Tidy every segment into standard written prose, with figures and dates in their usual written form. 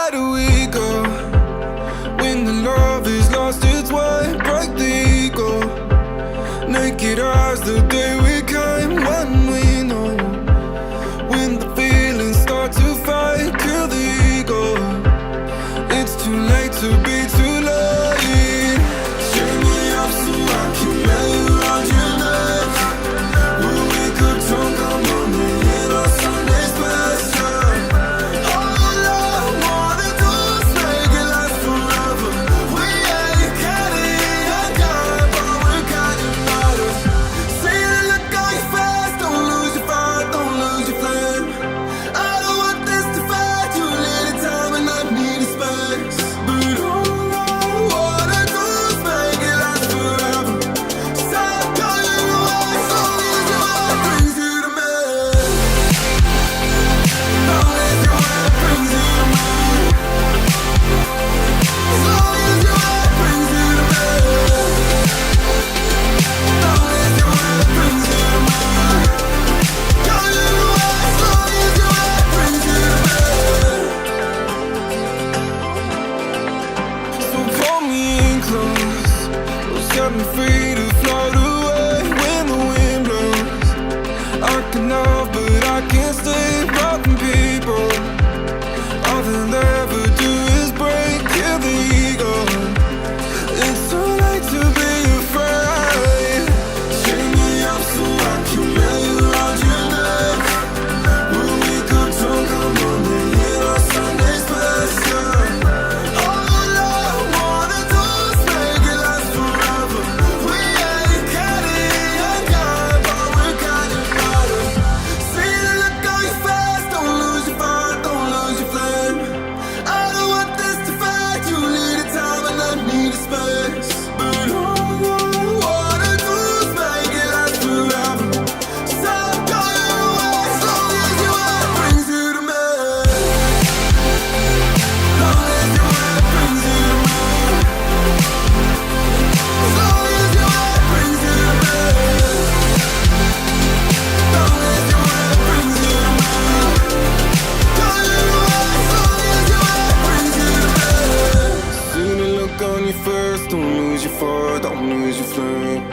where do we go? When the love is lost its way, break the ego. Naked eyes the day we came, when we know. When the feelings start to fade, kill the ego. It's too late to be too late. Cheer me up so I can lay around your neck. We'll wake up drunk on Monday in our Sunday's best. All I wanna do is make it last forever. We ain't getting younger, but we're getting better. See the look on your face, don't lose your fire, don't lose your flame. I don't want this to fade, you need a time and I need a space. But all I wanna do is make it last forever. So I'm going away, so long as your heart brings you to me. Long as your heart brings you to me. As long as your heart brings you to me. Long as your heart brings you to me. Going away, as long as your heart brings you to me. So pull me in close, set me free to float away when the wind blows. I can love, but I can't stay robbing people. All they'll ever do is break, kill the ego. It's too late to be afraid. Cheer me up so I can lay around your neck. We'll wake up drunk on Monday in our Sunday's best. All I wanna do is make it last forever. We ain't getting younger, but we're getting better. See the look on your face, don't lose your fire, don't lose your flame. I don't want this to fade, you need a time and I need a space. But all I wanna do is make it last forever. So I'm going away, as long as your heart brings you to me. Long as your heart brings you to me. As long as your heart brings you to me. Long as your heart brings you to me. Going away, as long as your heart brings you to me. See the look on your face, don't lose your fire, don't lose your flame.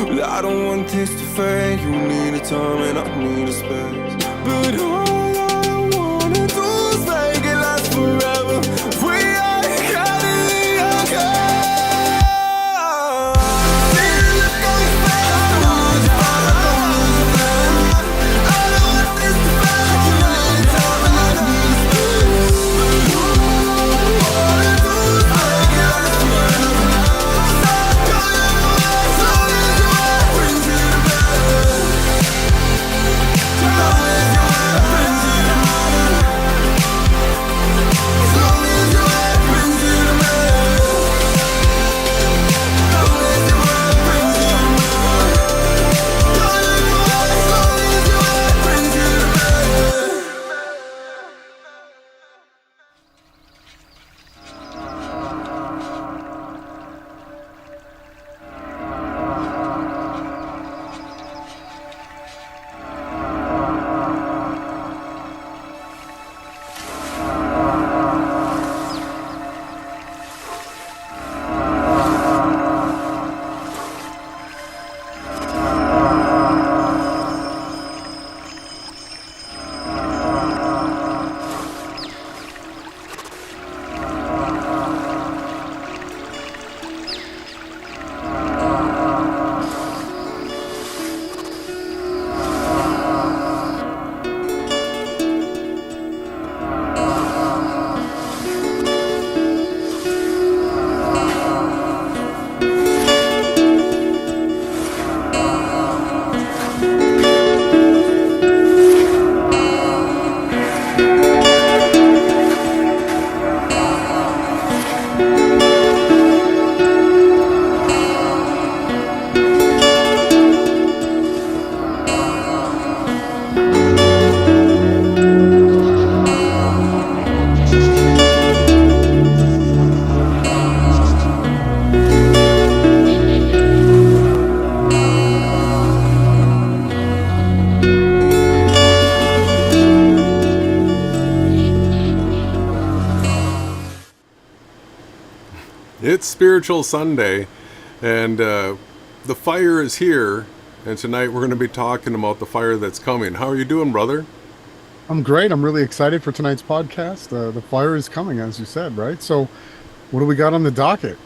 Well, I don't want this to fade, you need a time and I need a space. But all I wanna do is make it last forever. We ain't getting younger. See the look on your face, don't lose your fire, don't lose your flame. I don't want this to fade, you need a time and I need a space. But all I wanna do is make it last forever. So I'm going away, as long as your heart brings you to me. As long as your heart brings It's Spiritual Sunday, and the fire is here, and tonight we're going to be talking about the fire that's coming. How are you doing, brother? I'm great. I'm really excited for tonight's podcast. The fire is coming, as you said, right? So, what do we got on the docket?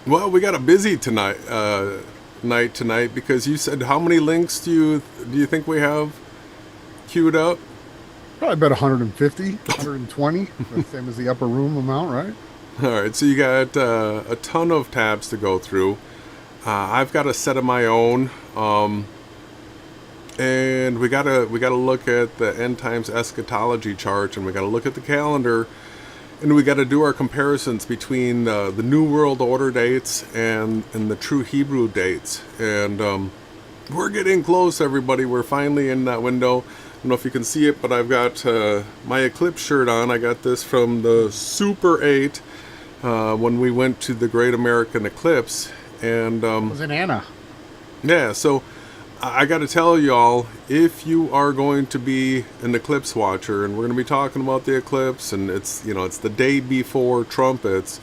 Well, we got a busy night tonight because you said how many links do you think we have queued up? Probably about 150, 120, the same as the upper room amount, right? All right, so you got a ton of tabs to go through. I've got a set of my own, and we gotta look at the end times eschatology chart, and we gotta look at the calendar, and we gotta do our comparisons between the New World Order dates and the true Hebrew dates. And we're getting close, everybody. We're finally in that window. I don't know if you can see it, but I've got my Eclipse shirt on. I got this from the Super 8 when we went to the Great American Eclipse. And It was in Anna. yeah, so I got to tell y'all, if you are going to be an eclipse watcher, and we're going to be talking about the eclipse, and it's the day before trumpets,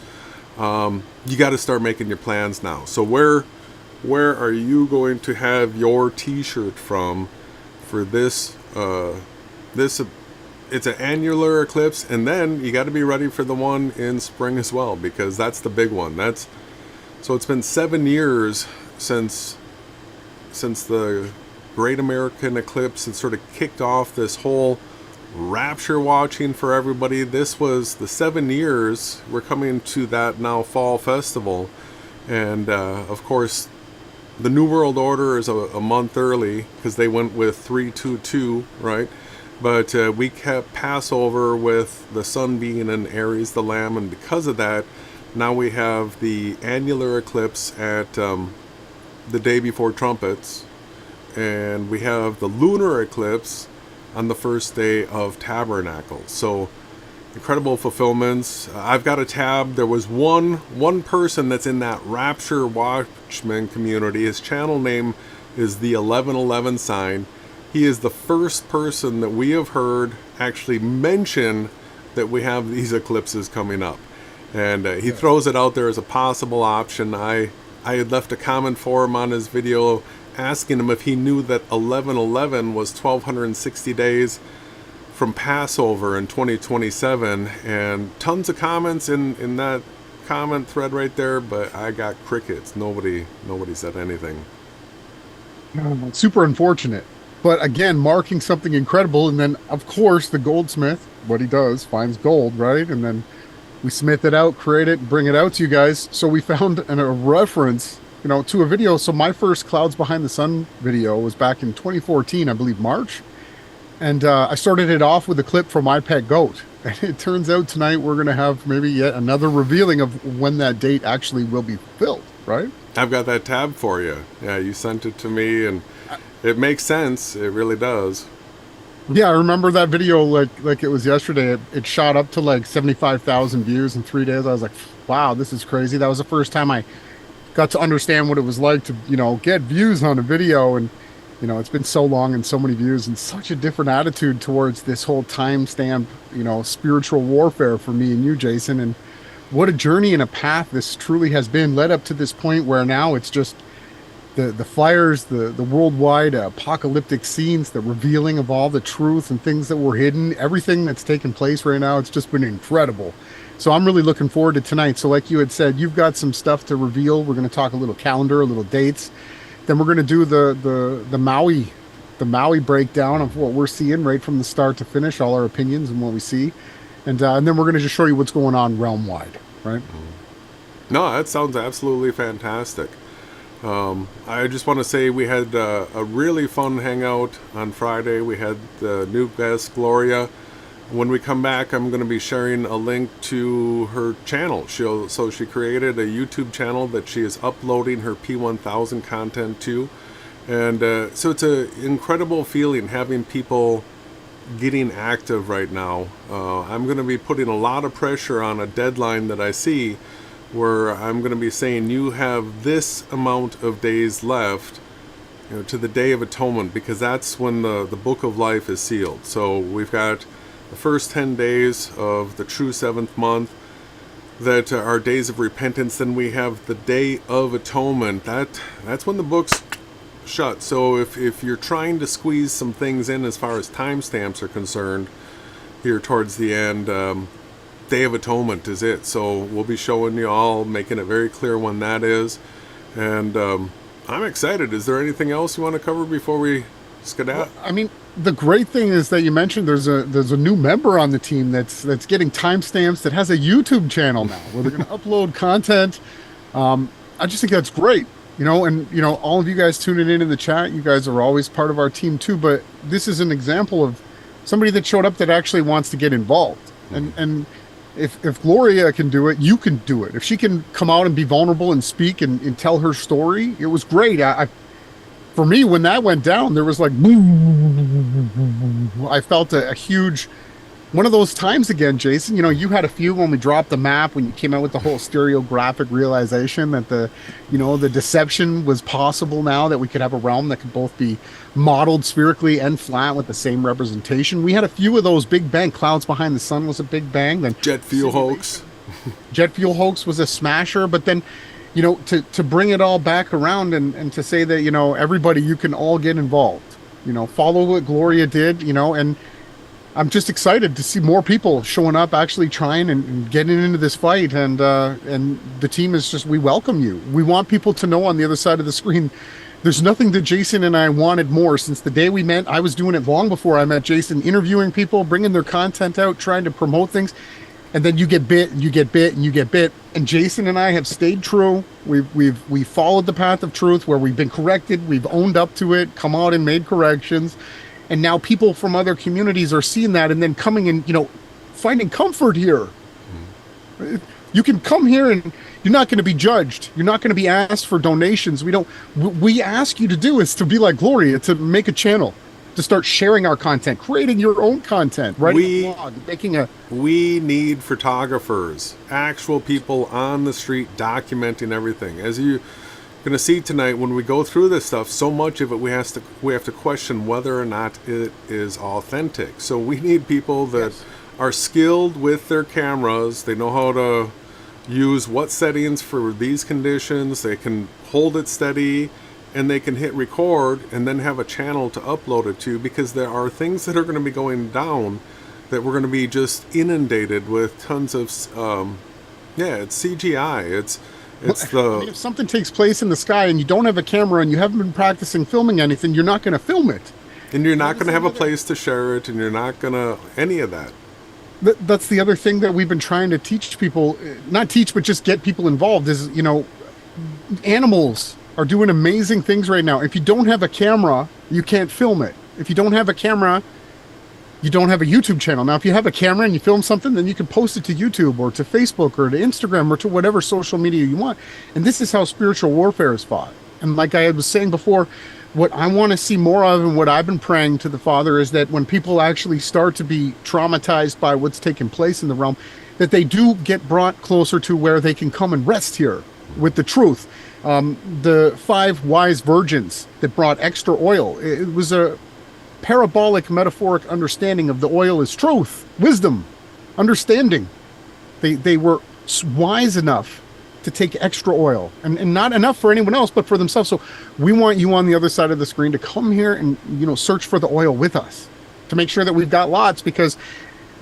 you got to start making your plans now. So where are you going to have your T-shirt from for this? It's an annular eclipse, and then you got to be ready for the one in spring as well, because that's the big one. So it's been 7 years since the Great American Eclipse had sort of kicked off this whole rapture watching for everybody. This was the 7 years. We're coming to that now fall festival, and of course the New World Order is a month early because they went with 322, right? But we kept Passover with the sun being in Aries, the Lamb, and because of that, now we have the annular eclipse at the day before trumpets, and we have the lunar eclipse on the first day of Tabernacles. So incredible fulfillments. I've got a tab. There was one person that's in that Rapture Watchman community. His channel name is the 1111 sign. He is the first person that we have heard actually mention that we have these eclipses coming up. And he throws it out there as a possible option. I had left a comment for him on his video asking him if he knew that 1111 was 1260 days from Passover in 2027, and tons of comments in that comment thread right there, but I got crickets. Nobody said anything. Super unfortunate. But again, marking something incredible. And then, of course, the goldsmith, what he does, finds gold, right? And then we smith it out, create it, bring it out to you guys. So we found a reference, to a video. So my first Clouds Behind the Sun video was back in 2014, I believe, March. And I started it off with a clip from My Pet Goat. And it turns out tonight we're going to have maybe yet another revealing of when that date actually will be filled, right? I've got that tab for you. Yeah, you sent it to me, and it makes sense. It really does. Yeah, I remember that video like it was yesterday. It shot up to like 75,000 views in 3 days. I was like, wow, this is crazy. That was the first time I got to understand what it was like to, get views on a video. And, it's been so long and so many views and such a different attitude towards this whole timestamp, spiritual warfare for me and you, Jason. And what a journey and a path this truly has been, led up to this point where now it's just the fires, the worldwide apocalyptic scenes, the revealing of all the truth and things that were hidden, everything that's taken place right now. It's just been incredible. So I'm really looking forward to tonight. So like you had said, you've got some stuff to reveal. We're going to talk a little calendar, a little dates. Then we're going to do the Maui breakdown of what we're seeing right from the start to finish, all our opinions and what we see. And then we're going to just show you what's going on realm wide, right? No, that sounds absolutely fantastic. I just want to say we had a really fun hangout on Friday. We had the new guest, Gloria. When we come back, I'm going to be sharing a link to her channel. So she created a YouTube channel that she is uploading her P1000 content to. And so it's an incredible feeling having people getting active right now. I'm going to be putting a lot of pressure on a deadline that I see, where I'm going to be saying you have this amount of days left, to the Day of Atonement, because that's when the book of life is sealed. So we've got the first 10 days of the true 7th month. that are days of repentance. Then we have the Day of Atonement. That's when the book's shut. So if you're trying to squeeze some things in as far as timestamps are concerned, here towards the end, Day of Atonement is it. So we'll be showing you all, making it very clear when that is. And I'm excited. Is there anything else you want to cover before we skedaddle? Well, I mean, the great thing is that you mentioned there's a new member on the team that's getting timestamps, that has a YouTube channel now where they're going to upload content. I just think that's great. And all of you guys tuning in the chat, you guys are always part of our team too, but this is an example of somebody that showed up that actually wants to get involved. And if Gloria can do it, you can do it. If she can come out and be vulnerable and speak and tell her story, it was great. For me, when that went down, there was like, I felt a huge, one of those times again, Jason, you had a few when we dropped the map, when you came out with the whole stereographic realization that the deception was possible now, that we could have a realm that could both be modeled spherically and flat with the same representation. We had a few of those. Big Bang, Clouds Behind the Sun was a big bang. Then Jet fuel hoax. Jet fuel hoax was a smasher. But then, to bring it all back around and to say that, everybody, you can all get involved, follow what Gloria did, and I'm just excited to see more people showing up, actually trying and getting into this fight. And the team is just, we welcome you. We want people to know on the other side of the screen, there's nothing that Jason and I wanted more since the day we met. I was doing it long before I met Jason, interviewing people, bringing their content out, trying to promote things. And then you get bit, and you get bit, and you get bit. And Jason and I have stayed true. We've followed the path of truth where we've been corrected. We've owned up to it, come out and made corrections. And now people from other communities are seeing that and then coming and, finding comfort here. You can come here and you're not going to be judged. You're not going to be asked for donations. We ask you to do is to be like Gloria, to make a channel, to start sharing our content, creating your own content, writing a blog, We need photographers, actual people on the street documenting everything. As you're going to see tonight, when we go through this stuff, so much of it we have to question whether or not it is authentic. So we need people that are skilled with their cameras. They know how to use what settings for these conditions. They can hold it steady, and they can hit record and then have a channel to upload it to, because there are things that are going to be going down that we're going to be just inundated with tons of it's CGI. If something takes place in the sky and you don't have a camera and you haven't been practicing filming anything, you're not going to film it. And you're not going to have a place to share it, and you're not going to any of that. That's the other thing that we've been trying to teach people, not teach, but just get people involved is, animals are doing amazing things right now. If you don't have a camera, you can't film it. If you don't have a camera, you don't have a YouTube channel. Now, if you have a camera and you film something, then you can post it to YouTube or to Facebook or to Instagram or to whatever social media you want. And this is how spiritual warfare is fought. And like I was saying before, what I want to see more of and what I've been praying to the Father is that when people actually start to be traumatized by what's taking place in the realm, that they do get brought closer to where they can come and rest here with the truth. The 5 wise virgins that brought extra oil, it was a parabolic metaphoric understanding of the oil is truth, wisdom, understanding. They were wise enough to take extra oil, and not enough for anyone else but for themselves. So we want you on the other side of the screen to come here and search for the oil with us, to make sure that we've got lots, because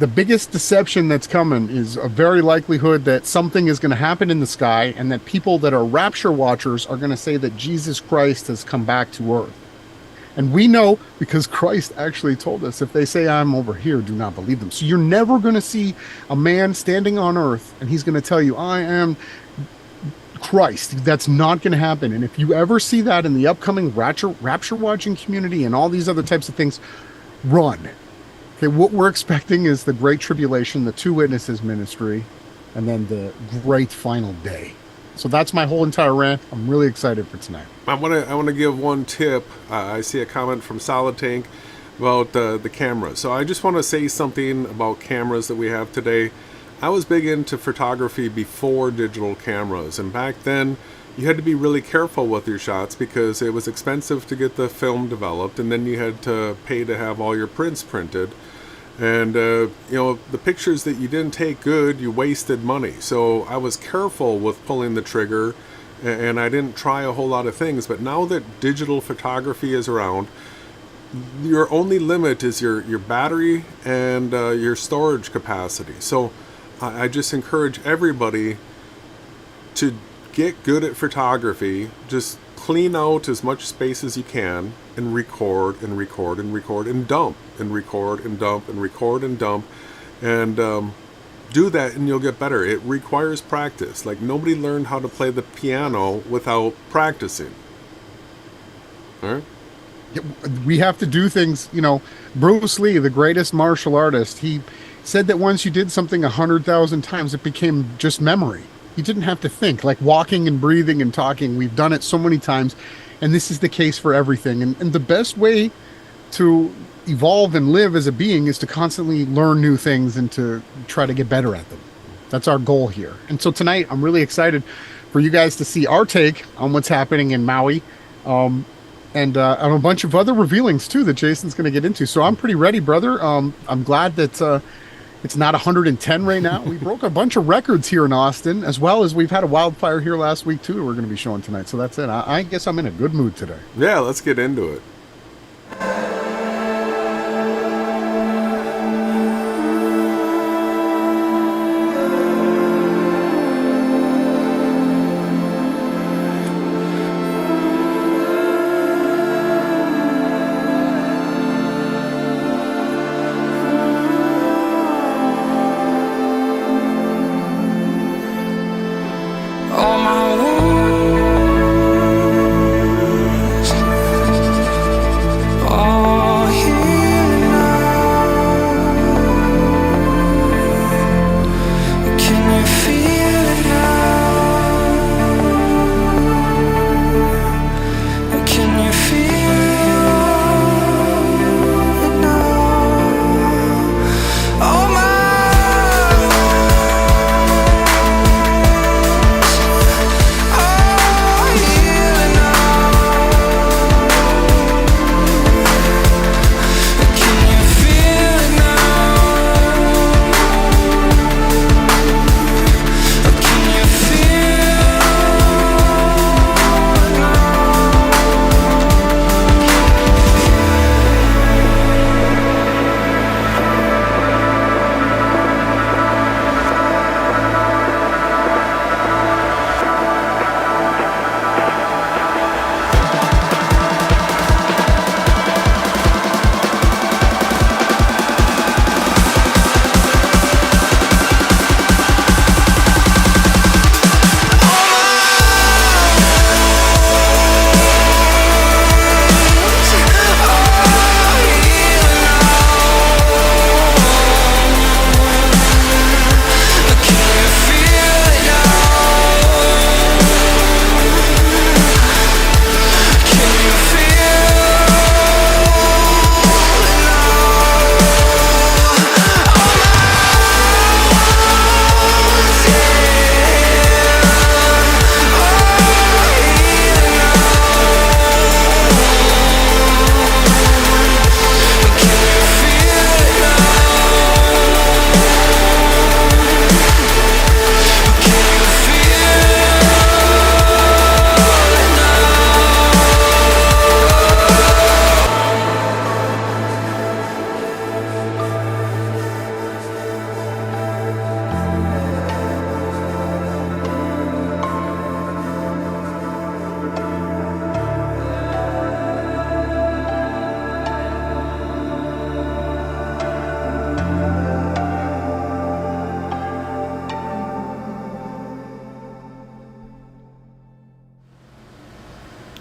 the biggest deception that's coming is a very likelihood that something is going to happen in the sky, and that people that are rapture watchers are going to say that Jesus Christ has come back to earth. And we know, because Christ actually told us, if they say I'm over here, do not believe them. So you're never going to see a man standing on earth and he's going to tell you, I am Christ. That's not going to happen. And if you ever see that in the upcoming rapture watching community and all these other types of things, run. Okay, what we're expecting is the Great Tribulation, the 2 Witnesses ministry, and then the great final day. So that's my whole entire rant. I'm really excited for tonight. I want to give one tip. I see a comment from Solid Tank about the camera. So I just want to say something about cameras that we have today. I was big into photography before digital cameras, and back then you had to be really careful with your shots because it was expensive to get the film developed, and then you had to pay to have all your prints printed. And, the pictures that you didn't take good, you wasted money. So I was careful with pulling the trigger, and I didn't try a whole lot of things. But now that digital photography is around, your only limit is your battery and your storage capacity. So I just encourage everybody to get good at photography. Just clean out as much space as you can and record and record and record and dump and record and dump and record and dump, and do that and you'll get better. It requires practice. Like, nobody learned how to play the piano without practicing. All right? We have to do things, Bruce Lee, the greatest martial artist, he said that once you did something 100,000 times, it became just memory. You didn't have to think. Like walking and breathing and talking, we've done it so many times, and this is the case for everything. And the best way to evolve and live as a being is to constantly learn new things and to try to get better at them. That's our goal here. And so tonight, I'm really excited for you guys to see our take on what's happening in Maui. And a bunch of other revealings too that Jason's going to get into. So I'm pretty ready, brother. I'm glad that it's not 110 right now. We broke a bunch of records here in Austin, as well as we've had a wildfire here last week too. We're going to be showing tonight. So that's it. I guess I'm in a good mood today. Yeah, let's get into it. All my wounds, all healed now. Can you feel it now? Can you feel it now? All my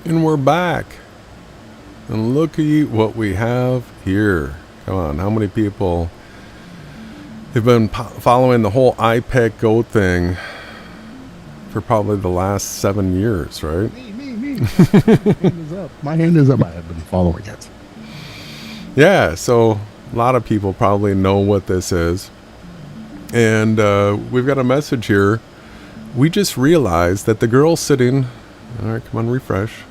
And we're back. And look at what we have here. Come on, how many people have been following the whole iPad Go thing for probably the last 7 years, right? Me. My hand is up. My hand is up. I have been following it. Yeah, so a lot of people probably know what this is. And we've got a message here. We just realized that the girl sitting... All right, come on, refresh.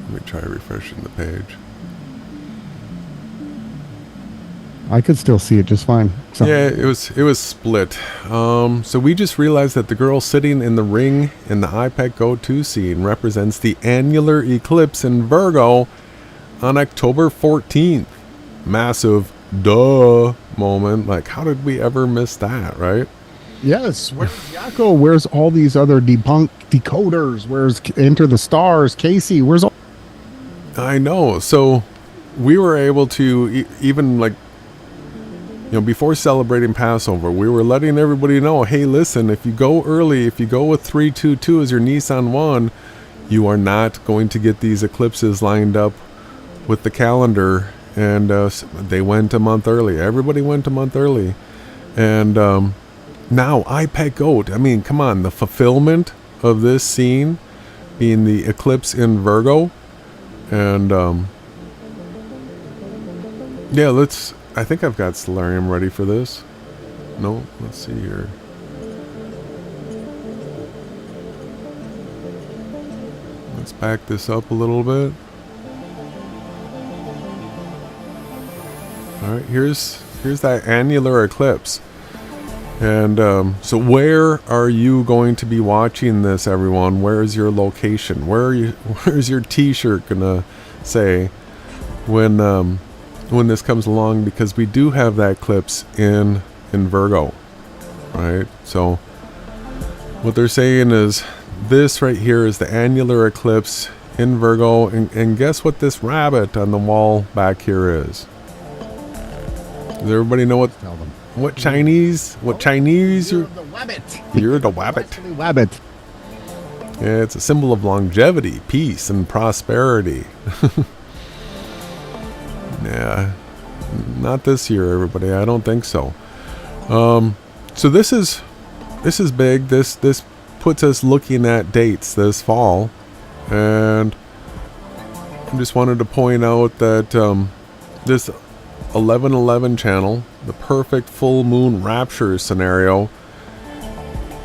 Let me try refreshing the page. I could still see it just fine. So. Yeah, it was split. So we just realized that the girl sitting in the ring in the IPEC Go-To scene represents the annular eclipse in Virgo on October 14th. Massive duh moment. Like, how did we ever miss that, right? Yes. Where's Yakko? Where's all these other debunked decoders? Where's Enter the Stars? Casey? Where's all? I know. So we were able to even like, before celebrating Passover, we were letting everybody know, hey, listen, if you go early, if you go with 322 as your Nissan 1, you are not going to get these eclipses lined up with the calendar. And they went a month early. Everybody went a month early. And now IPEC Goat, I mean, come on, the fulfillment of this scene being the eclipse in Virgo. And yeah, I think I've got Stellarium ready for this. No, let's see here. Let's back this up a little bit. All right, here's that annular eclipse. And so where are you going to be watching this, everyone? Where is your location? Where's your t-shirt gonna say when this comes along? Because we do have that eclipse in Virgo, right? So what they're saying is this right here is the annular eclipse in Virgo, and guess what this rabbit on the wall back here is? Does everybody know what Chinese you're the wabbit. You're the wabbit. Wabbit. Yeah, it's a symbol of longevity, peace, and prosperity. Yeah, not this year, everybody. I don't think so. So this is big. This puts us looking at dates this fall, and I just wanted to point out that this 1111 channel, the perfect full moon rapture scenario.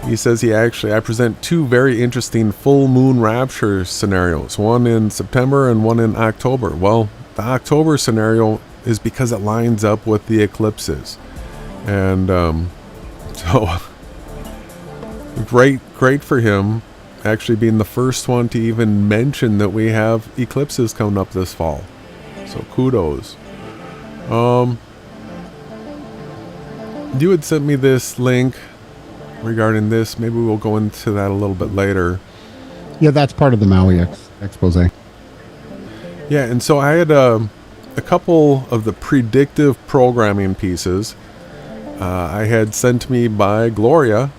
He says I present two very interesting full moon rapture scenarios, one in September and one in October. Well, the October scenario is because it lines up with the eclipses. And so great for him actually being the first one to even mention that we have eclipses coming up this fall. So kudos. You had sent me this link regarding this. Maybe we'll go into that a little bit later. Yeah, that's part of the Maui expose. Yeah, and so I had a couple of the predictive programming pieces I had sent me by Gloria.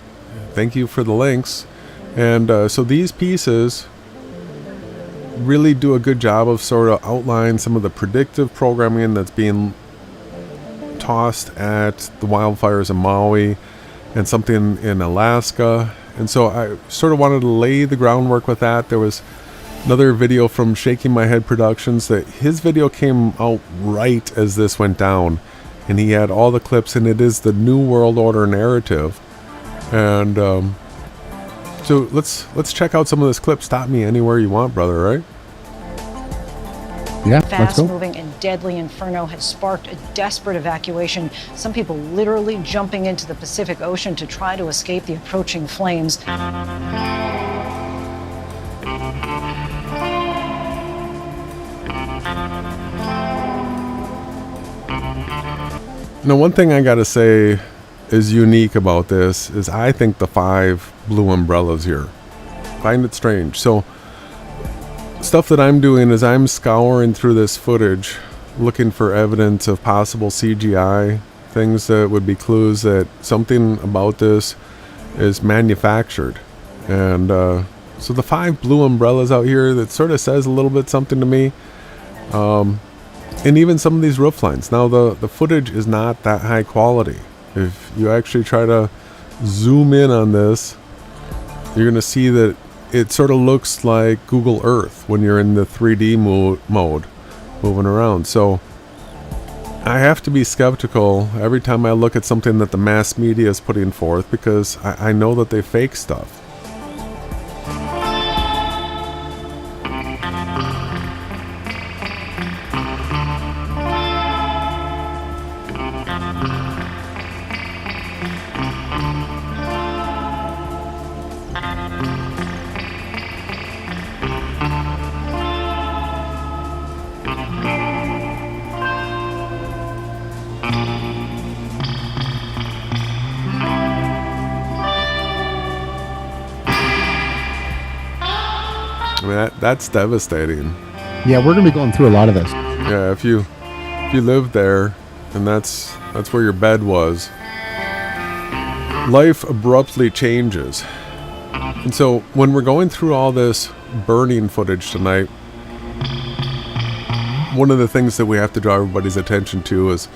Thank you for the links. And so these pieces really do a good job of sort of outline some of the predictive programming that's being tossed at the wildfires in Maui and something in Alaska. And so I sort of wanted to lay the groundwork with that. There was another video from Shaking My Head Productions that his video came out right as this went down, and he had all the clips, and it is the New World Order narrative. And so let's check out some of this clip. Stop me anywhere you want, brother, right? Yeah, let's go. Fast-moving and deadly inferno has sparked a desperate evacuation. Some people literally jumping into the Pacific Ocean to try to escape the approaching flames. Now, one thing I gotta say is unique about this is I think the 5 blue umbrellas here. Find it strange. So stuff that I'm doing is I'm scouring through this footage looking for evidence of possible CGI, things that would be clues that something about this is manufactured. And so the 5 blue umbrellas out here, that sort of says a little bit something to me. And even some of these roof lines. Now the footage is not that high quality. If you actually try to zoom in on this, you're going to see that it sort of looks like Google Earth when you're in the 3D mode moving around. So I have to be skeptical every time I look at something that the mass media is putting forth, because I know that they fake stuff. mean, that's devastating. Yeah, we're gonna be going through a lot of this. Yeah, if you lived there and that's where your bed was, life abruptly changes. And so when we're going through all this burning footage tonight, one of the things that we have to draw everybody's attention to is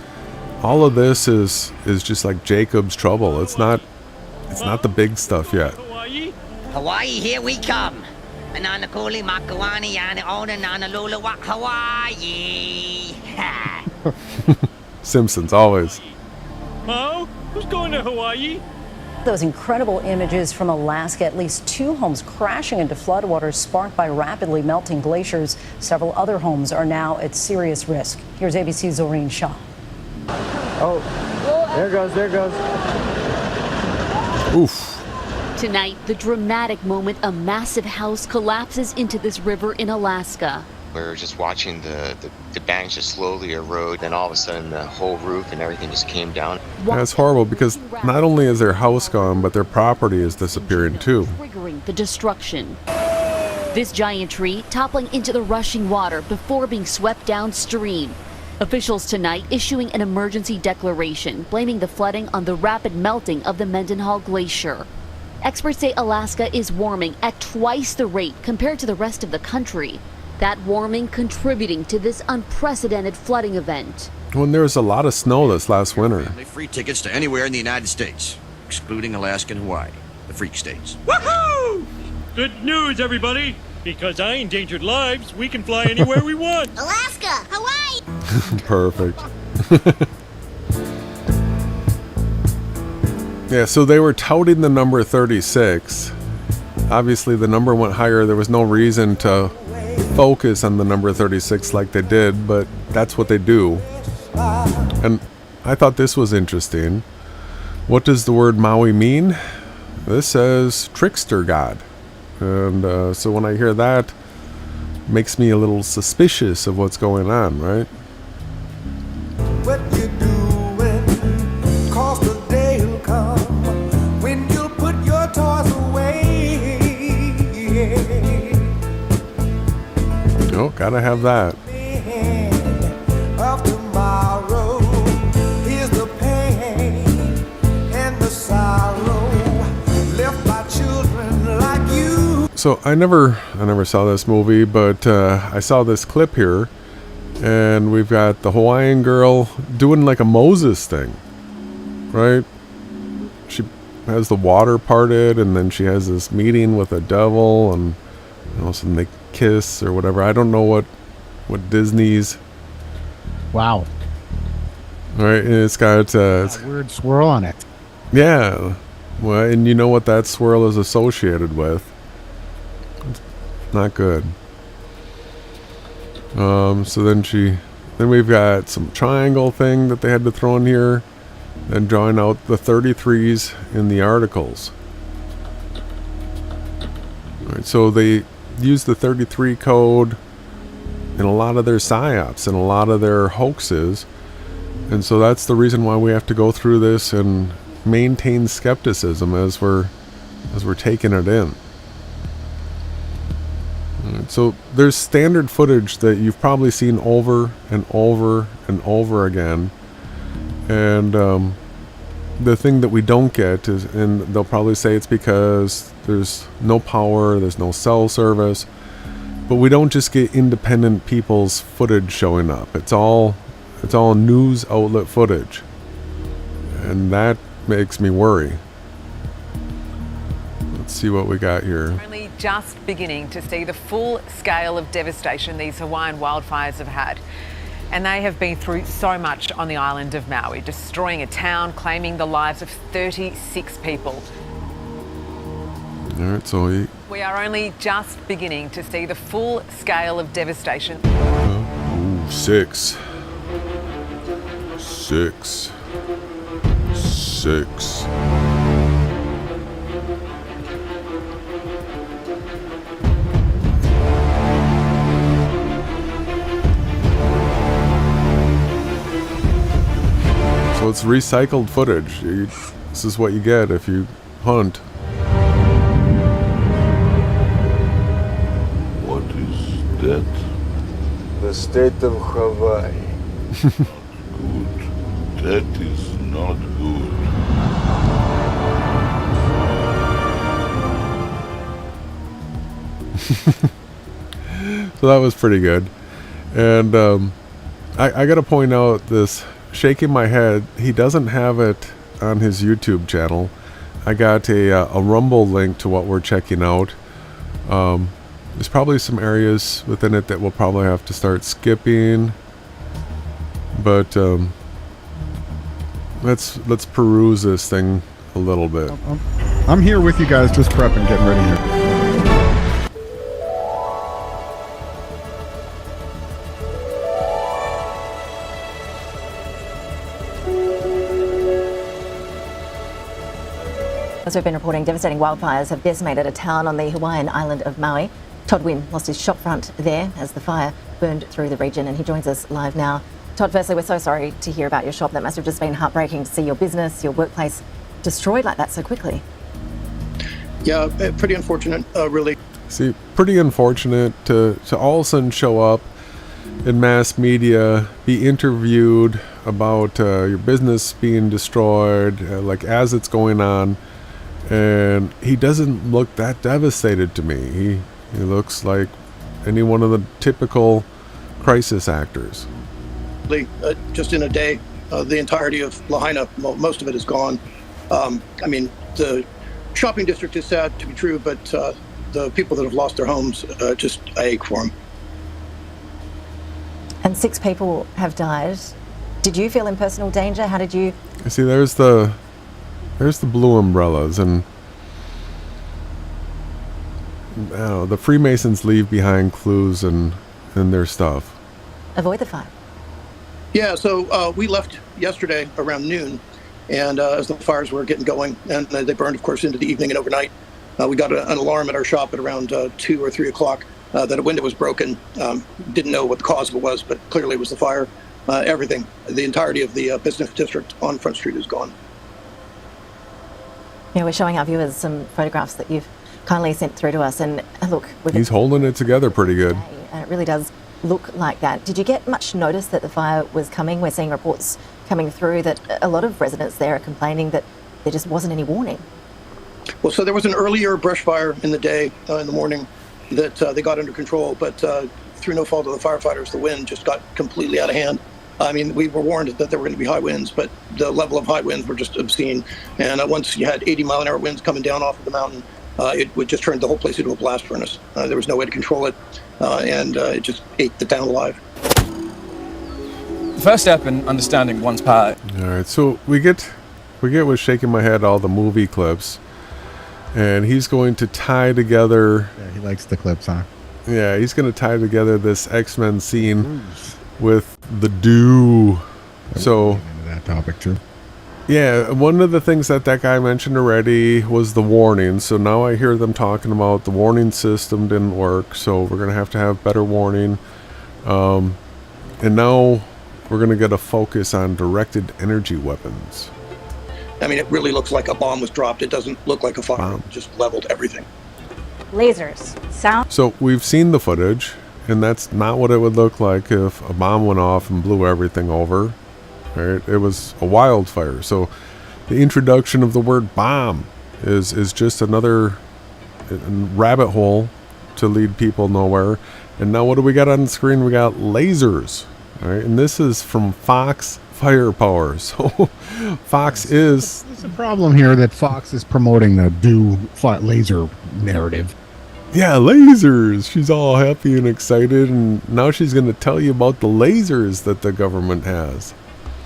all of this is just like Jacob's trouble. It's not the big stuff yet. Hawaii, here we come. Ananakuli makawani and onananalula Hawaii. Simpsons, always. Mo, who's going to Hawaii? Those incredible images from Alaska, at least 2 homes crashing into floodwaters sparked by rapidly melting glaciers. Several other homes are now at serious risk. Here's ABC's Zoreen Shah. Oh, there goes. Oof. Tonight, the dramatic moment a massive house collapses into this river in Alaska. We're just watching the banks just slowly erode, and all of a sudden the whole roof and everything just came down. That's horrible because not only is their house gone, but their property is disappearing too. Triggering the destruction. This giant tree toppling into the rushing water before being swept downstream. Officials tonight issuing an emergency declaration, blaming the flooding on the rapid melting of the Mendenhall Glacier. Experts say Alaska is warming at twice the rate compared to the rest of the country. That warming contributing to this unprecedented flooding event. When there was a lot of snow this last winter. Free tickets to anywhere in the United States, excluding Alaska and Hawaii, the freak states. Woohoo! Good news, everybody! Because I endangered lives, we can fly anywhere we want. Alaska, Hawaii. Perfect. Yeah, so they were touting the number 36. Obviously, the number went higher. There was no reason to focus on the number 36 like they did, but that's what they do. And I thought this was interesting. What does the word Maui mean? This says trickster god. And so when I hear that, it makes me a little suspicious of what's going on, right? What you doing? 'Cause the day will come when you'll put your toys away. Oh, gotta have that. Of tomorrow is the pain and the sorrow left by children like you. So I never saw this movie, but I saw this clip here, and we've got the Hawaiian girl doing like a Moses thing, right? She has the water parted, and then she has this meeting with the devil, and and they kiss or whatever. I don't know what Disney's. Wow. All right, and it's got A weird swirl on it. yeah. Well, and you know what that swirl is associated with. It's not good. So then we've got some triangle thing that they had to throw in here, and drawing out the 33s in the articles. All right, so they use the 33 code in a lot of their psyops and a lot of their hoaxes, and so that's the reason why we have to go through this and maintain skepticism as we're taking it in. Alright, so there's standard footage that you've probably seen over and over and over again, and the thing that we don't get is, and they'll probably say it's because there's no power, there's no cell service, but we don't just get independent people's footage showing up. It's all news outlet footage, and that makes me worry. Let's see what we got here. Only just beginning to see the full scale of devastation these Hawaiian wildfires have had. And they have been through so much on the island of Maui, destroying a town, claiming the lives of 36 people. All right, so We are only just beginning to see the full scale of devastation. 6. So it's recycled footage. This is what you get if you hunt. that? The state of Hawaii. Good. That is not good. So that was pretty good. And I got to point out this shaking my head. He doesn't have it on his YouTube channel. I got a Rumble link to what we're checking out. There's probably some areas within it that we'll probably have to start skipping. But let's peruse this thing a little bit. I'm here with you guys, just prepping, getting ready here. As we've been reporting, devastating wildfires have decimated a town on the Hawaiian island of Maui. Todd Wynn lost his shop front there as the fire burned through the region, and he joins us live now. Todd, firstly, we're so sorry to hear about your shop. That must have just been heartbreaking to see your business, your workplace destroyed like that so quickly. Yeah, pretty unfortunate, really. See, pretty unfortunate to all of a sudden show up in mass media, be interviewed about your business being destroyed, like as it's going on. And he doesn't look that devastated to me. He looks like any one of the typical crisis actors. Just in a day, the entirety of Lahaina, most of it is gone. I mean, the shopping district is sad to be true, but the people that have lost their homes, just I ache for them. And 6 people have died. Did you feel in personal danger? How did you... See, there's the blue umbrellas, and the Freemasons leave behind clues and their stuff. Avoid the fire. Yeah, so we left yesterday around noon, and as the fires were getting going, and they burned, of course, into the evening and overnight. We got an alarm at our shop at around 2 or 3 o'clock that a window was broken. Didn't know what the cause of it was, but clearly it was the fire. Everything, the entirety of the business district on Front Street is gone. Yeah, we're showing our viewers some photographs that you've kindly sent through to us, and look, he's holding it together pretty good. It really does look like that. Did you get much notice that the fire was coming? We're seeing reports coming through that a lot of residents there are complaining that there just wasn't any warning. Well, so there was an earlier brush fire in the day, in the morning, that they got under control, but through no fault of the firefighters, the wind just got completely out of hand. I mean, we were warned that there were going to be high winds, but the level of high winds were just obscene. And once you had 80-mile-an-hour winds coming down off of the mountain, it would just turn the whole place into a blast furnace. There was no way to control it, and it just ate the town alive. The first step in understanding one's power. All right, so we get with shaking my head all the movie clips, and he's going to tie together. Yeah, he likes the clips, huh? Yeah, he's going to tie together this X-Men scene with the dew. So into that topic too. Yeah, one of the things that guy mentioned already was the warning. So now I hear them talking about the warning system didn't work, so we're going to have better warning. And now we're going to get a focus on directed energy weapons. I mean, it really looks like a bomb was dropped. It doesn't look like a fire. It just leveled everything. Lasers, sound. So we've seen the footage, and that's not what it would look like if a bomb went off and blew everything over. Right? It was a wildfire. So the introduction of the word bomb is just another rabbit hole to lead people nowhere. And now what do we got on the screen? We got lasers. Right? And this is from Fox Firepower. So Fox is... There's a problem here that Fox is promoting the laser narrative. Yeah, lasers. She's all happy and excited, and now she's going to tell you about the lasers that the government has.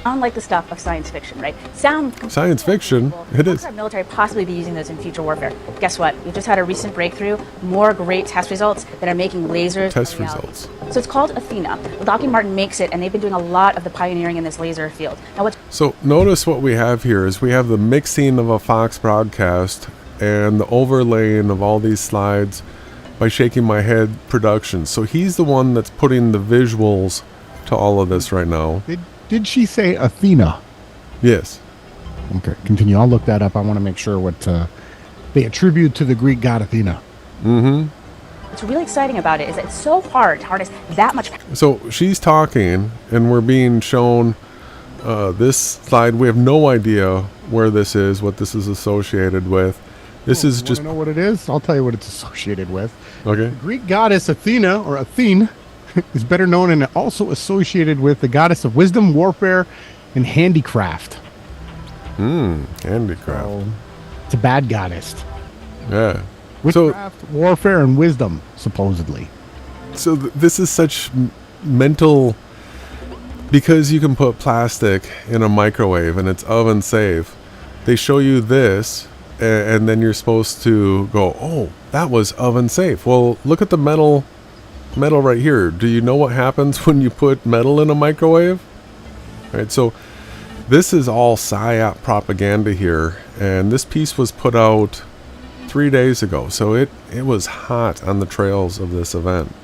Sound like the stuff of science fiction, right? Sound science fiction. It is. Our military possibly be using those in future warfare. Guess what? We just had a recent breakthrough. More great test results that are making lasers. Test results. So it's called Athena. Lockheed Martin makes it, and they've been doing a lot of the pioneering in this laser field. Now, so notice what we have here is we have the mixing of a Fox broadcast and the overlaying of all these slides by Shaking My Head Productions. So he's the one that's putting the visuals to all of this right now. Did she say Athena? Yes. Okay, continue. I'll look that up. I want to make sure what they attribute to the Greek god Athena. Mm-hmm. What's really exciting about it is that it's so hard to harness that much power. So she's talking, and we're being shown this slide. We have no idea where this is, what this is associated with. This is just. Know what it is? I'll tell you what it's associated with. Okay. The Greek goddess Athena, or Athene, is better known and also associated with the goddess of wisdom, warfare, and handicraft. Handicraft. So, it's a bad goddess. Yeah. Witchcraft, warfare, and wisdom, supposedly. So this is such mental, because you can put plastic in a microwave and it's oven safe. They show you this, and then you're supposed to go, oh, that was oven safe. Well, look at the metal right here. Do you know what happens when you put metal in a microwave? Right. So this is all PSYOP propaganda here, and this piece was put out 3 days ago, so it was hot on the trails of this event.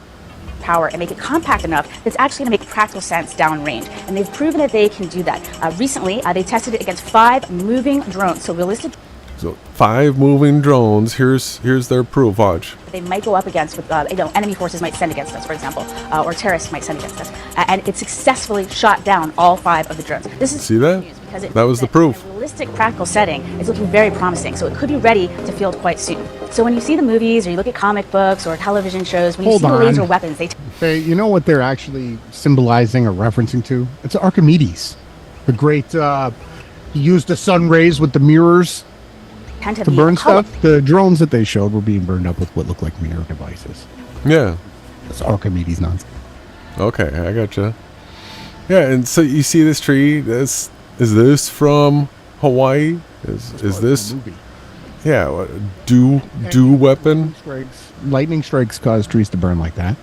Power and make it compact enough that's actually going to make practical sense downrange. And they've proven that they can do that. Recently, they tested it against 5 moving drones. So realistic. So 5 moving drones. Here's their proof. Watch. They might go up against with enemy forces might send against us, for example, or terrorists might send against us, and it successfully shot down all 5 of the drones. This is see that? Because that was the proof. In a realistic, practical setting, it's looking very promising. So it could be ready to field quite soon. So when you see the movies, or you look at comic books or television shows, when you see the laser weapons, Hey, you know what they're actually symbolizing or referencing to? It's Archimedes, the great. He used the sun rays with the mirrors to burn stuff. The drones that they showed were being burned up with what looked like mirror devices. Yeah, that's Archimedes nonsense. Okay, I gotcha. Yeah, and so you see this tree. Is this from Hawaii? Is this? Yeah, what, dew weapon. Lightning strikes cause trees to burn like that,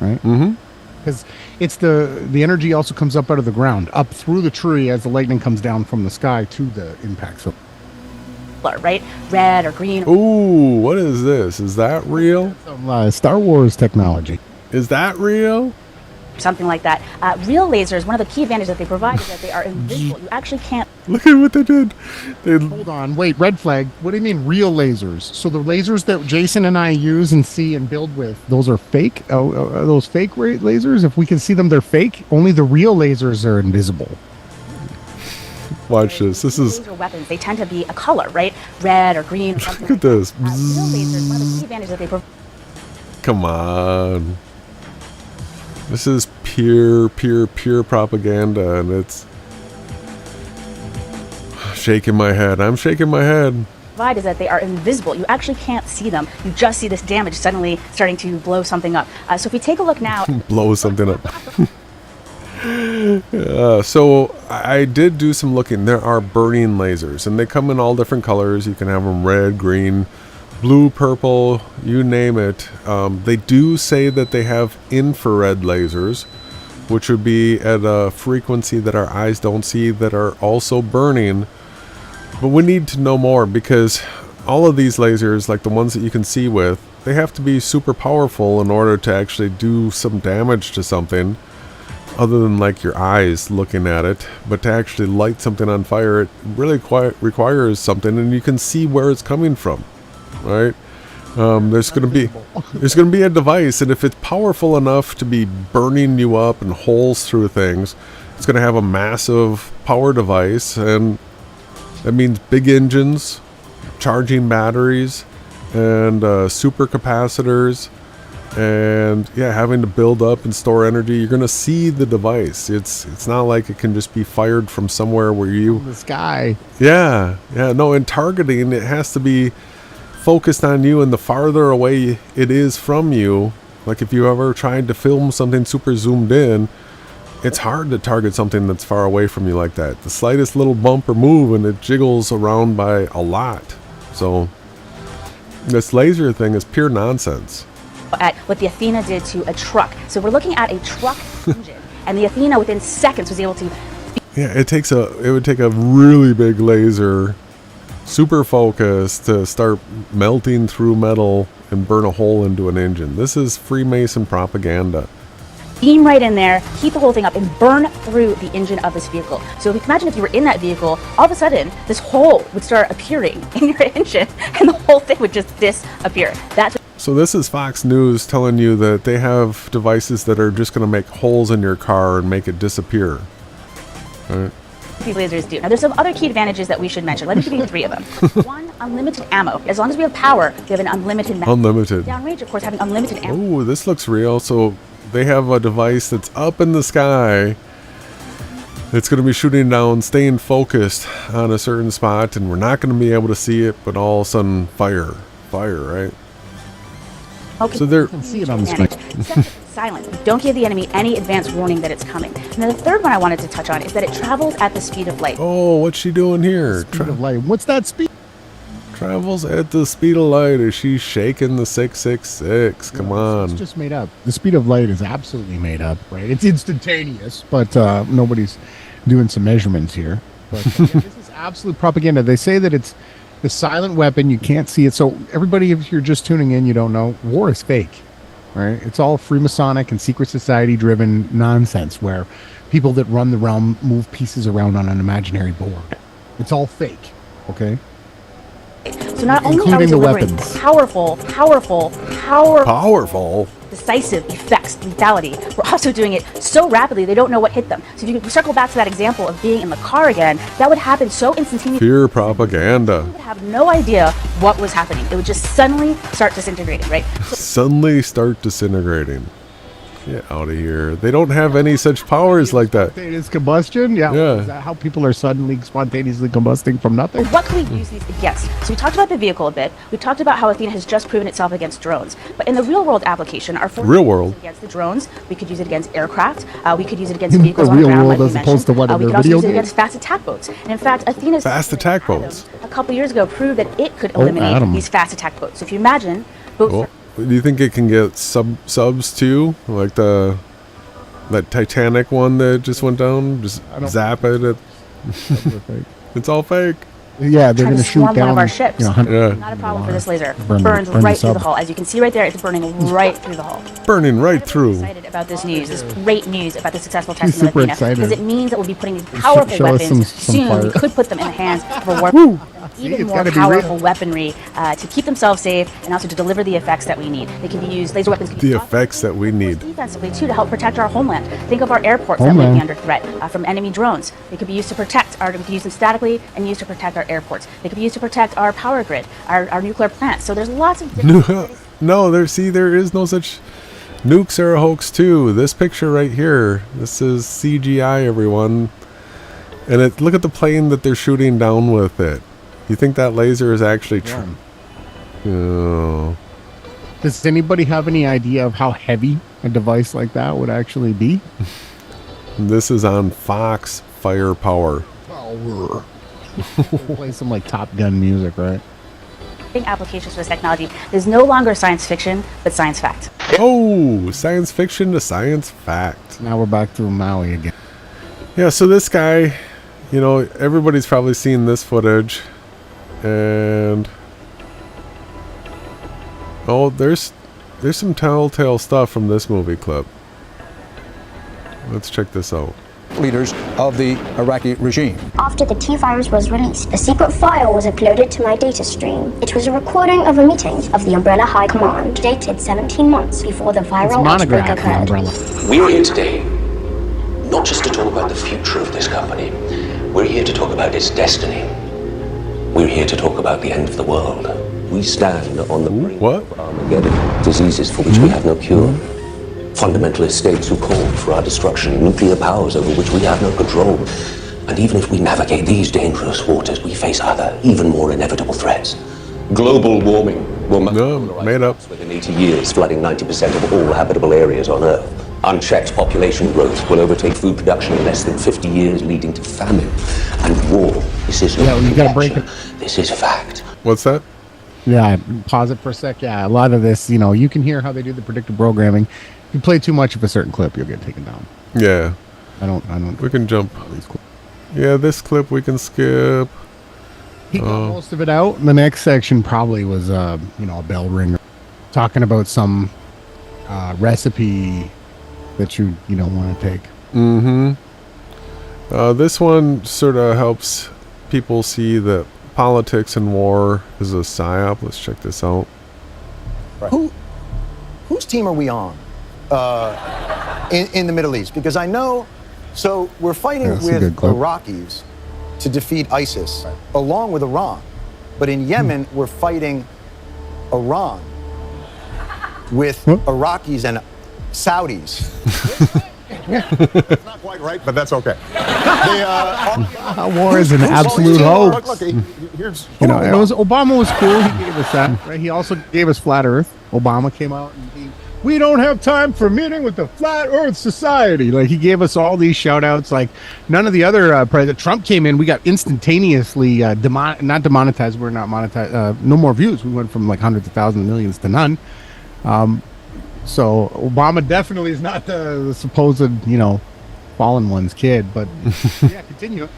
right? Mm-hmm. Because it's the energy also comes up out of the ground, up through the tree as the lightning comes down from the sky to the impact. So, right, red or green. Ooh, what is this? Is that real? Some Star Wars technology. Is that real? Something like that. Real lasers, one of the key advantages that they provide is that they are invisible. You actually can't. Look at what they did. Hold on, wait, red flag. What do you mean real lasers? So the lasers that Jason and I use and see and build with, those are fake? Oh, are those fake lasers? If we can see them, they're fake. Only the real lasers are invisible. Watch this. This is laser weapons. They tend to be a color, right? Red or green or something. Look at this. Real lasers, one of the key advantages that they provide. Come on. This is pure propaganda, and it's shaking my head. I'm shaking my head. Is that they are invisible. You actually can't see them. You just see this damage suddenly starting to blow something up. So if we take a look now, blow something up. So I did do some looking. There are burning lasers, and they come in all different colors. You can have them red, green, blue, purple, you name it. They do say that they have infrared lasers, which would be at a frequency that our eyes don't see, that are also burning. But we need to know more, because all of these lasers, like the ones that you can see with, they have to be super powerful in order to actually do some damage to something, other than like your eyes looking at it. But to actually light something on fire, it really requires something, and you can see where it's coming from. Right, there's going to be a device, and if it's powerful enough to be burning you up and holes through things, it's going to have a massive power device, and that means big engines, charging batteries, and super capacitors, and yeah, having to build up and store energy. You're going to see the device. It's not like it can just be fired from somewhere where you the sky. Yeah, no, in targeting, it has to be focused on you, and the farther away it is from you, like if you ever tried to film something super zoomed in, it's hard to target something that's far away from you like that. The slightest little bump or move and it jiggles around by a lot. So this laser thing is pure nonsense. At what the Athena did to a truck. So we're looking at a truck engine, and the Athena within seconds was able to. Yeah, it would take a really big laser, super focused, to start melting through metal and burn a hole into an engine. This is Freemason propaganda. Beam right in there, heat the whole thing up, and burn through the engine of this vehicle. So imagine if you were in that vehicle, all of a sudden, this hole would start appearing in your engine, and the whole thing would just disappear. That's. So this is Fox News telling you that they have devices that are just going to make holes in your car and make it disappear. Right? These lasers do. Now, there's some other key advantages that we should mention. Let me give you 3 of them. 1, unlimited ammo. As long as we have power, we have an unlimited Unlimited. Downrange, of course, having unlimited ammo. Oh, this looks real. So they have a device that's up in the sky. It's going to be shooting down, staying focused on a certain spot, and we're not going to be able to see it, but all of a sudden, fire, right? Okay. So they're see it on the screen. Silent. Don't give the enemy any advance warning that it's coming. And then the third one I wanted to touch on is that it travels at the speed of light. Oh, what's she doing here? Speed of light. What's that speed? Travels at the speed of light. Is she shaking the 666? Come on. It's just made up. The speed of light is absolutely made up, right? It's instantaneous, but nobody's doing some measurements here. But this is absolute propaganda. They say that it's the silent weapon. You can't see it. So everybody, if you're just tuning in, you don't know, war is fake, right? It's all Freemasonic and secret society driven nonsense where people that run the realm move pieces around on an imaginary board. It's all fake, okay? So not only are we delivering powerful, decisive effects, lethality, we're also doing it so rapidly they don't know what hit them. So if you could circle back to that example of being in the car again, that would happen so instantaneously. Fear propaganda. You would have no idea what was happening. It would just suddenly start disintegrating, right? Suddenly start disintegrating. Get out of here. They don't have any such powers like that. Spontaneous combustion? Yeah. Is that how people are suddenly spontaneously combusting from nothing? What can we use these against? So we talked about the vehicle a bit. We talked about how Athena has just proven itself against drones. But in the real world application, our real world against the drones, we could use it against aircraft. We could use it against vehicles on the ground, like we mentioned. Opposed to what, we could also use it against fast attack boats. And in fact, Athena's fast attack boats a couple years ago proved that it could eliminate these fast attack boats. So if you imagine boats. Do you think it can get subs too, like that Titanic one that just went down? Just zap it. It's all fake. Yeah, they're going to shoot down one of our ships. Not a problem for this laser. Burns right through the hull. As you can see right there, it's burning right through the hull. Burning right through. Excited about this news, this great news about the successful testing of Athena, because it means that we'll be putting these powerful weapons soon. We could put them in the hands of a war. Even more powerful weaponry to keep themselves safe and also to deliver the effects that we need. They can be used. Laser weapons. Can the effects that we need. Defensively too, to help protect our homeland. Think of our airports that might be under threat from enemy drones. They could be used to protect. We can use them statically and used to protect our airports. They could be used to protect our power grid, our nuclear plants. So there's lots of different. No, there is no such. Nukes are a hoax too. This picture right here. This is CGI, everyone. And look at the plane that they're shooting down with it. You think that laser is actually true? Oh. Does anybody have any idea of how heavy a device like that would actually be? This is on Fox Firepower. Power. Play some like Top Gun music, right? Applications for this technology is no longer science fiction, but science fact. Oh, science fiction to science fact. Now we're back to Maui again. Yeah, so this guy, everybody's probably seen this footage. And there's some telltale stuff from this movie clip. Let's check this out. Leaders of the Iraqi regime. After the T-virus was released, a secret file was uploaded to my data stream. It was a recording of a meeting of the Umbrella High Command, dated 17 months before the viral outbreak occurred. We're here today, not just to talk about the future of this company. We're here to talk about its destiny. We're here to talk about the end of the world. We stand on the brink of Armageddon, diseases for which we have no cure. Fundamentalist states who call for our destruction, nuclear powers over which we have no control. And even if we navigate these dangerous waters, we face other, even more inevitable threats. Global warming will made up within 80 years, flooding 90% of all habitable areas on Earth. Unchecked population growth will overtake food production in less than 50 years, leading to famine and war. This is not you gotta break it. This is fact. What's that? Yeah, pause it for a sec. Yeah, a lot of this, you can hear how they do the predictive programming. If you play too much of a certain clip, you'll get taken down. Yeah. I don't. We can jump. Yeah, this clip we can skip. He got most of it out. The next section probably was, a bell ringer, talking about some recipe that you don't want to take. Mm-hmm. This one sort of helps people see that politics and war is a psyop. Let's check this out. team are we on in the Middle East? Because I know, so we're fighting with the Iraqis to defeat ISIS, along with Iran. But in Yemen, we're fighting Iran with Iraqis and Saudis. It's not quite right, but that's okay. War is an absolute hoax. Look, here's You know, Obama was cool. He gave us that. Right? He also gave us flat Earth. Obama came out and we don't have time for meeting with the Flat Earth Society. Like, he gave us all these shout outs. Like, none of the other president. Trump came in, we got instantaneously not demonetized. We're not monetized. No more views. We went from like hundreds of thousands, millions to none. So Obama definitely is not the supposed, fallen one's kid. But yeah, continue.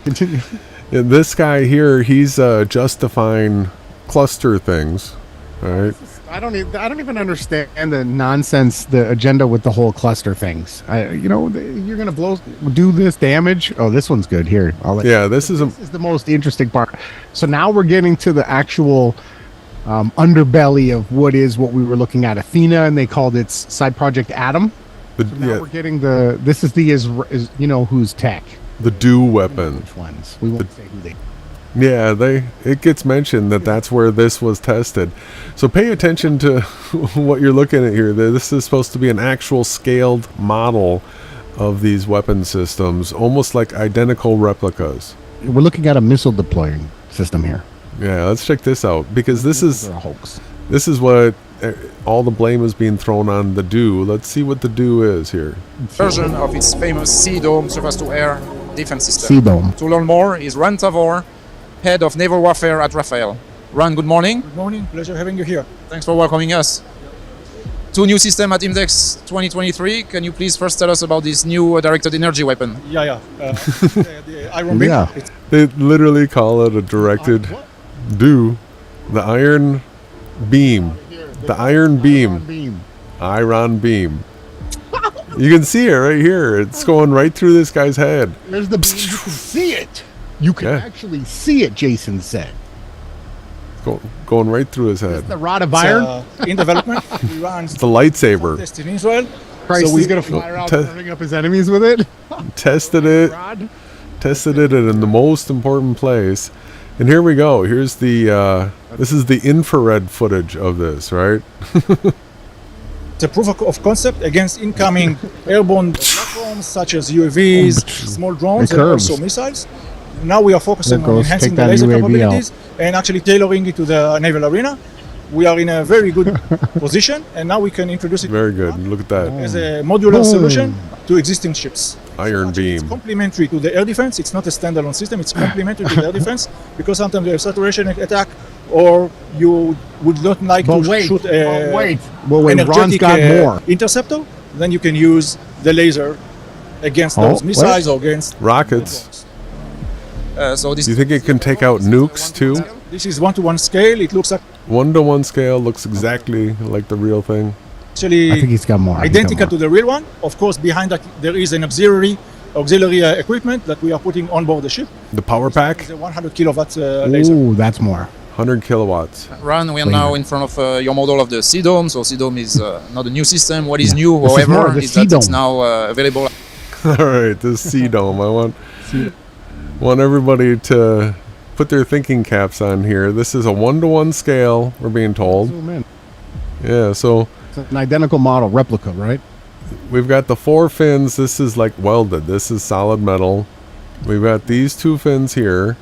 Yeah, this guy here, he's justifying cluster things, right? I don't even understand the nonsense, the agenda with the whole cluster things. You're gonna do this damage. Oh, this one's good here. This is the most interesting part. So now we're getting to the actual underbelly of what we were looking at, Athena, and they called it side project Adam. We're getting this is the who's tech, the DO weapon. Which ones? We won't say who they. Yeah, it gets mentioned that's where this was tested. So pay attention to what you're looking at here. This is supposed to be an actual scaled model of these weapon systems, almost like identical replicas. We're looking at a missile deploying system here. Yeah, let's check this out, because this is a hoax. This is what all the blame is being thrown on the DO. Let's see what the DO is here. Version of its famous Sea Dome surface-to-air defense system. Sea Dome. To learn more is Ran Tavor, head of naval warfare at Rafael. Ran, good morning. Good morning. Pleasure having you here. Thanks for welcoming us. 2 new systems at Index 2023. Can you please first tell us about this new directed energy weapon? The Iron Beam. Yeah. They literally call it a directed DO. The Iron Beam. The Iron Beam. Iron Beam. You can see it right here. It's going right through this guy's head. There's the beam. You can see it. You can actually see it, Jason said. Going right through his head. The rod of iron? In development. We run the lightsaber. Test in Israel. Christ, he's going to fly around burning up his enemies with it? Tested it in the most important place. And here we go. Here's this is the infrared footage of this, right? It's a proof of concept against incoming airborne platforms such as UAVs, small drones, and also missiles. Now we are focusing on enhancing the laser capabilities and actually tailoring it to the naval arena. We are in a very good position, and now we can introduce it. Very good. Look at that. As a modular solution to existing ships. Iron Beam. It's complementary to the air defense. It's not a standalone system. It's complementary to the air defense, because sometimes you have saturation attack, or you would not like to shoot when Ron's got more interceptor. Then you can use the laser against those missiles or against rockets. So this do you think it can take out nukes too? This is 1-to-1 scale. It looks like 1-to-1 scale. Looks exactly like the real thing. Actually, I think he's got more. Identical to the real one. Of course, behind that there is an auxiliary equipment that we are putting on board the ship. The power pack. It's a 100 kilowatts laser. Ooh, that's more. 100 kilowatts. Ron, we are now in front of your model of the Sea Dome. So Sea Dome is not a new system. What is new, however, is that it's now available. All right, this Sea Dome. I want everybody to put their thinking caps on here. This is a 1-to-1 scale, we're being told. Yeah, so it's an identical model, replica, right? We've got the 4 fins. This is like welded. This is solid metal. We've got these 2 fins here,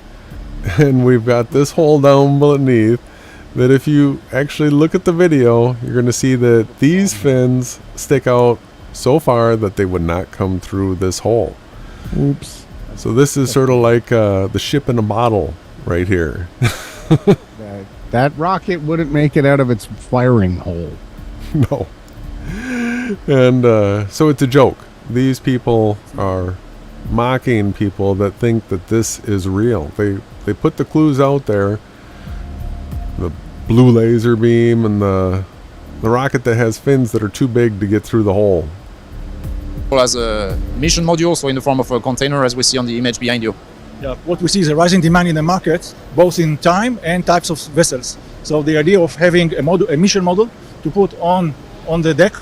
and we've got this hole down beneath that if you actually look at the video, you're going to see that these fins stick out so far that they would not come through this hole. Oops. So this is sort of like the ship in a bottle right here. That rocket wouldn't make it out of its firing hole. No. And so it's a joke. These people are mocking people that think that this is real. They put the clues out there. The blue laser beam and the rocket that has fins that are too big to get through the hole. As a mission module, so in the form of a container, as we see on the image behind you. Yeah, what we see is a rising demand in the market, both in time and types of vessels. So the idea of having a mission model to put on the deck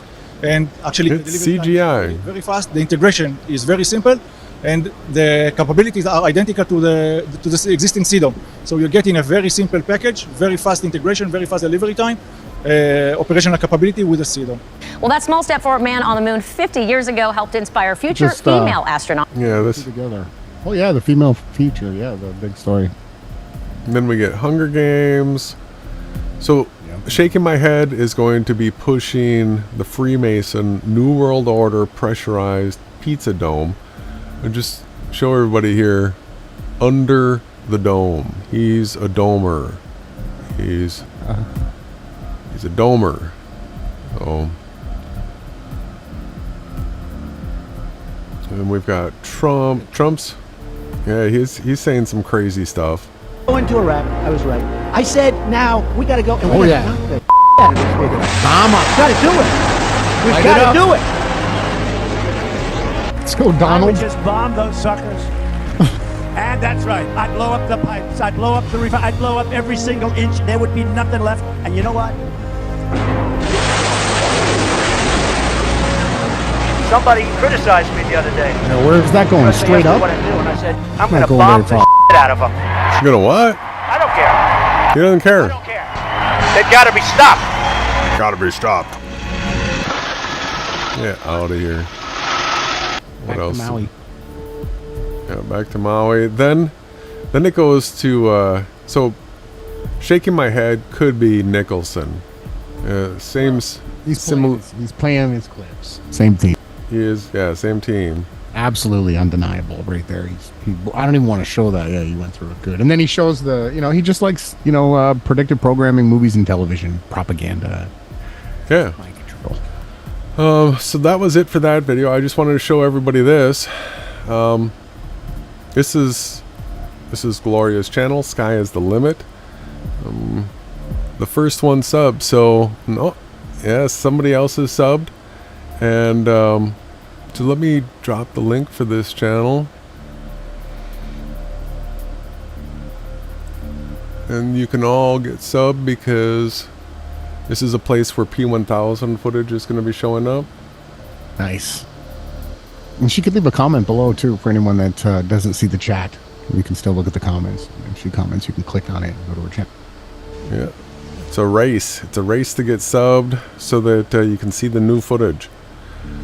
and actually it's the delivery CGI. time is very fast. The integration is very simple, and the capabilities are identical to the existing CDOM. So you're getting a very simple package, very fast integration, very fast delivery time, operational capability with a CDOM. Well, that small step for man on the moon 50 years ago helped inspire future female astronauts. Yeah, this together. Oh yeah, the female feature. Yeah, the big story. And then we get Hunger Games. So, Shaking My Head is going to be pushing the Freemason New World Order pressurized pizza dome. And just show everybody here under the dome. He's a domer. He's a domer. So, and we've got Trump. Trump's, yeah, he's saying some crazy stuff. Go into Iraq. I was right. I said now we got to go. And we got to knock the out of this nigga. Got to do it. We've got to do it. Let's go, Donald. I would just bomb those suckers. And that's right. I'd blow up the pipes. I'd blow up the I'd blow up every single inch. There would be nothing left. And you know what? Somebody criticized me the other day. Now, where's that going? Straight up? What I do, and I said, I'm going to bomb the shit out of them. You're gonna what? I don't care. He doesn't care. I don't care. They've got to be stopped. Gotta be stopped. Get out of here. What else? Back to Maui. Yeah, back to Maui. Then it goes to so Shaking My Head could be Nicholson. He's playing his clips. Same team. He is, yeah, same team. Absolutely undeniable right there. I don't even want to show that. Yeah, he went through it good. And then he shows he just likes, predictive programming, movies and television, propaganda. Yeah. Mind control. So that was it for that video. I just wanted to show everybody this. This is Gloria's channel. Sky is the limit. The first one subbed, so somebody else is subbed. And so let me drop the link for this channel. And you can all get subbed because this is a place where P1000 footage is going to be showing up. Nice. And she could leave a comment below too for anyone that doesn't see the chat. You can still look at the comments. If she comments, you can click on it and go to her channel. Yeah. It's a race. It's a race to get subbed so that you can see the new footage.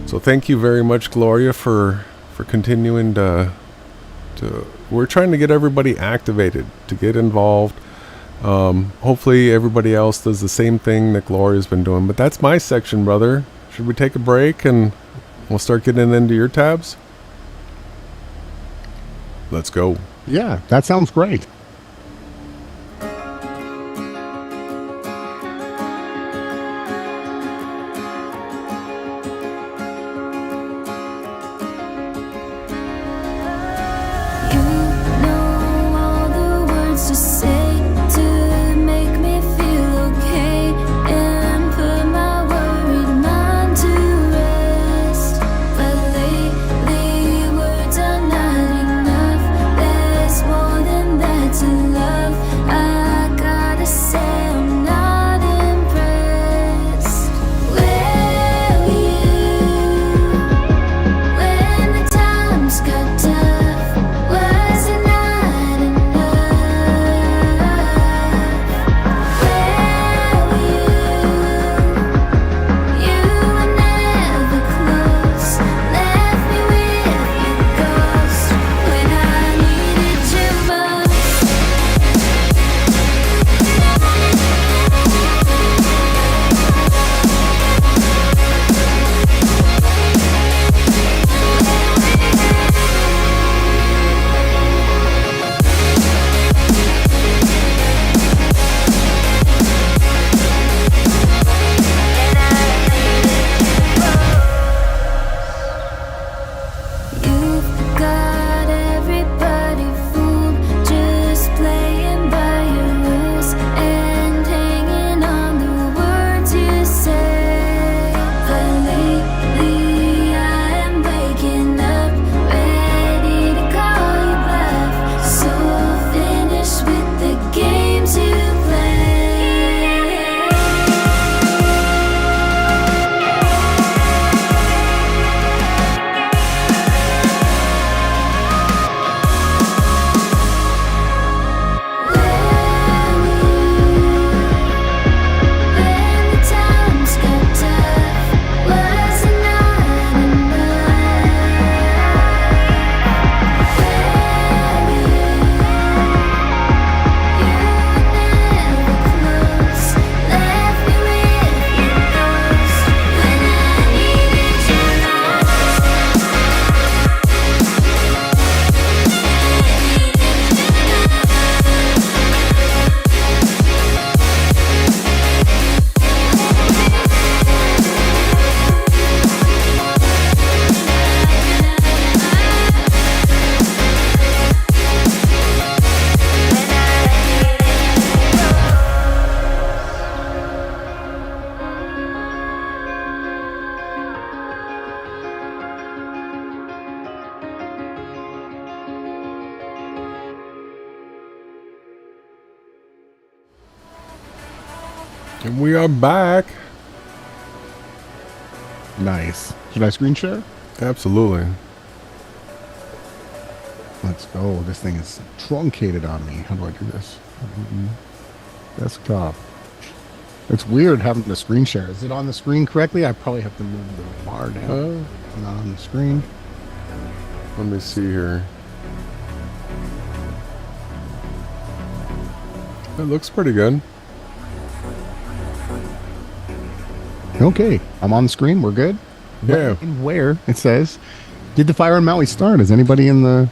So thank you very much, Gloria, for continuing to we're trying to get everybody activated, to get involved. Hopefully everybody else does the same thing that Gloria's been doing. But that's my section, brother. Should we take a break and we'll start getting into your tabs? Let's go. Yeah, that sounds great. And we are back. Nice. Should I screen share? Absolutely. Let's go. This thing is truncated on me. How do I do this? Desktop. It's weird having the screen share. Is it on the screen correctly? I probably have to move the bar down. Not on the screen. Let me see here. It looks pretty good. Okay, I'm on the screen. We're good. Yeah. And where it says, did the fire in Maui start? Is anybody in the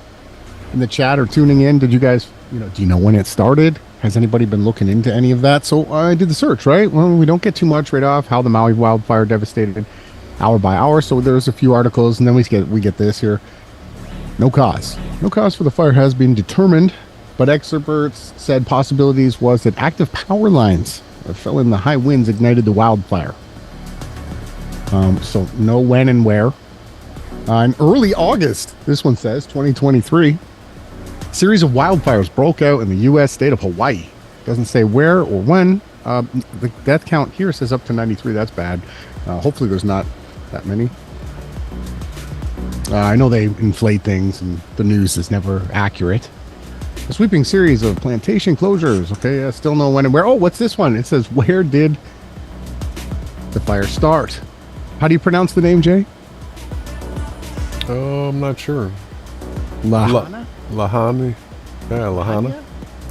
chat or tuning in? Did you guys, do you know when it started? Has anybody been looking into any of that? So I did the search, right? Well, we don't get too much right off. How the Maui wildfire devastated hour by hour. So there's a few articles, and then we get this here. No cause. No cause for the fire has been determined, but experts said possibilities was that active power lines that fell in the high winds ignited the wildfire. So no when and where. In early August, this one says 2023, a series of wildfires broke out in the U.S. state of Hawaii. Doesn't say where or when. The death count here says up to 93. That's bad. Hopefully there's not that many. I know they inflate things and the news is never accurate. A sweeping series of plantation closures. Okay, still no when and where. Oh, what's this one? It says, where did the fire start? How do you pronounce the name, Jay? I'm not sure. Lahana? Lahani. Yeah, Lahana.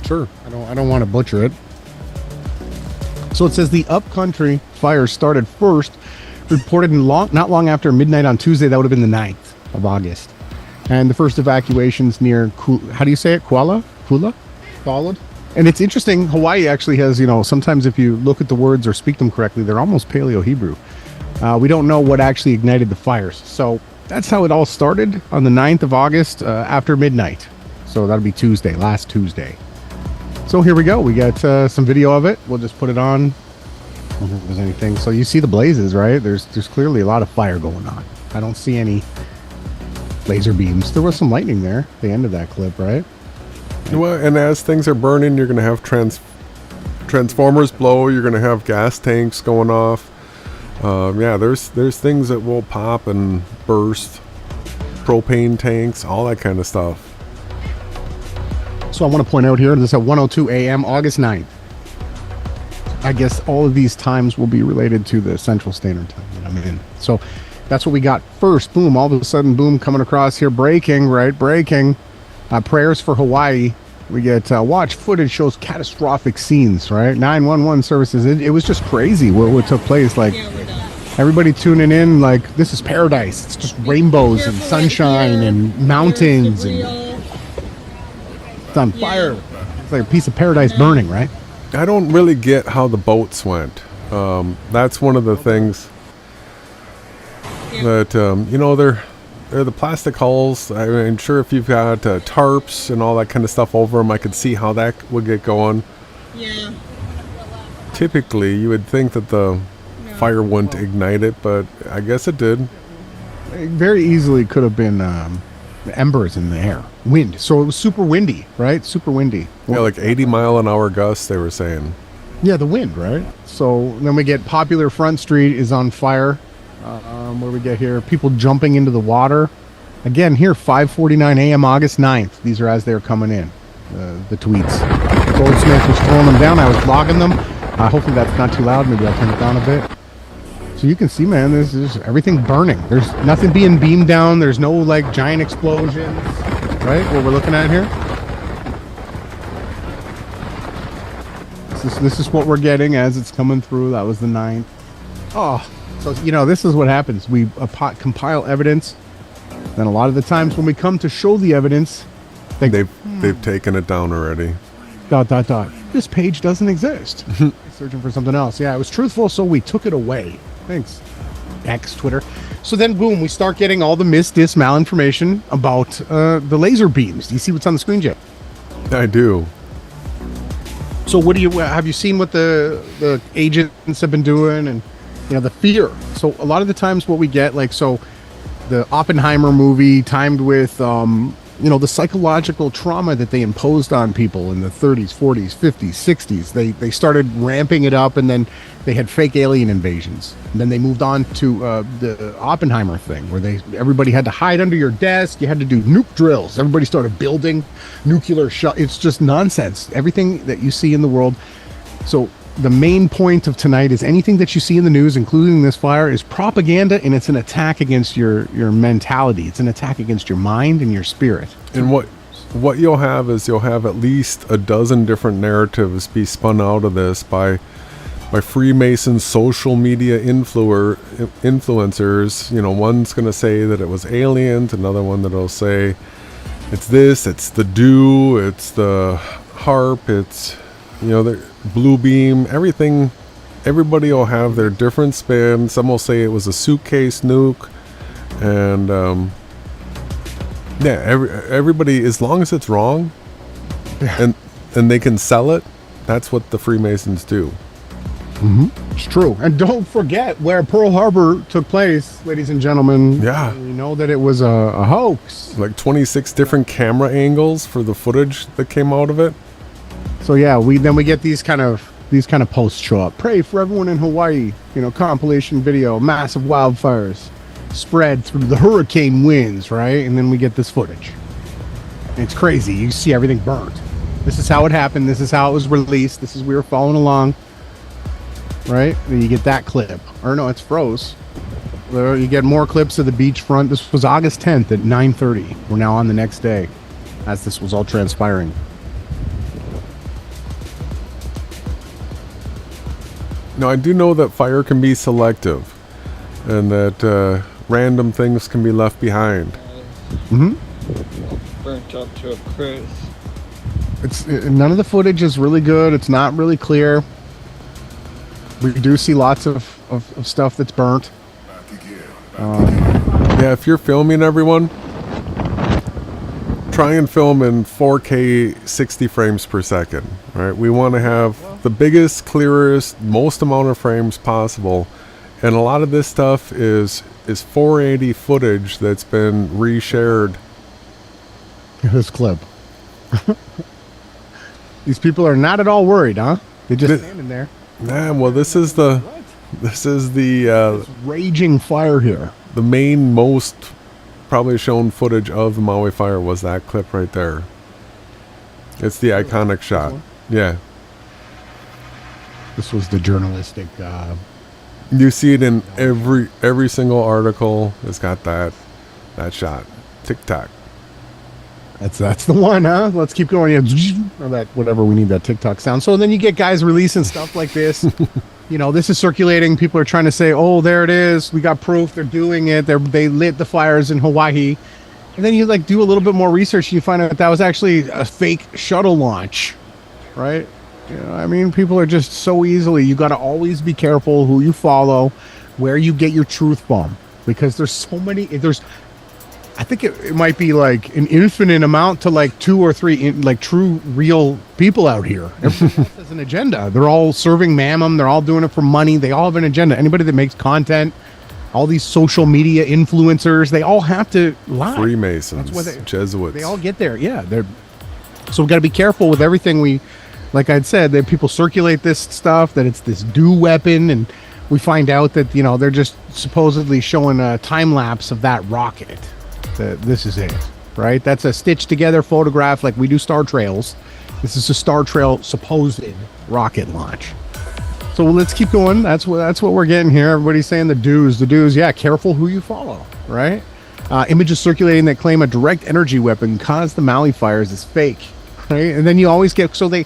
Sure. I don't want to butcher it. So it says the upcountry fire started first, reported not long after midnight on Tuesday. That would have been the 9th of August. And the first evacuations near, how do you say it? Kula? Followed. And it's interesting, Hawaii actually has, sometimes if you look at the words or speak them correctly, they're almost Paleo-Hebrew. We don't know what actually ignited the fires. So that's how it all started on the 9th of August after midnight. So that'll be Tuesday, last Tuesday. So here we go. We got some video of it. We'll just put it on. I don't know if there's anything. So you see the blazes, right? There's clearly a lot of fire going on. I don't see any laser beams. There was some lightning there at the end of that clip, right? Well, and as things are burning, you're going to have transformers blow. You're going to have gas tanks going off. Yeah, there's things that will pop and burst. Propane tanks, all that kind of stuff. So I want to point out here, this is at 1:02 a.m. August 9th. I guess all of these times will be related to the Central Standard Time that I'm in. So that's what we got first. Boom, all of a sudden, boom, coming across here. Breaking. Prayers for Hawaii. We get watch footage shows catastrophic scenes, right? 911 services. It was just crazy what took place. Like, everybody tuning in, like, this is paradise. It's just rainbows and sunshine and mountains and it's on fire. It's like a piece of paradise burning, right? I don't really get how the boats went. That's one of the things that, they're the plastic hulls. I mean, sure, if you've got tarps and all that kind of stuff over them, I could see how that would get going. Yeah. Typically, you would think that the fire wouldn't ignite it, but I guess it did. It very easily could have been embers in the air. Wind. So it was super windy, right? Super windy. Yeah, like 80-mile-an-hour gusts, they were saying. Yeah, the wind, right? So then we get Popular Front Street is on fire. Where we get here, people jumping into the water. Again, here, 5:49 a.m. August 9th. These are as they're coming in, the tweets. Goldsmith was throwing them down. I was vlogging them. Hopefully that's not too loud. Maybe I'll turn it down a bit. So you can see, man, there's everything burning. There's nothing being beamed down. There's no, like, giant explosions, right? What we're looking at here. This is what we're getting as it's coming through. That was the 9th. Oh, so, this is what happens. We compile evidence. Then a lot of the times when we come to show the evidence, they've taken it down already. ... This page doesn't exist. Searching for something else. Yeah, it was truthful, so we took it away. Thanks, X, Twitter. So then, boom, we start getting all the dis malinformation about the laser beams. Do you see what's on the screen, Jay? I do. So have you seen what the agents have been doing and, the fear? So a lot of the times what we get, like, so the Oppenheimer movie timed with the psychological trauma that they imposed on people in the 30s, 40s, 50s, 60s. They started ramping it up, and then they had fake alien invasions. And then they moved on to the Oppenheimer thing, where everybody had to hide under your desk. You had to do nuke drills. Everybody started building nuclear It's just nonsense. Everything that you see in the world. So the main point of tonight is anything that you see in the news, including this fire, is propaganda, and it's an attack against your mentality. It's an attack against your mind and your spirit. And what you'll have is you'll have at least a dozen different narratives be spun out of this by Freemason social media influencers. One's going to say that it was aliens, another one that'll say it's this, it's the dew, it's the harp, it's the blue beam, everything. Everybody will have their different spin. Some will say it was a suitcase nuke, and everybody, as long as it's wrong, and they can sell it, that's what the Freemasons do. It's true. And don't forget where Pearl Harbor took place, ladies and gentlemen. Yeah, you know that it was a hoax. Like 26 different camera angles for the footage that came out of it. So yeah, we get these kind of posts show up. Pray for everyone in Hawaii. Compilation video, massive wildfires spread through the hurricane winds, right? And then we get this footage. It's crazy. You see everything burnt. This is how it happened. This is how it was released. We were following along, right? Then you get that clip. Or no, it's froze. You get more clips of the beachfront. This was August 10th at 9:30. We're now on the next day, as this was all transpiring. Now, I do know that fire can be selective, and that random things can be left behind. Burnt up to a crisp. None of the footage is really good. It's not really clear. We do see lots of stuff that's burnt. Yeah, if you're filming, everyone, try and film in 4K 60 frames per second. Right? We want to have the biggest, clearest, most amount of frames possible, and a lot of this stuff is 480 footage that's been reshared. This clip. These people are not at all worried, huh? They're just standing there. Nah, well, this is the raging fire here. The main, most probably shown footage of the Maui fire was that clip right there. It's the iconic shot. Yeah. This was the journalistic. You see it in every single article. It's got that shot. TikTok. That's the one, huh? Let's keep going. Or that whatever we need that TikTok sound. So then you get guys releasing stuff like this. This is circulating. People are trying to say, "Oh, there it is. We got proof. They're doing it. They lit the fires in Hawaii." And then you do a little bit more research, and you find out that was actually a fake shuttle launch, right? People are just so easily. You got to always be careful who you follow, where you get your truth from, because there's so many. I think it might be like an infinite amount to 2 or 3 true, real people out here. Everyone else has an agenda. They're all serving mammon. They're all doing it for money. They all have an agenda. Anybody that makes content, all these social media influencers, they all have to lie. Freemasons, Jesuits. They all get there. Yeah. So we got to be careful with everything like I'd said, that people circulate this stuff, that it's this dew weapon, and we find out that, they're just supposedly showing a time lapse of that rocket. This is it, right? That's a stitched together photograph, like we do star trails. This is a star trail supposed rocket launch. So let's keep going. That's what we're getting here. Everybody's saying the dues. Yeah, careful who you follow, right? Images circulating that claim a direct energy weapon caused the Maui fires is fake, right? And then you always get, the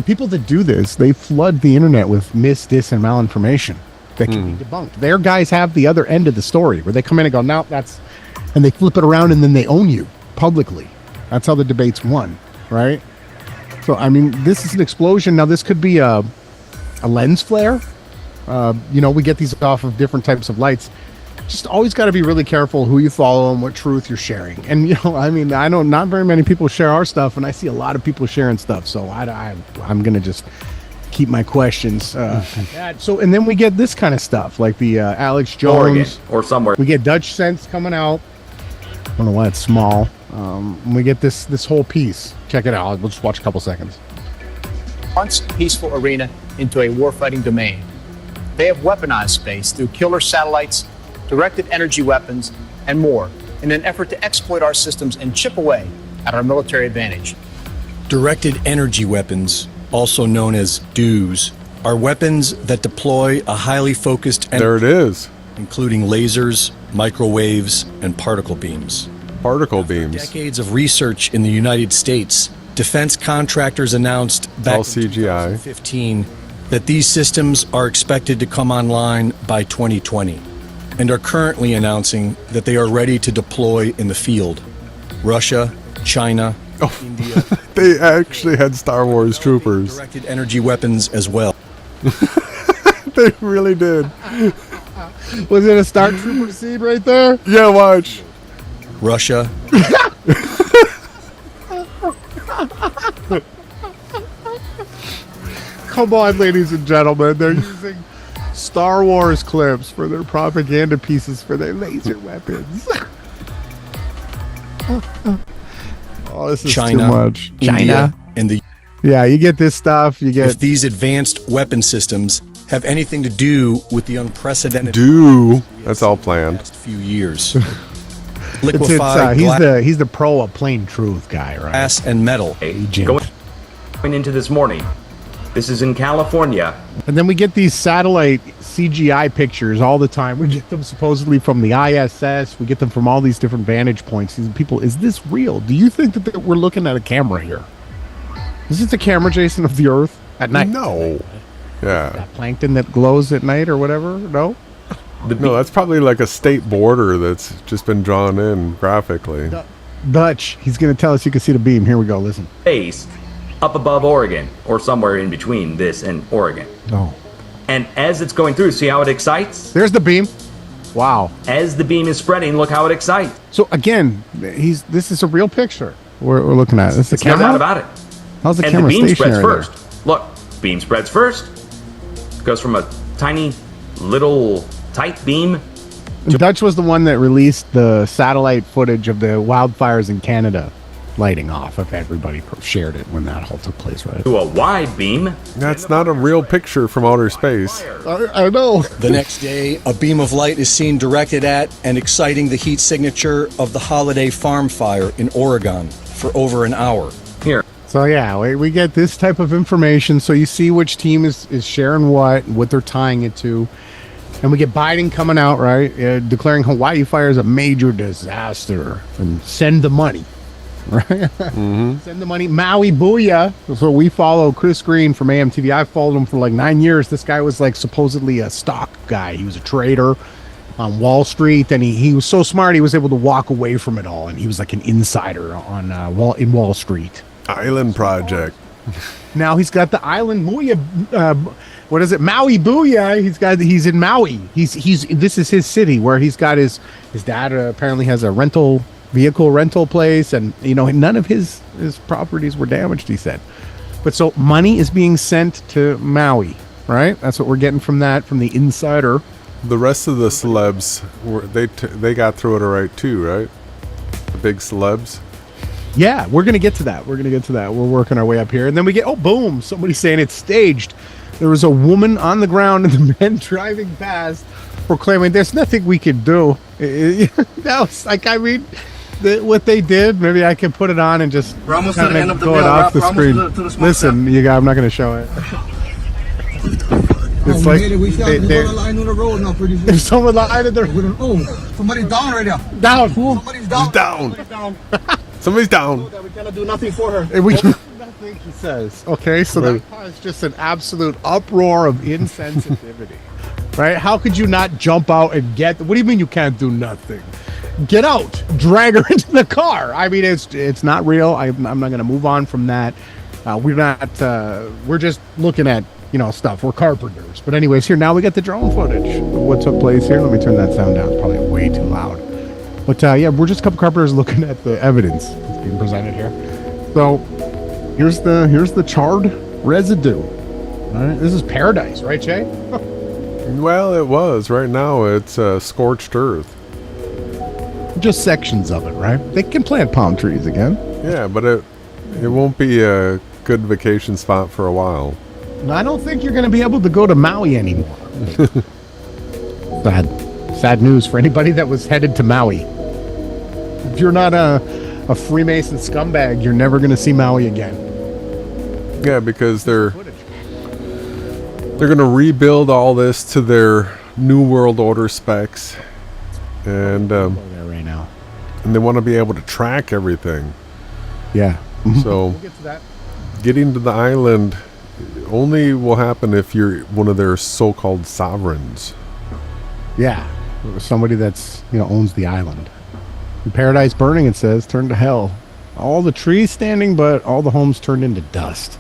people that do this, they flood the internet with dis, and malinformation that can be debunked. Their guys have the other end of the story where they come in and go, no, and they flip it around, and then they own you publicly. That's how the debate's won, right? So, this is an explosion. Now, this could be a lens flare. We get these off of different types of lights. Just always got to be really careful who you follow and what truth you're sharing. And, I know not very many people share our stuff, and I see a lot of people sharing stuff. So I'm going to just keep my questions. So, and then we get this kind of stuff, like the Alex Jones. Oregon, or somewhere. We get Dutch Sense coming out. I don't know why it's small. We get this whole piece. Check it out. We'll just watch a couple seconds. Once peaceful arena into a warfighting domain. They have weaponized space through killer satellites, directed energy weapons, and more in an effort to exploit our systems and chip away at our military advantage. Directed energy weapons, also known as DEWs, are weapons that deploy a highly focused energy. There it is. Including lasers, microwaves, and particle beams. Particle beams. Decades of research in the United States, defense contractors announced back in 2015 that these systems are expected to come online by 2020 and are currently announcing that they are ready to deploy in the field. Russia, China, India. They actually had Star Wars troopers. Directed energy weapons as well. They really did. Was it a Star Trooper scene right there? Yeah, watch. Russia. Come on, ladies and gentlemen. They're using Star Wars clips for their propaganda pieces for their laser weapons. Oh, this is China, too much. India, and the... Yeah, you get this stuff. You get... If these advanced weapon systems have anything to do with the unprecedented... That's all planned. ...past few years. He's the pro of plain truth guy, right? Glass and metal. Going into this morning. This is in California. And then we get these satellite CGI pictures all the time. We get them supposedly from the ISS. We get them from all these different vantage points. These people, is this real? Do you think that we're looking at a camera here? Is this a camera, Jason, of the Earth at night? No. Yeah. That plankton that glows at night or whatever? No? No, that's probably like a state border that's just been drawn in graphically. Dutch, he's going to tell us you can see the beam. Here we go. Listen. Space up above Oregon, or somewhere in between this and Oregon. Oh. And as it's going through, see how it excites? There's the beam. Wow. As the beam is spreading, look how it excites. So again, this is a real picture we're looking at. This is the camera? No doubt about it. How's the and camera the beam spreads stationary first. Look, beam spreads first. Goes from a tiny, little, tight beam. Dutch was the one that released the satellite footage of the wildfires in Canada lighting off. If everybody shared it when that all took place, right? To a wide beam. That's not a real picture from outer space. I know. The next day, a beam of light is seen directed at and exciting the heat signature of the Holiday Farm Fire in Oregon for over an hour. Here. So yeah, we get this type of information. So you see which team is sharing what they're tying it to. And we get Biden coming out, right, declaring Hawaii fire is a major disaster and send the money. Right? Mm-hmm. Send the money. Maui Booyah. So we follow Chris Green from AMTV. I followed him for like 9 years. This guy was like supposedly a stock guy. He was a trader on Wall Street, and he was so smart he was able to walk away from it all. And he was like an insider on in Wall Street. Island Project. Now he's got the island Booyah. What is it? Maui Booyah. He's in Maui. This is his city where he's got his dad apparently has a vehicle rental place, and none of his properties were damaged, he said. But so money is being sent to Maui, right? That's what we're getting from the insider. The rest of the celebs they got through it all right too, right? The big celebs. Yeah, we're gonna get to that. We're working our way up here, and then we get boom! Somebody's saying it's staged. There was a woman on the ground and the men driving past proclaiming, "There's nothing we can do." That was like, what they did. Maybe I can put it on and just kind of go it off the screen. Listen, you guys, I'm not going to show it. It's like there's someone lying in the road. Somebody's down right now. Down. Somebody's down. Somebody's down. We cannot do nothing for her. And we can do nothing, he says. Okay, so that caused just an absolute uproar of insensitivity. Right? How could you not jump out and what do you mean you can't do nothing? Get out, drag her into the car. I mean, it's not real. I'm not going to move on from that. We're just looking at, stuff. We're carpenters. But anyways, here now we got the drone footage of what took place here. Let me turn that sound down. It's probably way too loud. But yeah, we're just a couple carpenters looking at the evidence that's being presented here. So here's the charred residue. All right, this is paradise, right, Jay? Well, it was. Right now, it's scorched earth. just sections of it, right? They can plant palm trees again. Yeah, but it won't be a good vacation spot for a while. No, I don't think you're going to be able to go to Maui anymore. Sad news for anybody that was headed to Maui. If you're not a Freemason scumbag, you're never going to see Maui again. Yeah, because they're going to rebuild all this to their New World Order specs, and right now, and they want to be able to track everything. Yeah. So We'll get to that. getting to the island only will happen if you're one of their so-called sovereigns. Yeah, somebody that's owns the island. In Paradise Burning, it says, turn to hell. All the trees standing, but all the homes turned into dust.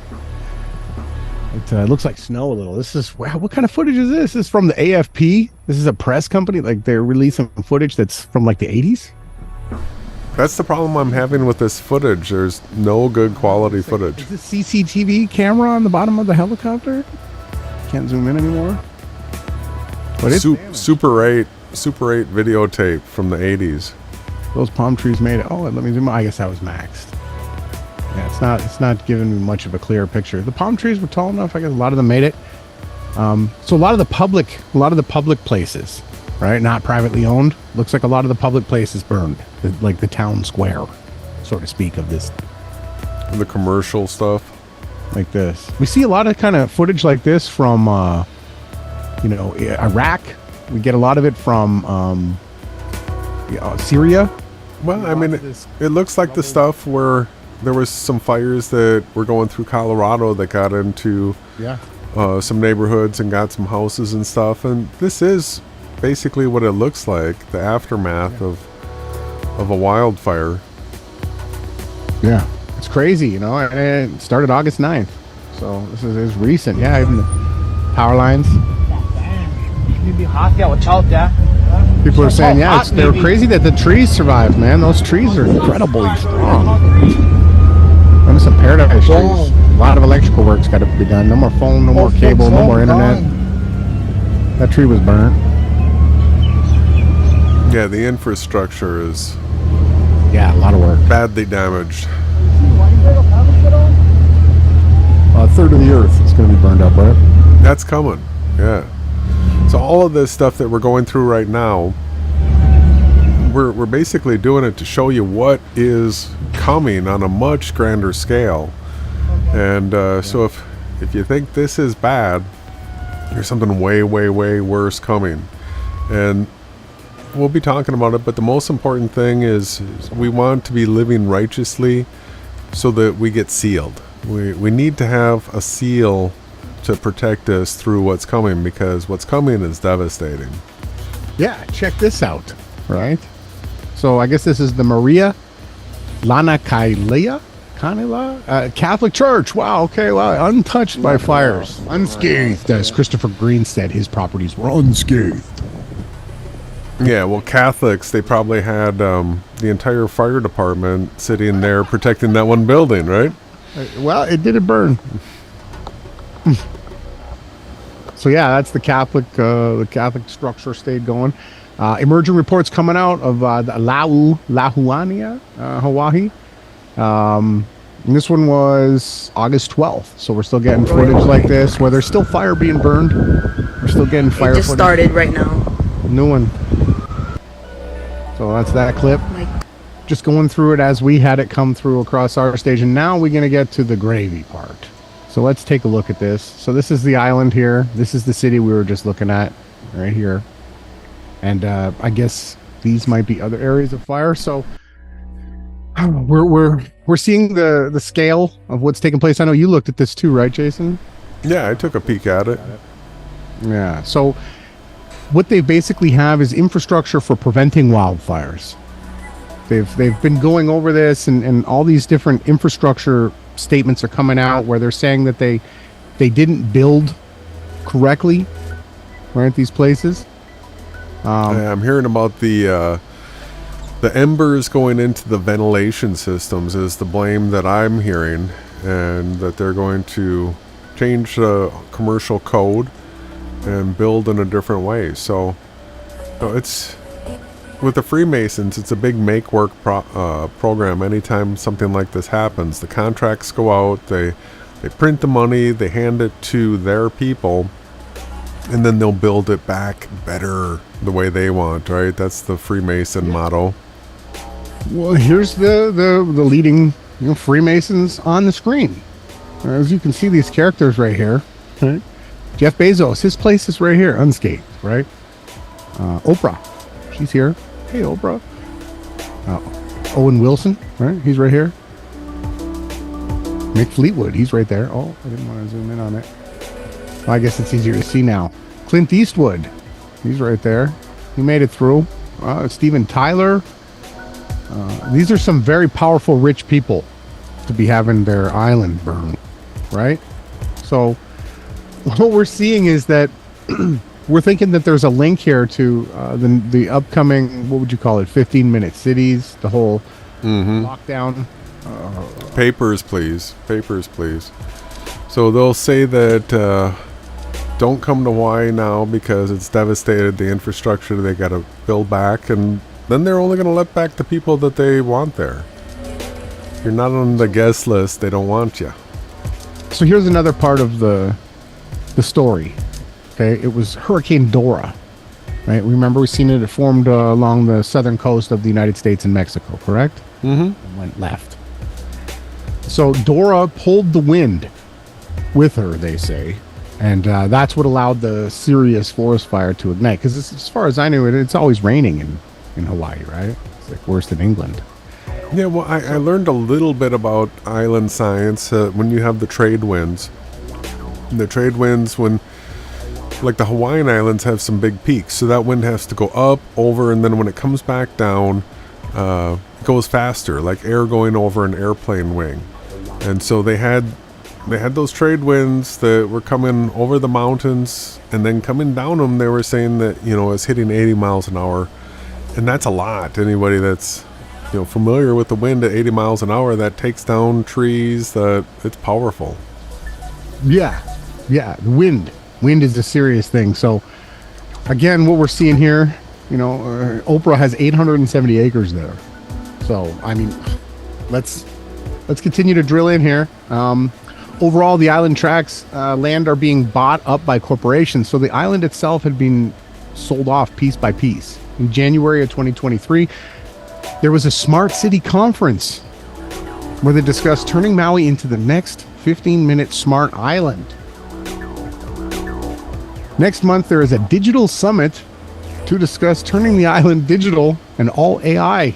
It looks like snow a little. This is, wow, what kind of footage is this? This is from the AFP. This is a press company. Like, they're releasing footage that's from like the 80s. That's the problem I'm having with this footage. There's no good quality footage. Is this CCTV camera on the bottom of the helicopter? Can't zoom in anymore. What is Super 8 videotape from the 80s. Those palm trees made it. Oh, let me zoom. I guess that was maxed. Yeah, it's not giving me much of a clear picture. The palm trees were tall enough. I guess a lot of them made it. So a lot of the public places, right, not privately owned. Looks like a lot of the public places burned, like the town square, so to speak, of this. The commercial stuff, like this. We see a lot of kind of footage like this from, Iraq. We get a lot of it from Syria. Well, I mean, it looks like the stuff where there was some fires that were going through Colorado that got into some neighborhoods and got some houses and stuff. And this is basically what it looks like, the aftermath of a wildfire. Yeah, it's crazy, and it started August 9th. So this is recent. Yeah, even the power lines. People are saying, they were crazy that the trees survived, man. Those trees are incredibly strong. And some paradise trees. A lot of electrical work's got to be done. No more phone, no more cable, no more internet. That tree was burnt. Yeah, the infrastructure is a lot of work. Badly damaged. A third of the earth is going to be burned up, right? That's coming. Yeah. So all of this stuff that we're going through right now, we're basically doing it to show you what is coming on a much grander scale. And so if you think this is bad, there's something way, way, way worse coming. And we'll be talking about it, but the most important thing is we want to be living righteously so that we get sealed. We need to have a seal to protect us through what's coming, because what's coming is devastating. Yeah, check this out, right? So I guess this is the Maria Lana Kanila Catholic Church. Wow, okay, wow, untouched by fires. Unscathed, as Christopher Green said, his properties were unscathed. Yeah, well, Catholics, they probably had the entire fire department sitting there protecting that one building, right? Well, it didn't burn. So yeah, that's the Catholic structure stayed going. Emerging reports coming out of Lahaina, Hawaii. And this one was August 12th, so we're still getting footage like this where there's still fire being burned. We're still getting fire. It just started right now. New one. So that's that clip. Just going through it as we had it come through across our station. Now we're going to get to the gravy part. So let's take a look at this. So this is the island here. This is the city we were just looking at right here. And I guess these might be other areas of fire. So we're seeing the scale of what's taking place. I know you looked at this too, right, Jason? Yeah, I took a peek at it. Yeah. So what they basically have is infrastructure for preventing wildfires. They've been going over this, and all these different infrastructure statements are coming out where they're saying that they didn't build correctly, right, these places. I'm hearing about the embers going into the ventilation systems is the blame that I'm hearing, and that they're going to change the commercial code and build in a different way. So it's with the Freemasons, it's a big make work program. Anytime something like this happens, the contracts go out, they print the money, they hand it to their people, and then they'll build it back better the way they want, right? That's the Freemason motto. Well, here's the leading Freemasons on the screen. As you can see, these characters right here, right? Jeff Bezos, his place is right here, unscathed, right? Oprah, she's here. Hey, Oprah. Owen Wilson, right? He's right here. Mick Fleetwood, he's right there. Oh, I didn't want to zoom in on it. Well, I guess it's easier to see now. Clint Eastwood, he's right there. He made it through. Steven Tyler. These are some very powerful, rich people to be having their island burned, right? So what we're seeing is that we're thinking that there's a link here to the upcoming, what would you call it, 15-minute cities, the whole lockdown. Papers, please. Papers, please. So they'll say that don't come to Hawaii now because it's devastated the infrastructure they got to build back, and then they're only going to let back the people that they want there. If you're not on the guest list, they don't want you. So here's another part of the story. Okay, it was Hurricane Dora, right? Remember, we've seen it formed along the southern coast of the United States and Mexico, correct? Mm-hmm. And went left. So Dora pulled the wind with her, they say, and that's what allowed the serious forest fire to ignite. Because as far as I knew, it's always raining in Hawaii, right? It's like worse than England. Yeah, well, I learned a little bit about island science when you have the trade winds. The trade winds, when, like, the Hawaiian Islands have some big peaks, so that wind has to go up, over, and then when it comes back down, it goes faster, like air going over an airplane wing. And so they had those trade winds that were coming over the mountains, and then coming down them, they were saying that, it's hitting 80 miles an hour. And that's a lot. Anybody that's, familiar with the wind at 80 miles an hour, that takes down trees, it's powerful. Yeah. Wind is a serious thing. So again, what we're seeing here, Oprah has 870 acres there. So, I mean, let's continue to drill in here. Overall, the island tracts land are being bought up by corporations. So the island itself had been sold off piece by piece. In January of 2023, there was a smart city conference where they discussed turning Maui into the next 15-minute smart island. Next month, there is a digital summit to discuss turning the island digital and all AI.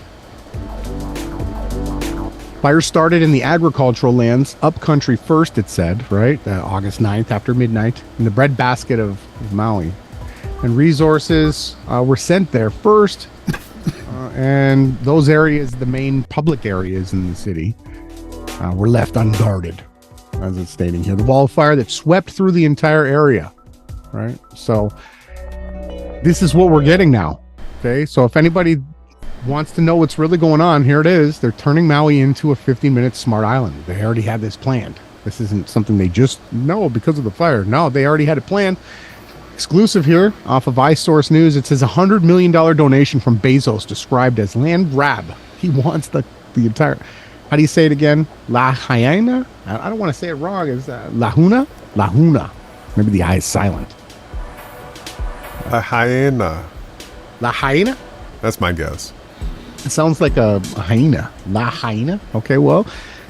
Fires started in the agricultural lands, upcountry first, it said, right? August 9th after midnight, in the breadbasket of Maui. And resources were sent there first. And those areas, the main public areas in the city, were left unguarded, as it's stating here. The wildfire that swept through the entire area, right? So this is what we're getting now, okay? So if anybody wants to know what's really going on, here it is. They're turning Maui into a 15-minute smart island. They already had this planned. This isn't something they just know because of the fire. No, they already had it planned. Exclusive here off of iSource News. It says $100 million donation from Bezos described as land grab. He wants the entire, how do you say it again? Lahaina? I don't want to say it wrong. Is that Lahuna? Lahuna. Maybe the I is silent. Lahaina. Lahaina? That's my guess. It sounds like a hyena. Lahaina? Okay, well,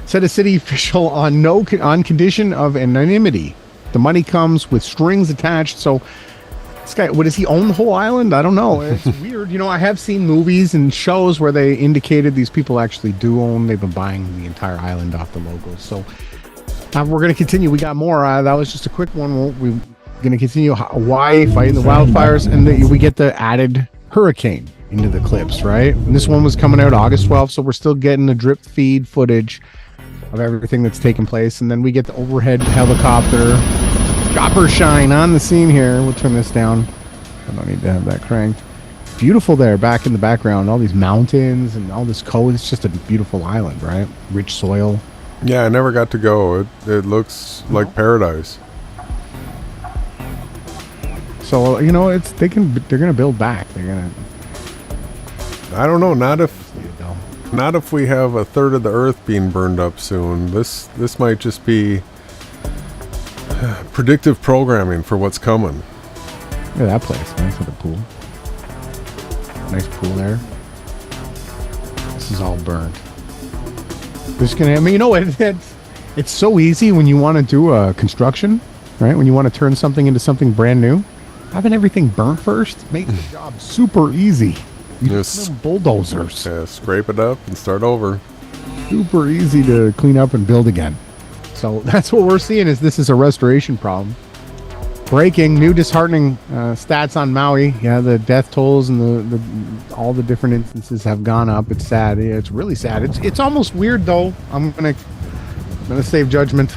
said a city official on condition of anonymity. The money comes with strings attached. So this guy, what, does he own the whole island? I don't know. It's weird. I have seen movies and shows where they indicated these people actually do own. They've been buying the entire island off the locals. So we're going to continue. We got more. That was just a quick one. We're going to continue Hawaii fighting the wildfires, and we get the added hurricane into the clips, right? And this one was coming out August 12th, so we're still getting the drip feed footage of everything that's taking place. And then we get the overhead helicopter dropper shine on the scene here. We'll turn this down. I don't need to have that cranked. Beautiful there back in the background, all these mountains and all this coast. It's just a beautiful island, right? Rich soil. Yeah, I never got to go. It looks like paradise. So they're gonna build back. I don't know. Not if we have a third of the Earth being burned up soon. This might just be predictive programming for what's coming. Look at that place. Nice with a pool. Nice pool there. This is all burned. This can. I mean, you know what? It's so easy when you want to do a construction, right? When you want to turn something into something brand new, having everything burnt first makes the job super easy. You just bulldozers. Yeah, scrape it up and start over. Super easy to clean up and build again. So that's what we're seeing. This is a restoration problem. Breaking new disheartening stats on Maui. Yeah, the death tolls and all the different instances have gone up. It's sad. Yeah, it's really sad. It's almost weird though. I'm gonna save judgment.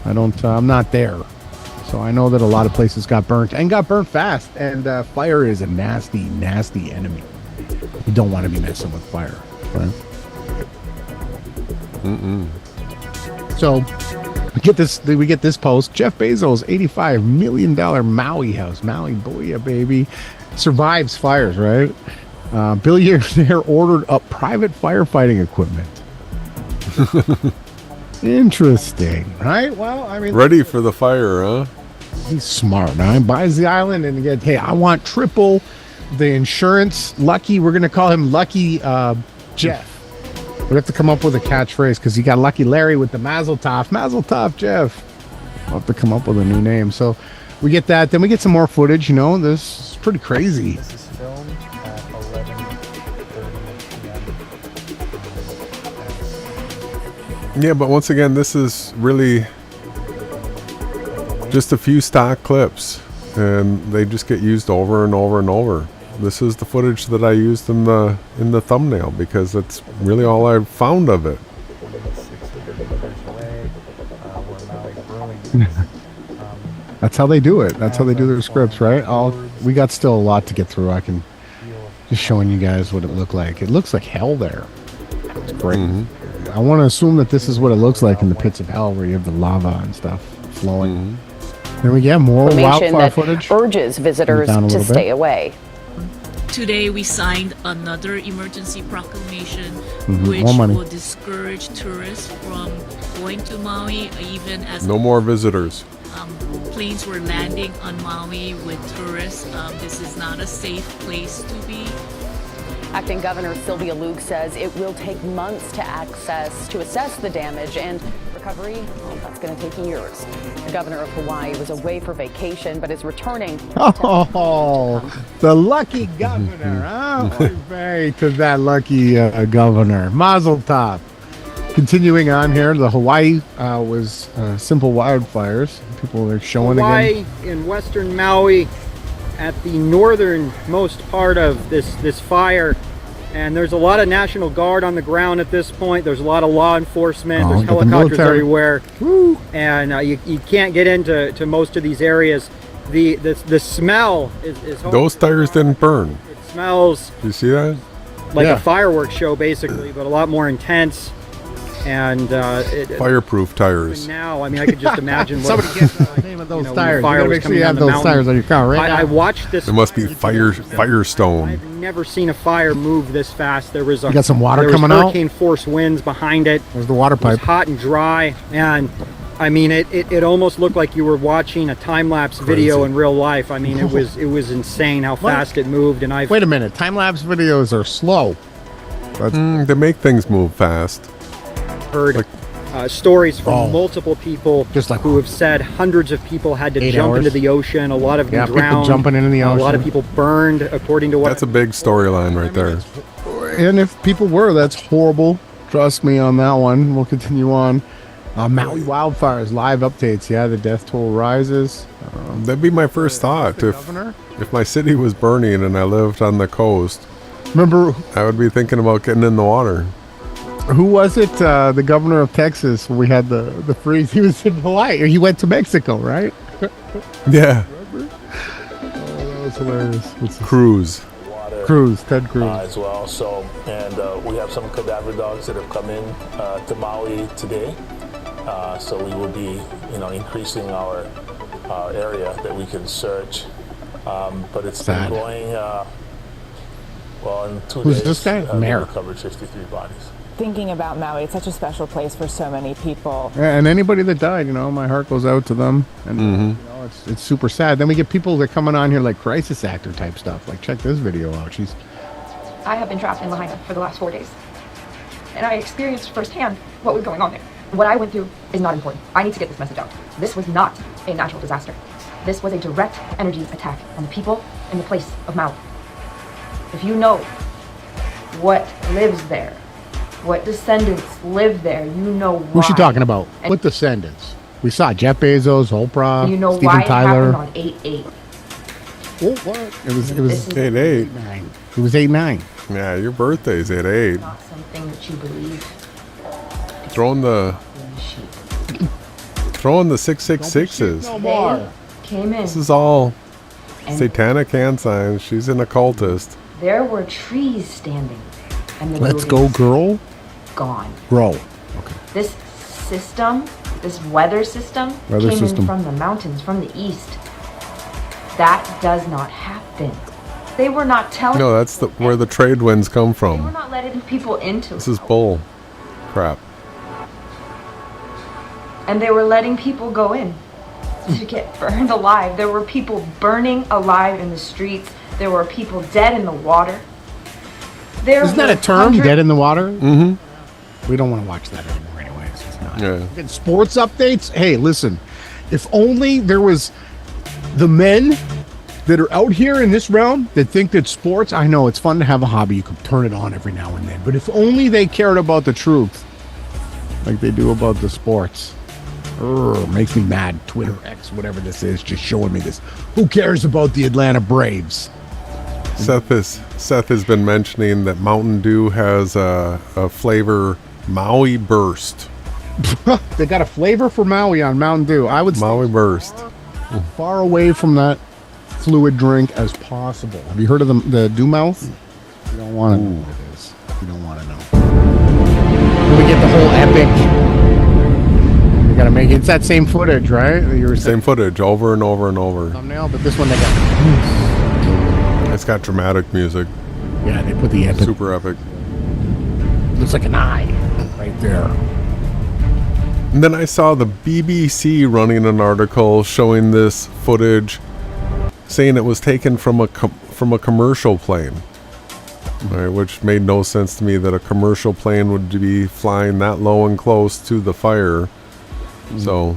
I'm not there, so I know that a lot of places got burnt fast. And fire is a nasty, nasty enemy. You don't want to be messing with fire, right? So we get this post. Jeff Bezos' $85 million Maui house, Maui Boya baby, survives fires, right? Billionaire ordered up private firefighting equipment. Interesting, right? Well, I mean, ready for the fire, huh? He's smart, huh? Buys the island and get, hey, I want triple the insurance. Lucky, we're gonna call him Lucky Jeff. We have to come up with a catchphrase because you got Lucky Larry with the Mazel Tov. Mazel Tov, Jeff. We'll have to come up with a new name. So we get that. Then we get some more footage. You know, this is pretty crazy. This is filmed at 11:30 p.m. Yeah, but once again, this is really just a few stock clips, and they just get used over and over and over. This is the footage that I used in the thumbnail because that's really all I've found of it. 600 meters away, where Maui Brewing. That's how they do it. That's how they do their scripts, right? We got still a lot to get through. I can just showing you guys what it looked like. It looks like hell there. It's great. I want to assume that this is what it looks like in the pits of hell, where you have the lava and stuff flowing. Then we get more wildfire footage. Urges visitors to stay away. Today we signed another emergency proclamation which will discourage tourists from going to Maui, even as no more visitors. Planes were landing on Maui with tourists. This is not a safe place to be. Acting Governor Sylvia Luke says it will take months to assess the damage, and recovery, well, that's going to take years. The governor of Hawaii was away for vacation, but is returning. Oh, the lucky governor, huh? Very to that lucky governor. Mazel tov. Continuing on here, the Hawaii was simple wildfires. People are showing Hawaii in western Maui, at the northernmost part of this fire, and there's a lot of National Guard on the ground at this point. There's a lot of law enforcement. There's helicopters everywhere. Woo. And you can't get into most of these areas. The smell is those tires didn't burn. It smells. You see that? Like a fireworks show, basically, but a lot more intense. And fireproof tires. Now, I mean, I could just imagine what somebody get the name of those tires. Fire You gotta make sure you have those tires on your car, right? I watched this. There must be Firestone. I've never seen a fire move this fast. There was you got some water coming out. Hurricane force winds behind it. There's the water pipe. It was hot and dry, and I mean, it almost looked like you were watching a time lapse video in real life. I mean, it was insane how fast it moved. And wait a minute, time lapse videos are slow. They make things move fast. Heard stories from multiple people who have said hundreds of people had to jump into the ocean. A lot of them drowned. People jumping into the ocean. A lot of people burned, according to what. That's a big storyline right there. And if people were, that's horrible. Trust me on that one. We'll continue on. Maui wildfires, live updates. Yeah, the death toll rises. That'd be my first thought. If my city was burning and I lived on the coast, remember, I would be thinking about getting in the water. Who was it? The governor of Texas. When we had the freeze. He was in Hawaii, or he went to Mexico, right? Yeah. Remember? Oh, that was hilarious. Cruz. Ted Cruz. As well. So, and we have some cadaver dogs that have come in to Maui today. So we will be, increasing our area that we can search. But it's been going Well, in 2 Who's days, this guy? they Mayor. recovered 63 bodies. Thinking about Maui, it's such a special place for so many people. And anybody that died, my heart goes out to them. And it's super sad. Then we get people that are coming on here like crisis actor type stuff. Like, check this video out. I have been trapped in Lahaina for the last 4 days. And I experienced firsthand what was going on there. What I went through is not important. I need to get this message out. This was not a natural disaster. This was a direct energy attack on the people and the place of Maui. If you know what lives there, what descendants live there, you know why. Who's she talking about? What descendants? We saw Jeff Bezos, Oprah, You know Steven why Tyler. it happened on 8/8. Oh, what? It was 8/8. It was 8/9. Yeah, your birthday's 8/8. Not something that you believe. Throwing the 666s. No more. Came in. This is all And- satanic hand signs. She's an occultist. There were trees standing, and the Let's go, buildings girl. gone. Grow. This system, this weather system, Weather came system. in from the mountains, from the east. That does not happen. They were not telling. No, that's where the trade winds come They were from. not letting people into This it, is bull crap. and they were letting people go in to get burned alive. There were people burning alive in the streets. There were people dead in the water. Isn't that a term? hundred- Dead in the water? Mm-hmm. We don't want to watch that anymore anyway. It's not. Yeah. Fucking sports updates? Hey, listen. If only there was the men that are out here in this realm that think that sports, I know it's fun to have a hobby. You can turn it on every now and then. But if only they cared about the truth like they do about the sports. Makes me mad. Twitter, X, whatever this is, just showing me this. Who cares about the Atlanta Braves? Seth has been mentioning that Mountain Dew has a flavor Maui Burst. They got a flavor for Maui on Mountain Dew. I would Maui Burst. far away from that fluid drink as possible. Have you heard of the Dew Mouth? You don't want to know what it is. You don't want to know. We get the whole epic. You gotta make it. It's that same footage, right? You were Same footage over and over and over. thumbnail, but this one they got. It's got dramatic music. Yeah, they put the epic. Super epic. Looks like an eye right there. And then I saw the BBC running an article showing this footage, saying it was taken from a commercial plane. Right, which made no sense to me that a commercial plane would be flying that low and close to the fire. So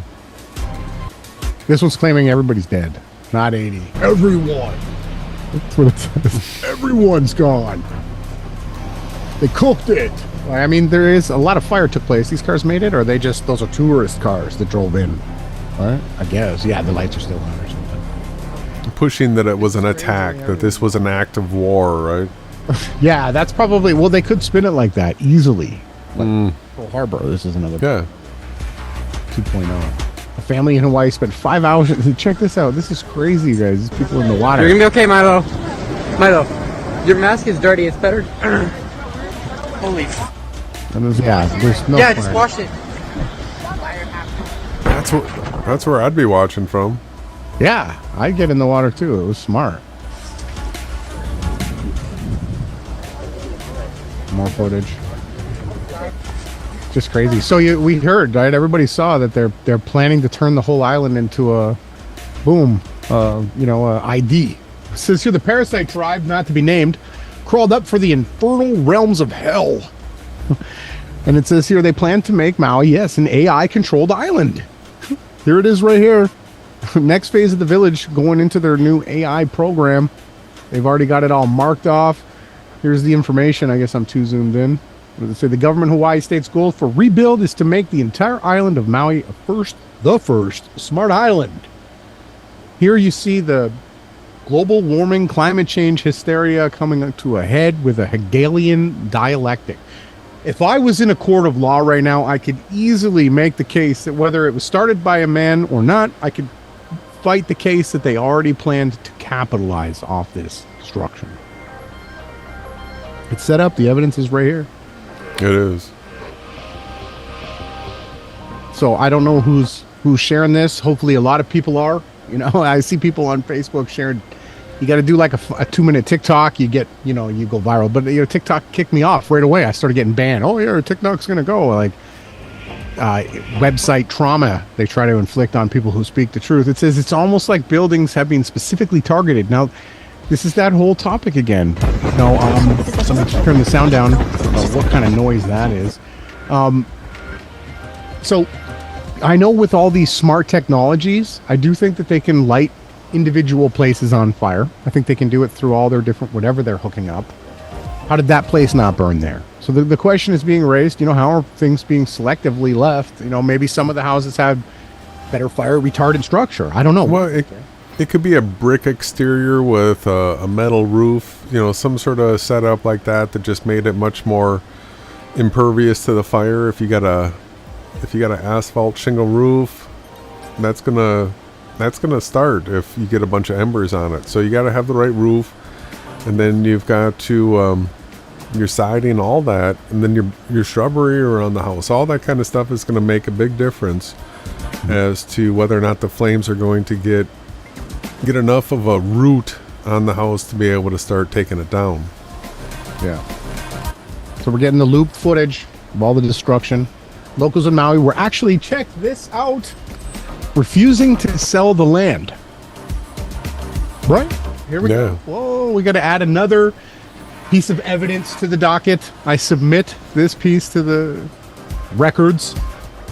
This one's claiming everybody's dead, not 80. Everyone. That's what it says. Everyone's gone. They cooked it. Well, I mean, there is a lot of fire took place. These cars made it, or are they just, those are tourist cars that drove in? Right? I guess. Yeah, the lights are still on or something. pushing that it was an attack, that this was an act of war, right? Yeah, that's probably, well, they could spin it like that easily. Like Pearl Harbor, this is another 2.0. A family in Hawaii spent 5 hours. Check this out. This is crazy, guys. These people in the water. You're gonna be okay, Milo. Milo, your mask is dirty. It's better. Holy. There's no. Yeah, just wash it. That's where I'd be watching from. Yeah, I'd get in the water too. It was smart. More footage. Just crazy. So we heard, right? Everybody saw that they're planning to turn the whole island into a ID. It says here the parasite tribe, not to be named, crawled up for the infernal realms of hell. And it says here they plan to make Maui, yes, an AI-controlled island. Here it is right here. Next phase of the village going into their new AI program. They've already got it all marked off. Here's the information. I guess I'm too zoomed in. What does it say? The government of Hawaii state's goal for rebuild is to make the entire island of Maui the first smart island. Here you see the global warming, climate change hysteria coming to a head with a Hegelian dialectic. If I was in a court of law right now, I could easily make the case that whether it was started by a man or not, I could fight the case that they already planned to capitalize off this destruction. It's set up. The evidence is right here. It is. So I don't know who's sharing this. Hopefully a lot of people are. You know, I see people on Facebook sharing You got to do like a 2-minute TikTok. You get, you go viral. But TikTok kicked me off right away. I started getting banned. Oh yeah, TikTok's gonna go. Like website trauma they try to inflict on people who speak the truth. It says it's almost like buildings have been specifically targeted. Now, this is that whole topic again. No, let me just turn the sound down. What kind of noise that is? So I know with all these smart technologies, I do think that they can light individual places on fire. I think they can do it through all their different whatever they're hooking up. How did that place not burn there? So the question is being raised, how are things being selectively left? Maybe some of the houses had better fire retardant structure. I don't know. Well, it could be a brick exterior with a metal roof, some sort of setup like that just made it much more impervious to the fire. If you got an asphalt shingle roof, that's gonna start if you get a bunch of embers on it. So you got to have the right roof, and then you've got to your siding, all that, and then your shrubbery around the house. All that kind of stuff is going to make a big difference as to whether or not the flames are going to get enough of a root on the house to be able to start taking it down. Yeah. So we're getting the loop footage of all the destruction. Locals in Maui were actually, check this out, refusing to sell the land. Right? Here we go. Whoa, we got to add another piece of evidence to the docket. I submit this piece to the records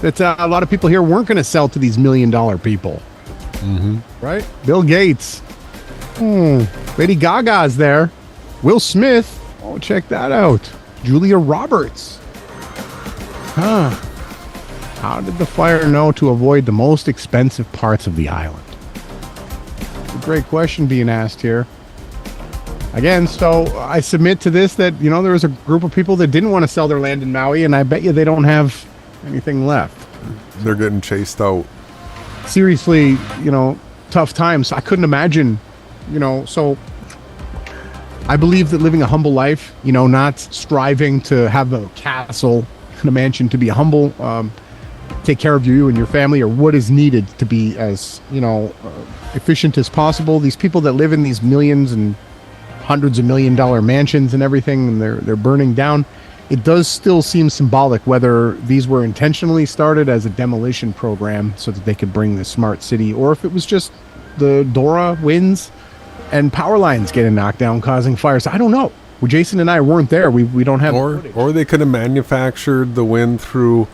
that a lot of people here weren't going to sell to these $1 million people. Mm-hmm. Right? Bill Gates. Lady Gaga's there. Will Smith. Oh, check that out. Julia Roberts. How did the fire know to avoid the most expensive parts of the island? It's a great question being asked here. Again, so I submit to this that, there was a group of people that didn't want to sell their land in Maui, and I bet you they don't have anything left. They're getting chased out. Seriously, tough times. I couldn't imagine, so I believe that living a humble life, not striving to have a castle and a mansion, to be humble, take care of you and your family, or what is needed to be as, efficient as possible. These people that live in these millions and hundreds of $1 million mansions and everything, and they're burning down. It does still seem symbolic whether these were intentionally started as a demolition program so that they could bring the smart city, or if it was just the Dora winds and power lines getting knocked down causing fires. I don't know. Well, Jason and I weren't there. We don't have or they could have manufactured the wind through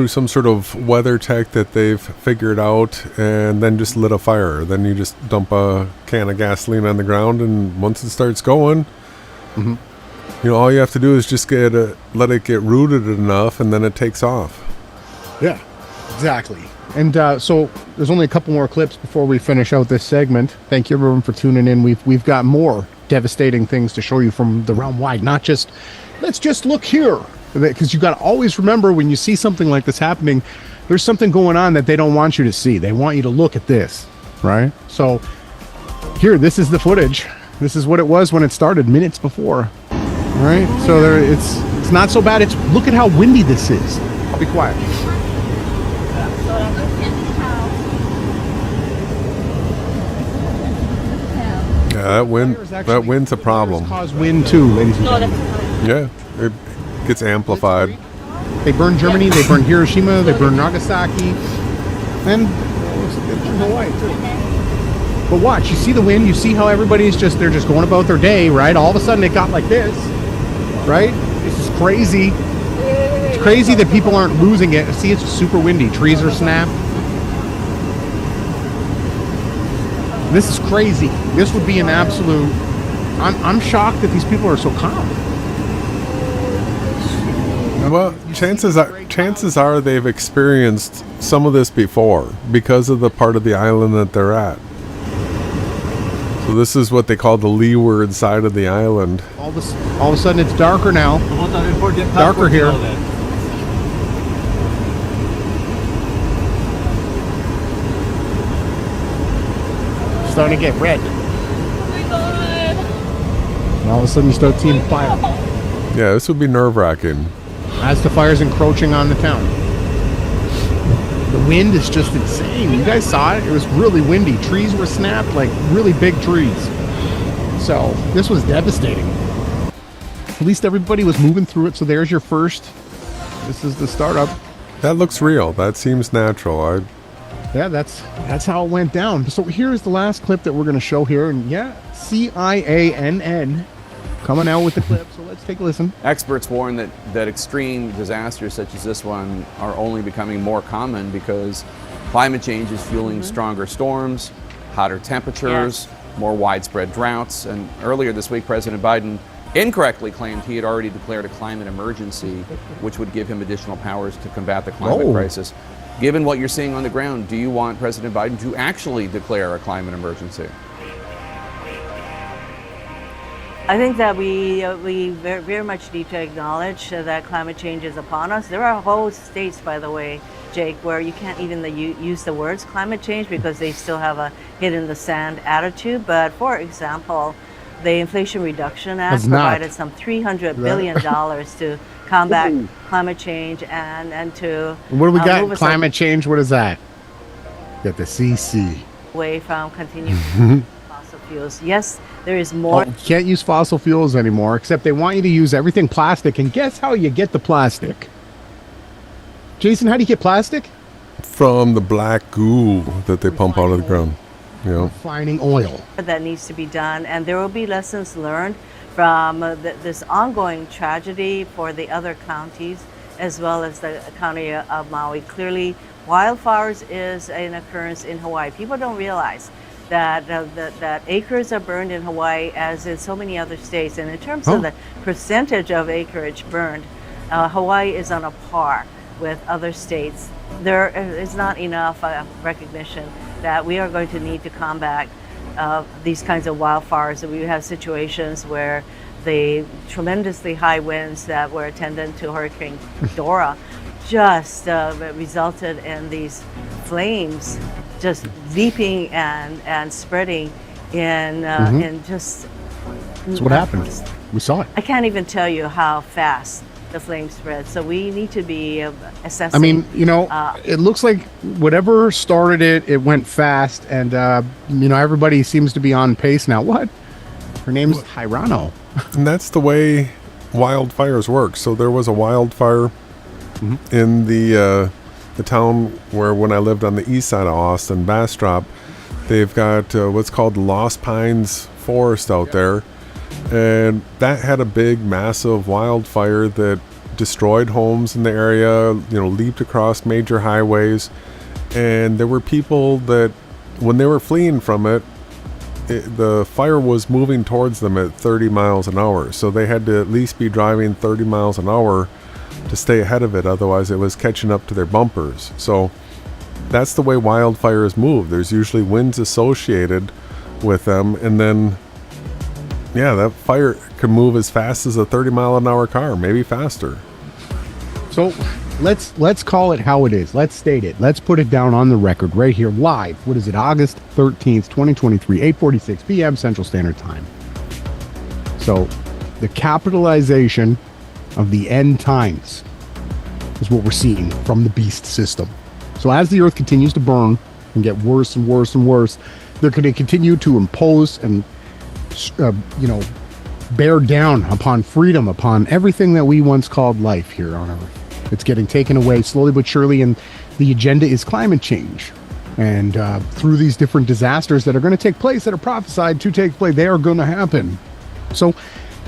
some sort of weather tech that they've figured out, and then just lit a fire. Then you just dump a can of gasoline on the ground, and once it starts going, all you have to do is just let it get rooted enough, and then it takes off. Yeah, exactly. And so there's only a couple more clips before we finish out this segment. Thank you everyone for tuning in. We've got more devastating things to show you from the realm wide, not just let's just look here. Because you got to always remember, when you see something like this happening, there's something going on that they don't want you to see. They want you to look at this, right? So here, this is the footage. This is what it was when it started minutes before, right? So it's not so bad. Look at how windy this is. I'll be quiet. Yeah, that wind's a problem. Cause wind too, ladies and gentlemen. Yeah, it gets amplified. They burn Germany, they burn Hiroshima, they burn Nagasaki, and Hawaii too. But watch, you see the wind, you see how everybody's they're just going about their day, right? All of a sudden it got like this, right? This is crazy. It's crazy that people aren't losing it. See, it's super windy. Trees are snapped. This is crazy. This would be an absolute... I'm shocked that these people are so calm. Well, chances are they've experienced some of this before because of the part of the island that they're at. So this is what they call the leeward side of the island. All of a sudden it's darker now. Darker here. Starting to get red. Oh my god. And all of a sudden you start seeing fire. Yeah, this would be nerve-wracking. As the fire's encroaching on the town. The wind is just insane. You guys saw it? It was really windy. Trees were snapped, like really big trees. So this was devastating. At least everybody was moving through it. So there's your first. This is the startup. That looks real. That seems natural. Yeah, that's how it went down. So here's the last clip that we're going to show here. And yeah, CIANN coming out with the clip. So let's take a listen. Experts warn that extreme disasters such as this one are only becoming more common because climate change is fueling stronger storms, hotter temperatures, more widespread droughts. And earlier this week, President Biden incorrectly claimed he had already declared a climate emergency, which would give him additional powers to combat the climate crisis. Given what you're seeing on the ground, do you want President Biden to actually declare a climate emergency? I think that we very much need to acknowledge that climate change is upon us. There are whole states, by the way, Jake, where you can't even use the words climate change because they still have a hit in the sand attitude. But for example, the Inflation Reduction Act provided some $300 billion to combat climate change and to what do we got? Climate change. What is that? Got the CC. Away from continuing fossil fuels. Yes, there is more. You can't use fossil fuels anymore, except they want you to use everything plastic. And guess how you get the plastic? Jason, how do you get plastic? From the black goo that they pump out of the ground. Yeah. Refining oil. That needs to be done, and there will be lessons learned from this ongoing tragedy for the other counties, as well as the county of Maui. Clearly, wildfires is an occurrence in Hawaii. People don't realize that that acres are burned in Hawaii, as in so many other states. And in terms of the percentage of acreage burned, Hawaii is on a par with other states. There is not enough recognition that we are going to need to combat these kinds of wildfires. We have situations where the tremendously high winds that were attendant to Hurricane Dora just resulted in these flames just leaping and spreading in just... That's what happened. We saw it. I can't even tell you how fast the flame spread. So we need to be assessing. I mean, it looks like whatever started it went fast, and everybody seems to be on pace now. What? Her name's Hirano. And that's the way wildfires work. So there was a wildfire in the town where, when I lived on the east side of Austin, Bastrop, they've got what's called the Lost Pines Forest out there. And that had a big, massive wildfire that destroyed homes in the area, leaped across major highways. And there were people that, when they were fleeing from it, the fire was moving towards them at 30 miles an hour. So they had to at least be driving 30 miles an hour to stay ahead of it. Otherwise, it was catching up to their bumpers. So that's the way wildfires move. There's usually winds associated with them. And then that fire can move as fast as a 30-mile-an-hour car, maybe faster. So let's call it how it is. Let's state it. Let's put it down on the record right here, live. What is it? August 13th, 2023, 8:46 p.m. Central Standard Time. So the capitalization of the end times is what we're seeing from the beast system. So as the earth continues to burn and get worse and worse and worse, they're going to continue to impose and bear down upon freedom, upon everything that we once called life here on Earth. It's getting taken away slowly but surely, and the agenda is climate change. And through these different disasters that are going to take place, that are prophesied to take place, they are going to happen. So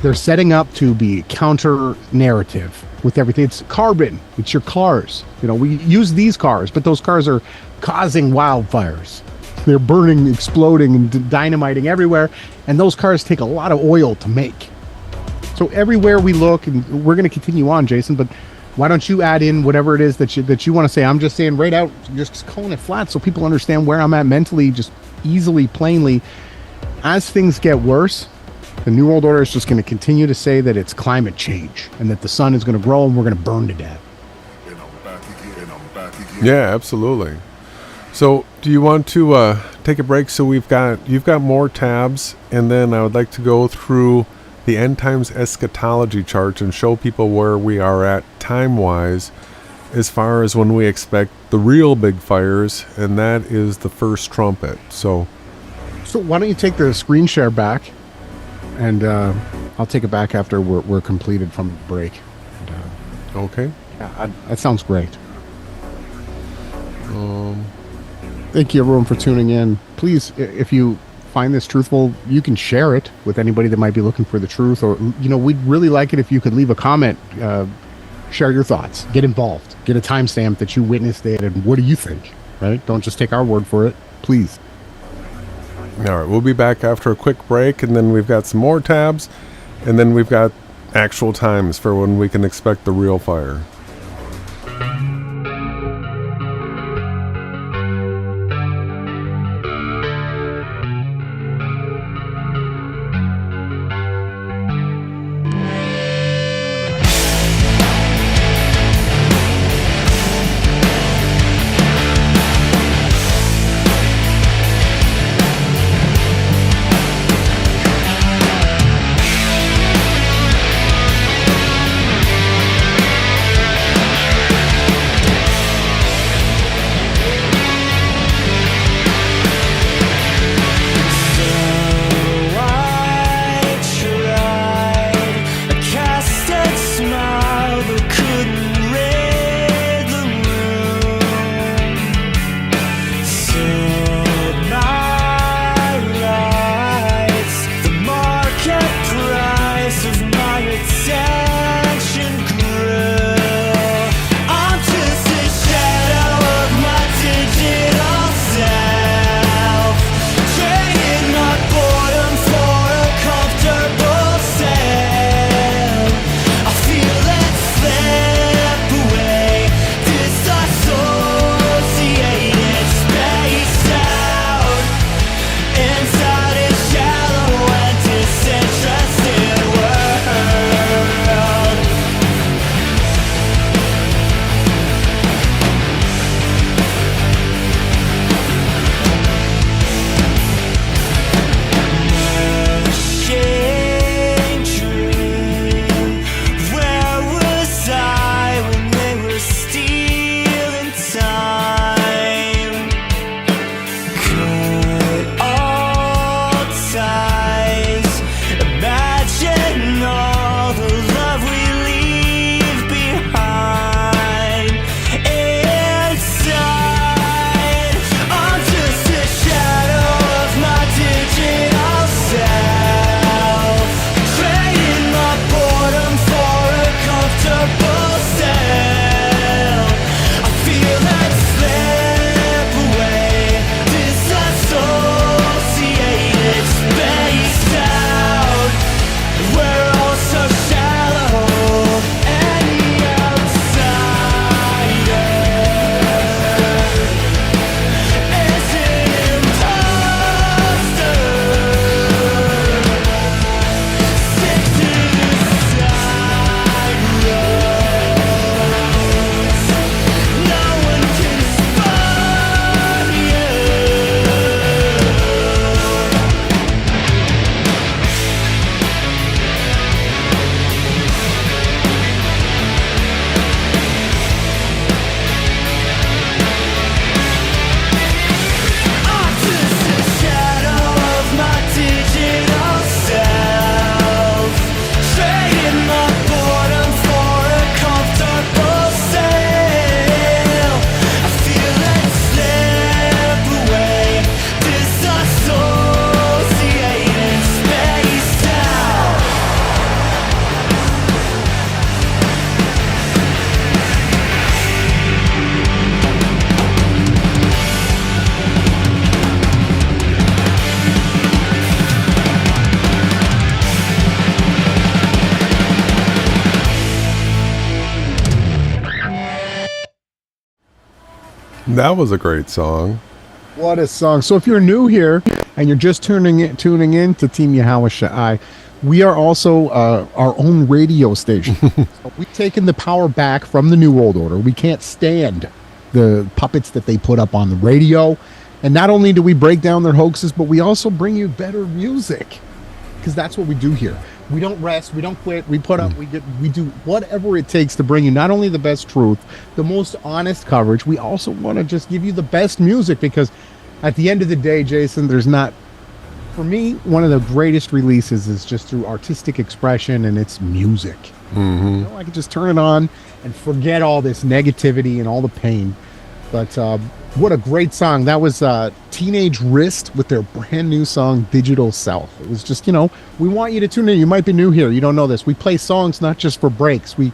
they're setting up to be counter narrative with everything. It's carbon. It's your cars. We use these cars, but those cars are causing wildfires. They're burning, exploding, and dynamiting everywhere. And those cars take a lot of oil to make. So everywhere we look, and we're going to continue on, Jason, but why don't you add in whatever it is that you want to say? I'm just saying right out, just calling it flat so people understand where I'm at mentally, just easily, plainly. As things get worse, the New World Order is just going to continue to say that it's climate change and that the sun is going to grow and we're going to burn to death. Yeah, absolutely. So do you want to take a break? So you've got more tabs, and then I would like to go through the end times eschatology charts and show people where we are at time-wise as far as when we expect the real big fires, and that is the first trumpet. So why don't you take the screen share back, and I'll take it back after we're completed from the break. Okay. Yeah, that sounds great. Thank you, everyone, for tuning in. Please, if you find this truthful, you can share it with anybody that might be looking for the truth, or we'd really like it if you could leave a comment, share your thoughts, get involved, get a timestamp that you witnessed it, and what do you think? Right? Don't just take our word for it, please. All right, we'll be back after a quick break, and then we've got some more tabs, and then we've got actual times for when we can expect the real fire. That was a great song. What a song. So if you're new here and you're just tuning in to Team Yahawashai, we are also our own radio station. So we've taken the power back from the New World Order. We can't stand the puppets that they put up on the radio. And not only do we break down their hoaxes, but we also bring you better music. Because that's what we do here. We don't rest, we don't quit, we put up, we do whatever it takes to bring you not only the best truth, the most honest coverage, we also want to just give you the best music, because at the end of the day, Jason, there's not For me, one of the greatest releases is just through artistic expression, and it's music. Mm-hmm. You know, I can just turn it on and forget all this negativity and all the pain. But what a great song. That was Teenage Wrist with their brand new song, Digital Self. It was just, you know, we want you to tune in. You might be new here. You don't know this. We play songs not just for breaks. We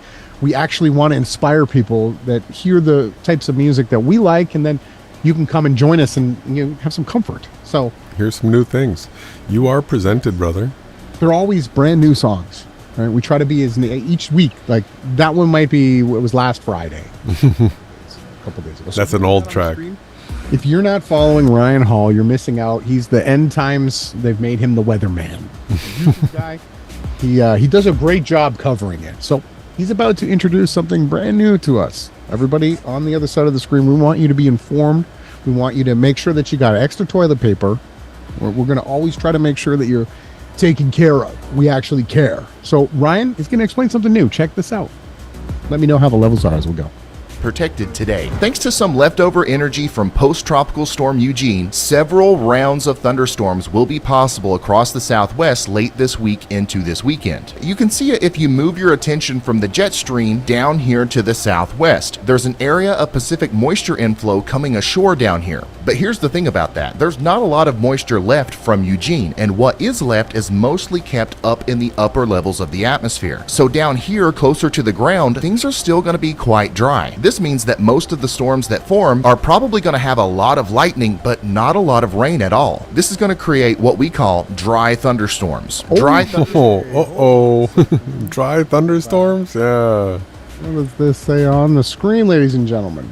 actually want to inspire people that hear the types of music that we like, and then you can come and join us and you have some comfort. So here's some new things. You are presented, brother. They're always brand new songs. Right? We try to be each week. Like that one might be, it was last Friday. A couple days ago. That's an old track. If you're not following Ryan Hall, you're missing out. He's the end times. They've made him the weatherman. YouTube guy. He does a great job covering it. So he's about to introduce something brand new to us. Everybody on the other side of the screen, we want you to be informed. We want you to make sure that you got extra toilet paper. We're going to always try to make sure that you're taken care of. We actually care. So Ryan is going to explain something new. Check this out. Let me know how the levels are as we go. Protected today. Thanks to some leftover energy from post-tropical storm Eugene, several rounds of thunderstorms will be possible across the southwest late this week into this weekend. You can see it if you move your attention from the jet stream down here to the southwest. There's an area of Pacific moisture inflow coming ashore down here. But here's the thing about that. There's not a lot of moisture left from Eugene, and what is left is mostly kept up in the upper levels of the atmosphere. So down here, closer to the ground, things are still going to be quite dry. This means that most of the storms that form are probably going to have a lot of lightning, but not a lot of rain at all. This is going to create what we call dry thunderstorms. Dry Dry thunderstorms? Yeah. What does this say on the screen, ladies and gentlemen?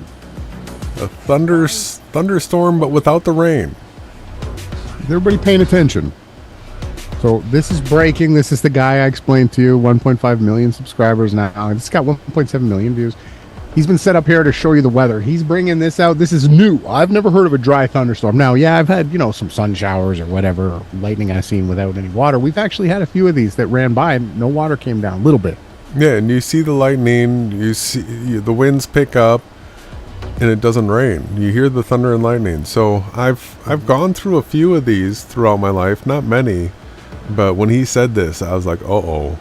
A thunderstorm, but without the rain. Is everybody paying attention? So this is breaking. This is the guy I explained to you. 1.5 million subscribers now. It's got 1.7 million views. He's been set up here to show you the weather. He's bringing this out. This is new. I've never heard of a dry thunderstorm. Now, yeah, I've had, some sun showers or whatever, or lightning I've seen without any water. We've actually had a few of these that ran by and no water came down, a little bit. Yeah, and you see the lightning, you see the winds pick up, and it doesn't rain. You hear the thunder and lightning. So I've gone through a few of these throughout my life, not many, but when he said this, I was like, uh-oh.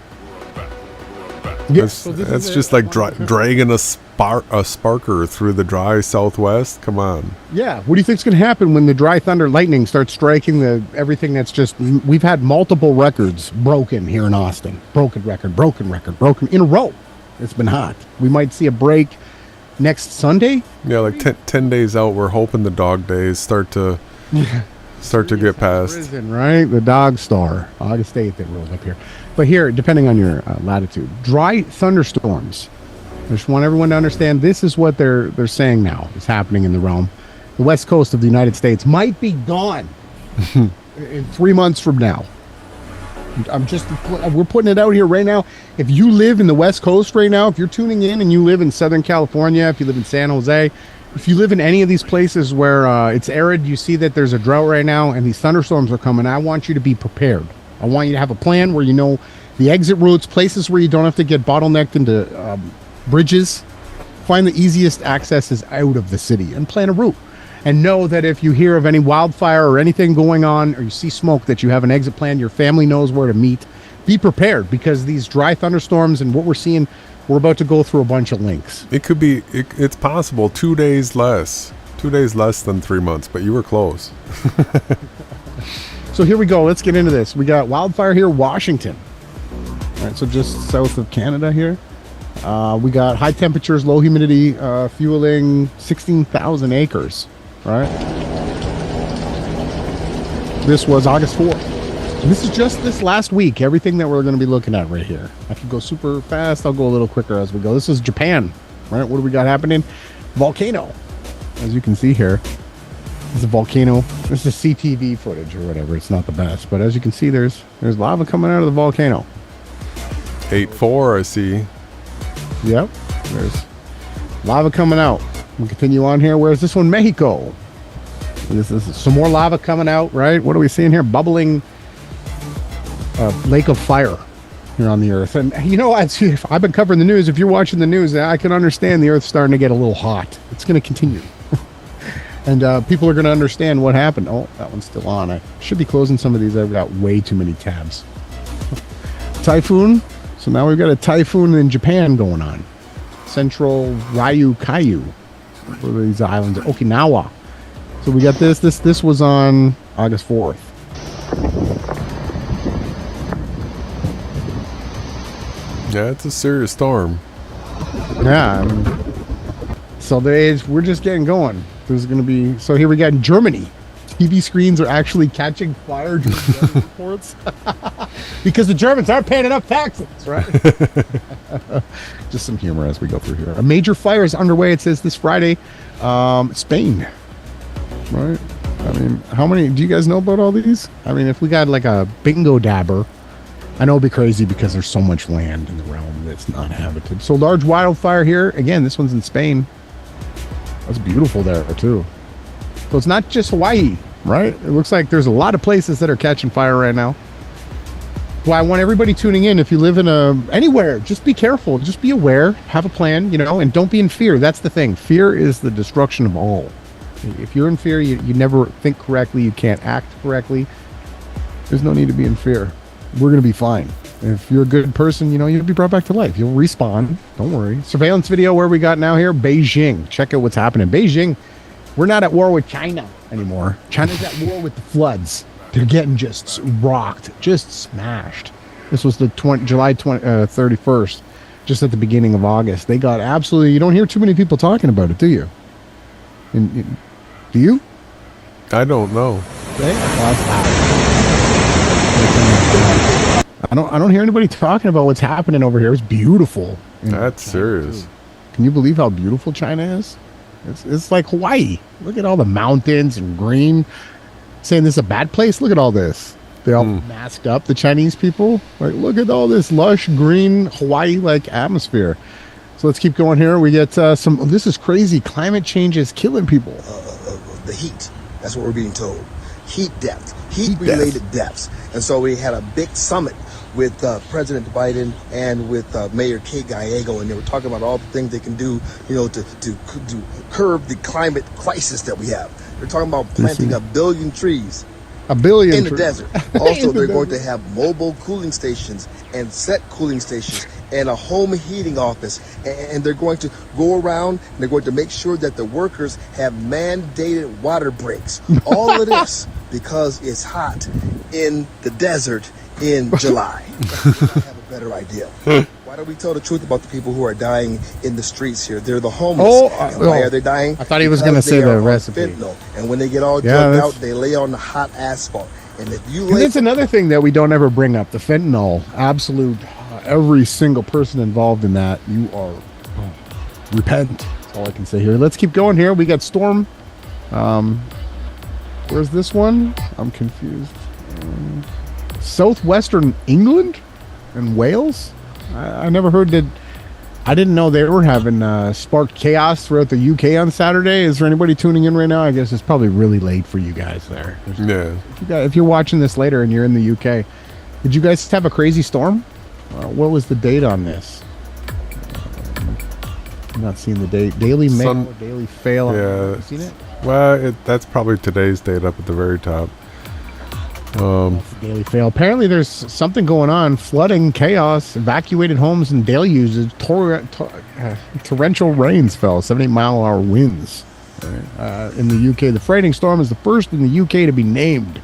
Yes, that's just like dragging a sparker through the dry southwest. Come on. Yeah. What do you think's going to happen when the dry thunder lightning starts striking everything that's just... We've had multiple records broken here in Austin. Broken record in a row. It's been hot. We might see a break next Sunday. Yeah, like 10 days out. We're hoping the dog days start to get past. Risen, right? The dog star. August 8th, it rolled up here. But here, depending on your latitude, dry thunderstorms. I just want everyone to understand this is what they're saying now is happening in the realm. The west coast of the United States might be gone in 3 months from now. We're putting it out here right now. If you live in the west coast right now, if you're tuning in and you live in Southern California, if you live in San Jose, if you live in any of these places where it's arid, you see that there's a drought right now and these thunderstorms are coming, I want you to be prepared. I want you to have a plan where you know the exit routes, places where you don't have to get bottlenecked into bridges. Find the easiest accesses out of the city and plan a route. And know that if you hear of any wildfire or anything going on, or you see smoke, that you have an exit plan, your family knows where to meet. Be prepared, because these dry thunderstorms and what we're seeing, we're about to go through a bunch of links. It could be, it's possible 2 days less. 2 days less than 3 months, but you were close. So here we go. Let's get into this. We got wildfire here, Washington. All right, so just south of Canada here. We got high temperatures, low humidity, fueling 16,000 acres, right? This was August 4th. And this is just this last week, everything that we're going to be looking at right here. I could go super fast. I'll go a little quicker as we go. This is Japan, right? What do we got happening? Volcano. As you can see here, it's a volcano. This is CTV footage or whatever. It's not the best, but as you can see, there's lava coming out of the volcano. 8.4, I see. Yep, there's lava coming out. We'll continue on here. Where's this one? Mexico. This is some more lava coming out, right? What are we seeing here? Bubbling lake of fire here on the earth. And I've been covering the news. If you're watching the news, I can understand the earth's starting to get a little hot. It's going to continue. And people are going to understand what happened. Oh, that one's still on. I should be closing some of these. I've got way too many tabs. Typhoon. So now we've got a typhoon in Japan going on. Central Ryukyu. Where are these islands? Okinawa. So we got this. This was on August 4th. Yeah, it's a serious storm. Yeah. So we're just getting going. There's going to be... So here we got in Germany. TV screens are actually catching fire during weather reports. Because the Germans aren't paying enough taxes, right? Just some humor as we go through here. A major fire is underway, it says, this Friday. Spain. Right? I mean, how many... Do you guys know about all these? I mean, if we got like a bingo dabber... I know it'd be crazy because there's so much land in the realm that's not habited. So large wildfire here. Again, this one's in Spain. That's beautiful there too. So it's not just Hawaii, right? It looks like there's a lot of places that are catching fire right now. Well, I want everybody tuning in. If you live in anywhere, just be careful. Just be aware. Have a plan, and don't be in fear. That's the thing. Fear is the destruction of all. If you're in fear, you never think correctly. You can't act correctly. There's no need to be in fear. We're going to be fine. If you're a good person, you'll be brought back to life. You'll respawn. Don't worry. Surveillance video where we got now here. Beijing. Check out what's happening. Beijing, we're not at war with China anymore. China's at war with the floods. They're getting just rocked, just smashed. This was the July 31st, just at the beginning of August. They got absolutely... You don't hear too many people talking about it, do you? Do you? I don't know. I don't hear anybody talking about what's happening over here. It's beautiful. That's serious. Can you believe how beautiful China is? It's like Hawaii. Look at all the mountains and green. Saying this is a bad place? Look at all this. They all masked up, the Chinese people. Like, look at all this lush green Hawaii-like atmosphere. So let's keep going here. We get some... This is crazy. Climate change is killing people. The heat. That's what we're being told. Heat depth. Heat-related deaths. And so we had a big summit with President Biden and with Mayor Kate Gallego, and they were talking about all the things they can do, to curb the climate crisis that we have. They're talking about planting 1 billion trees. 1 billion in the desert. Also, they're going to have mobile cooling stations and set cooling stations and a home heating office. And they're going to go around and they're going to make sure that the workers have mandated water breaks. All of this because it's hot in the desert in July. I have a better idea. Why don't we tell the truth about the people who are dying in the streets here? They're the homeless. Why are they dying? I thought he was going to say the recipe. Fentanyl. And when they get all drugged out, they lay on the hot asphalt. And if you that's another thing that we don't ever bring up, the fentanyl. Absolute, every single person involved in that, you are repent. That's all I can say here. Let's keep going here. We got storm. Where's this one? I'm confused. Southwestern England and Wales. I never heard that. I didn't know they were having sparked chaos throughout the UK on Saturday. Is there anybody tuning in right now? I guess it's probably really late for you guys there. Yeah. If you're watching this later and you're in the UK, did you guys have a crazy storm? What was the date on this? I'm not seeing the date. Daily Mail, Daily Fail. Yeah. Have you seen it? Well, that's probably today's date up at the very top. Daily Fail. Apparently there's something going on. Flooding, chaos, evacuated homes and deluges. Torrential rains fell. 78-mile-an-hour winds. In the UK. The frightening storm is the first in the UK to be named.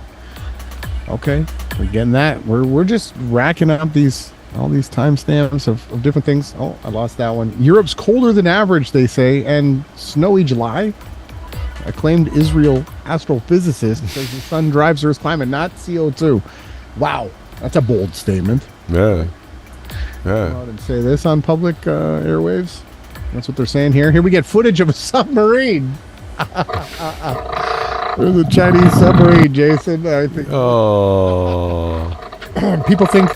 Okay. We're getting that. We're just racking up all these timestamps of different things. Oh, I lost that one. Europe's colder than average, they say, and snowy July. Acclaimed Israel astrophysicist says the sun drives Earth's climate, not CO2. Wow, that's a bold statement. Yeah. Go out and say this on public airwaves. That's what they're saying here. Here we get footage of a submarine. There's a Chinese submarine, Jason. I think. Oh. People think.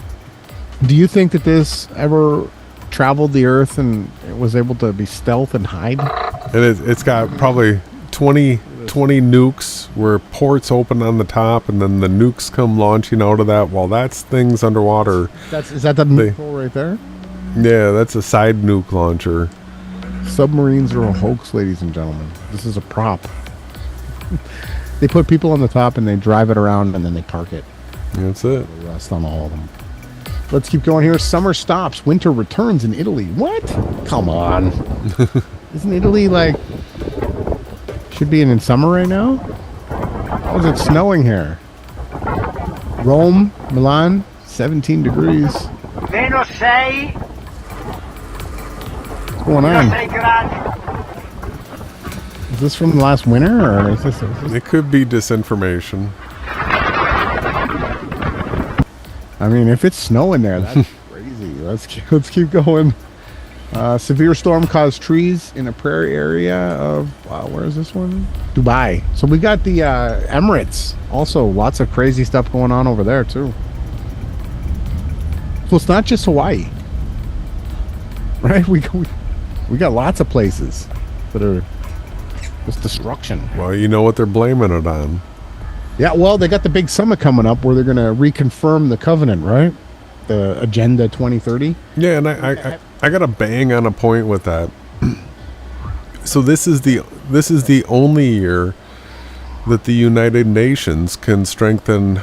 Do you think that this ever traveled the Earth and it was able to be stealth and hide? It's got probably 20 nukes where ports open on the top and then the nukes come launching out of that while that's things underwater. Is that the nuke right there? Yeah, that's a side nuke launcher. Submarines are a hoax, ladies and gentlemen. This is a prop. They put people on the top and they drive it around and then they park it. That's it. The rest on all of them. Let's keep going here. Summer stops. Winter returns in Italy. What? Come on. Isn't Italy like... Should be in summer right now? How is it snowing here? Rome, Milan, 17 degrees. Meno 6. What's going on? Is this from last winter, or is this... It could be disinformation. I mean, if it's snowing there, that's crazy. Let's keep going. Severe storm caused trees in a prairie area of... Wow, where is this one? Dubai. So we got the Emirates. Also, lots of crazy stuff going on over there, too. So it's not just Hawaii. Right? We got lots of places that are just destruction. Well, you know what they're blaming it on. Yeah, well, they got the big summit coming up where they're going to reconfirm the covenant, right? The Agenda 2030. Yeah, and I got to bang on a point with that. So this is the only year that the United Nations can strengthen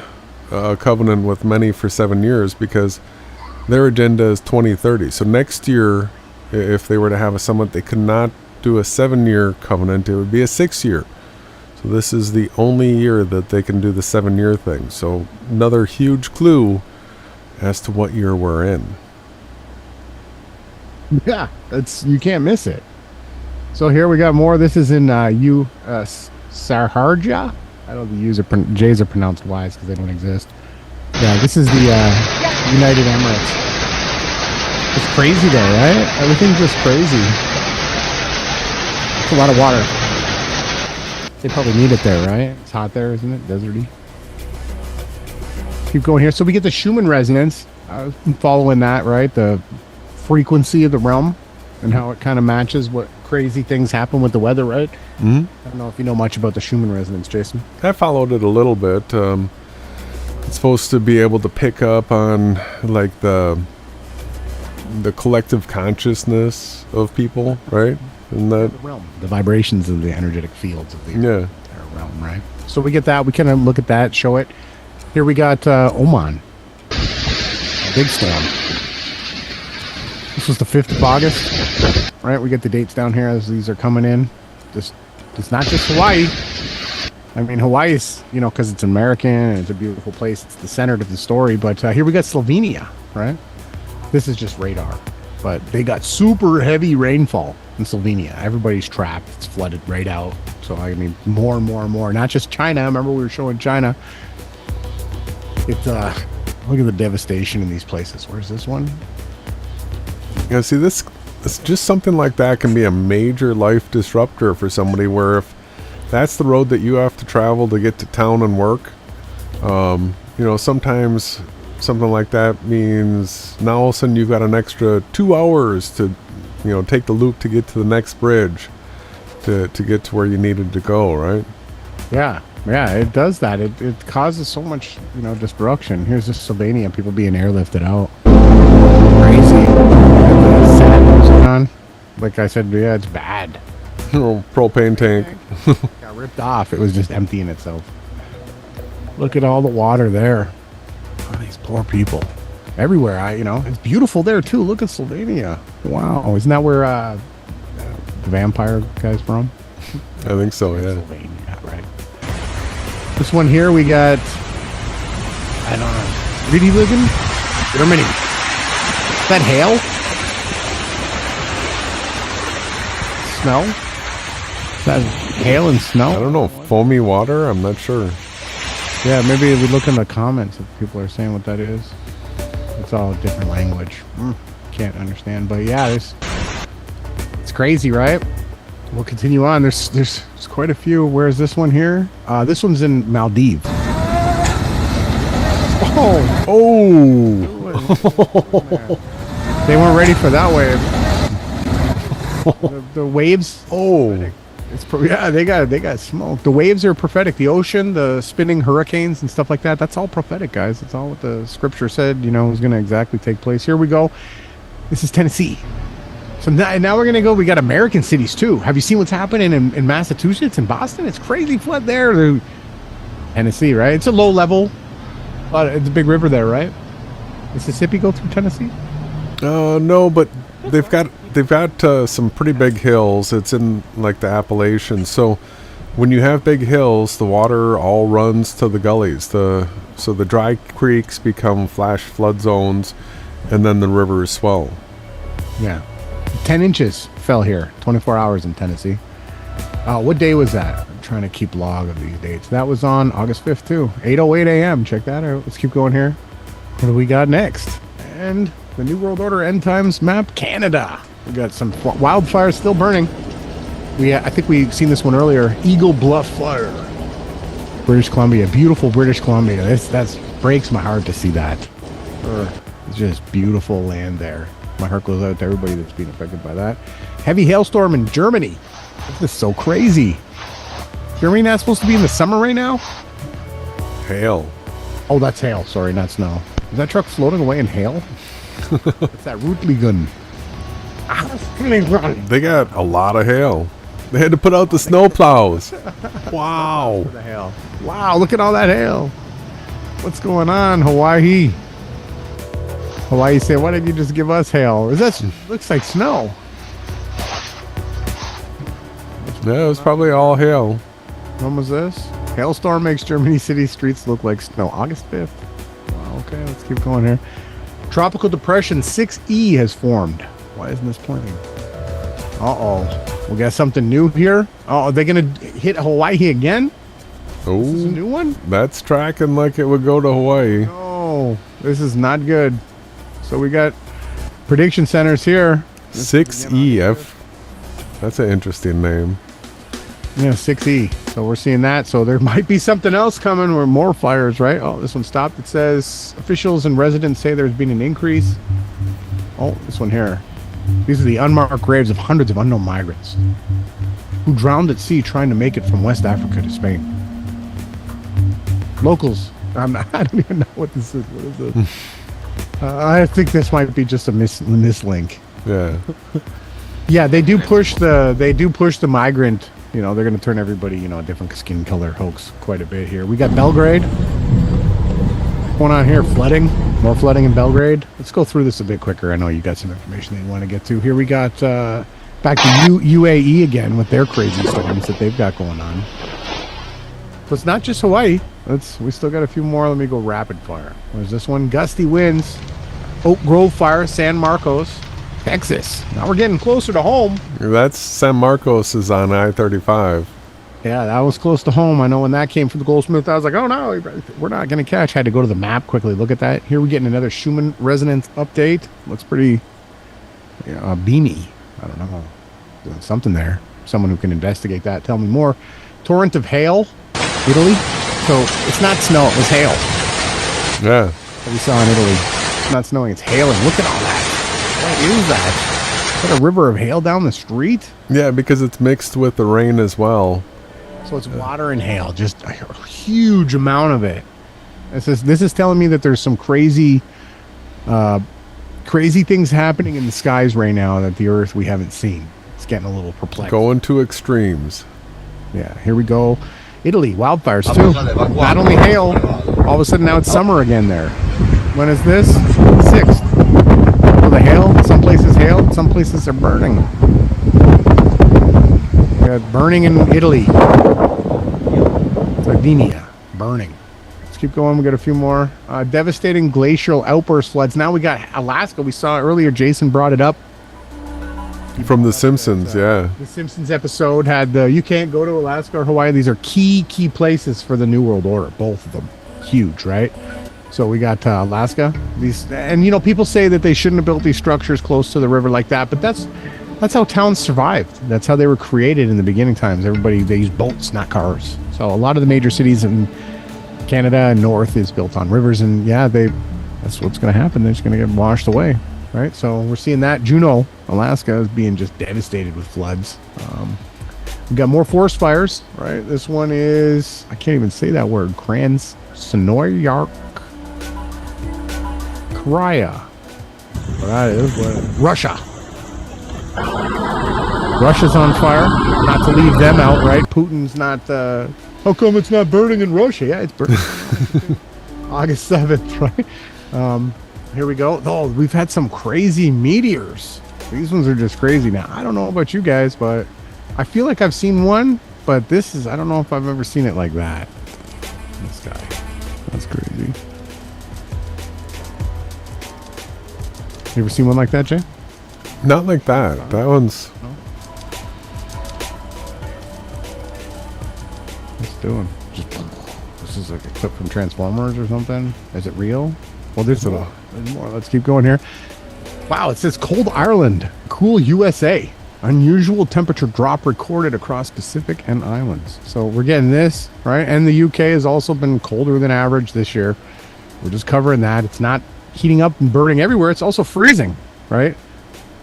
a covenant with many for 7 years, because their agenda is 2030. So next year, if they were to have a summit, they could not do a 7-year covenant. It would be a 6-year. So this is the only year that they can do the 7-year thing. So another huge clue as to what year we're in. Yeah, you can't miss it. So here we got more. This is in Sarharja. I don't know if the J's are pronounced Y's because they don't exist. Yeah, this is the United Emirates. It's crazy there, right? Everything's just crazy. It's a lot of water. They probably need it there, right? It's hot there, isn't it? Deserty. Keep going here. So we get the Schumann resonance. I'm following that, right? The frequency of the realm and how it kind of matches what crazy things happen with the weather, right? Mm-hmm. I don't know if you know much about the Schumann resonance, Jason. I followed it a little bit. It's supposed to be able to pick up on like the collective consciousness of people, right? And that the realm, the vibrations of the energetic fields of the yeah realm, right? So we get that. We kind of look at that, show it. Here we got Oman, a big storm. This was the 5th of August, right? We get the dates down here as these are coming in. It's not just Hawaii. I mean, Hawaii's, because it's American and it's a beautiful place. It's the center of the story. But here we got Slovenia, right? This is just radar. But they got super heavy rainfall in Slovenia. Everybody's trapped. It's flooded right out. So, I mean, more and more and more. Not just China. Remember we were showing China. It's, look at the devastation in these places. Where's this one? Yeah, see, this just something like that can be a major life disruptor for somebody, where if that's the road that you have to travel to get to town and work, sometimes something like that means now all of a sudden you've got an extra 2 hours to, take the loop to get to the next bridge to get to where you needed to go, right? Yeah, it does that. It causes so much, destruction. Here's just Slovenia, people being airlifted out. Crazy. Like I said, yeah, it's bad. Propane tank. Got ripped off. It was just emptying itself. Look at all the water there. Oh, these poor people. Everywhere, it's beautiful there too. Look at Slovenia. Wow, isn't that where the vampire guy's from? I think so, yeah. Slovenia, right. This one here, we got, I don't know, Riedlingen, Germany. Is that hail? Snow? Is that hail and snow? I don't know. Foamy water? I'm not sure. Yeah, maybe we look in the comments if people are saying what that is. It's all a different language. Can't understand. But yeah, it's crazy, right? We'll continue on. There's quite a few. Where's this one here? This one's in Maldives. Oh! They weren't ready for that wave. The waves. Oh, they got smoked. The waves are prophetic. The ocean, the spinning hurricanes and stuff like that. That's all prophetic, guys. That's all what the scripture said. Was going to exactly take place. Here we go. This is Tennessee. So now we're gonna go. We got American cities too. Have you seen what's happening in Massachusetts and Boston? It's crazy flood there. Tennessee, right? It's a low level, but it's a big river there, right? Mississippi go through Tennessee? No, but they've got some pretty big hills. It's in like the Appalachians. So when you have big hills, the water all runs to the gullies. So the dry creeks become flash flood zones, and then the rivers swell. Yeah. 10 inches fell here, 24 hours in Tennessee. What day was that? I'm trying to keep log of these dates. That was on August 5th, too. 8:08 a.m. Check that out. Let's keep going here. What do we got next? And the New World Order End Times map, Canada. We got some wildfires still burning. I think we've seen this one earlier. Eagle Bluff Fire. British Columbia. Beautiful British Columbia. That breaks my heart to see that. It's just beautiful land there. My heart goes out to everybody that's being affected by that. Heavy hailstorm in Germany. This is so crazy. Germany not supposed to be in the summer right now? Hail. Oh, that's hail. Sorry, not snow. Is that truck floating away in hail? It's that Rutligun. They got a lot of hail. They had to put out the snow plows. Wow. The hail. Wow, look at all that hail. What's going on, Hawaii? Hawaii said, why didn't you just give us hail? Looks like snow. Yeah, it was probably all hail. When was this? Hailstorm makes Germany city streets look like snow. August 5th. Wow, okay, let's keep going here. Tropical Depression 6E has formed. Why isn't this playing? Uh-oh. We got something new here? Oh, are they going to hit Hawaii again? Oh, this is a new one? That's tracking like it would go to Hawaii. No, this is not good. So we got prediction centers here. 6EF. That's an interesting name. Yeah, 6E. So we're seeing that. So there might be something else coming or more fires, right? Oh, this one stopped. It says officials and residents say there's been an increase. Oh, this one here. These are the unmarked graves of hundreds of unknown migrants who drowned at sea trying to make it from West Africa to Spain. Locals. I don't even know what this is. What is this? I think this might be just a mislink. Yeah. Yeah, they do push the migrant. You know, they're going to turn everybody, a different skin color hoax quite a bit here. We got Belgrade. What's going on here? Flooding. More flooding in Belgrade. Let's go through this a bit quicker. I know you got some information that you want to get to. Here we got back to UAE again with their crazy storms that they've got going on. So it's not just Hawaii. We still got a few more. Let me go rapid fire. Where's this one? Gusty winds. Oak Grove fire, San Marcos, Texas. Now we're getting closer to home. That's San Marcos is on I-35. Yeah, that was close to home. I know when that came from the Goldsmith, I was like, oh no, we're not going to catch. Had to go to the map quickly. Look at that. Here we're getting another Schumann resonance update. Looks pretty beamy. I don't know. Doing something there. Someone who can investigate that. Tell me more. Torrent of hail, Italy. So it's not snow, it was hail. Yeah. That we saw in Italy. It's not snowing, it's hailing. Look at all that. What is that? Is that a river of hail down the street? Yeah, because it's mixed with the rain as well. So it's water and hail, just a huge amount of it. This is telling me that there's some crazy things happening in the skies right now that the Earth we haven't seen. It's getting a little perplexed. Going to extremes. Yeah, here we go. Italy, wildfires too. Not only hail, all of a sudden now it's summer again there. When is this? 6th. So the hail, some places hail, some places are burning. We got burning in Italy. Sardinia, burning. Let's keep going. We got a few more. Devastating glacial outburst floods. Now we got Alaska. We saw earlier, Jason brought it up. From The Simpsons, yeah. The Simpsons episode had you can't go to Alaska or Hawaii. These are key places for the New World Order, both of them. Huge, right? So we got Alaska. And people say that they shouldn't have built these structures close to the river like that, but that's how towns survived. That's how they were created in the beginning times. They used boats, not cars. So a lot of the major cities in Canada and North is built on rivers, and that's what's going to happen. They're just going to get washed away. Right, so we're seeing that. Juneau, Alaska is being just devastated with floods. We've got more forest fires, right? This one is, I can't even say that word, Krasnoyarsk Kraya. That is Russia. Russia's on fire. Not to leave them out, right? Putin's not. How come it's not burning in Russia? Yeah, it's burning. August 7th, right? Here we go. Oh, we've had some crazy meteors. These ones are just crazy now. I don't know about you guys, but I feel like I've seen one, but this is, I don't know if I've ever seen it like that. This guy. That's crazy. You ever seen one like that, Jay? Not like that. That one's... No? What's it doing? This is like a clip from Transformers or something. Is it real? Well, there's more. There's more. Let's keep going here. Wow, it says cold Ireland, cool USA. Unusual temperature drop recorded across Pacific and islands. So we're getting this, right? And the UK has also been colder than average this year. We're just covering that. It's not heating up and burning everywhere. It's also freezing, right?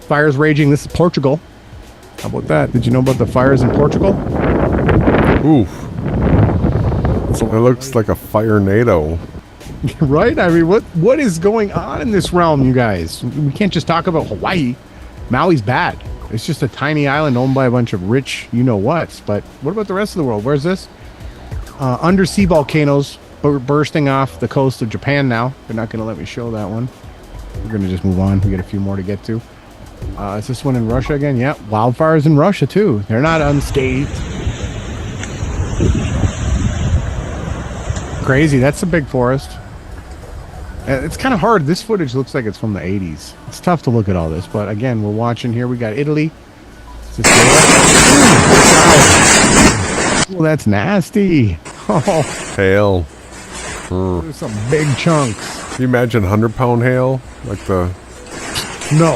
Fires raging. This is Portugal. How about that? Did you know about the fires in Portugal? Oof. It looks like a fire NATO. Right? I mean, what is going on in this realm, you guys? We can't just talk about Hawaii. Maui's bad. It's just a tiny island owned by a bunch of rich you-know-whats. But what about the rest of the world? Where's this? Undersea volcanoes bursting off the coast of Japan now. They're not going to let me show that one. We're going to just move on. We got a few more to get to. Is this one in Russia again? Yeah, wildfires in Russia, too. They're not unscathed. Crazy. That's a big forest. It's kind of hard. This footage looks like it's from the 80s. It's tough to look at all this, but again, we're watching here. We got Italy. Oh, that's nasty. Oh. Hail. There's some big chunks. Can you imagine 100-pound hail? Like the... No.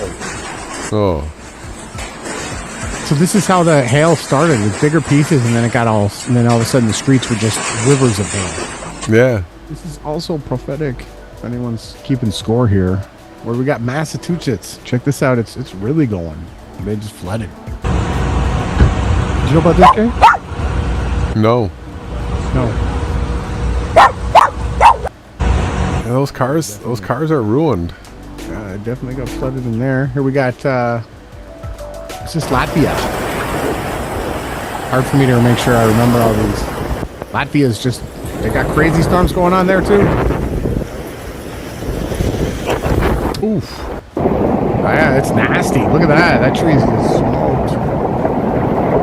Oh. So this is how the hail started, with bigger pieces, and then it got all... And then all of a sudden the streets were just rivers of hail. Yeah. This is also prophetic. If anyone's keeping score here, where we got Massachusetts. Check this out. It's really going. They just flooded. Did you know about this, Jay? No. No. Yeah, those cars are ruined. Yeah, it definitely got flooded in there. Here we got this is Latvia. Hard for me to make sure I remember all these. Latvia's just, they got crazy storms going on there too. Oof. Oh, yeah, it's nasty. Look at that. That tree's just smoked.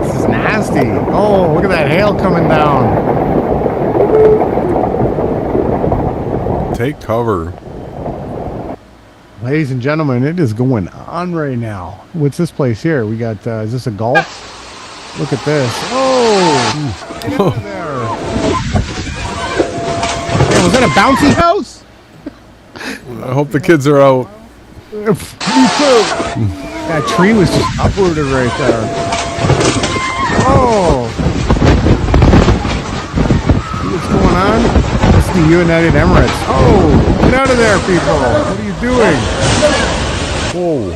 This is nasty. Oh, look at that hail coming down. Take cover. Ladies and gentlemen, it is going on right now. What's this place here? We got, is this a golf? Look at this. Oh! Get into there. Man, was that a bouncy house? I hope the kids are out. Me too. That tree was just uprooted right there. Oh! See what's going on? That's the United Emirates. Oh! Get out of there, people! What are you doing? Whoa.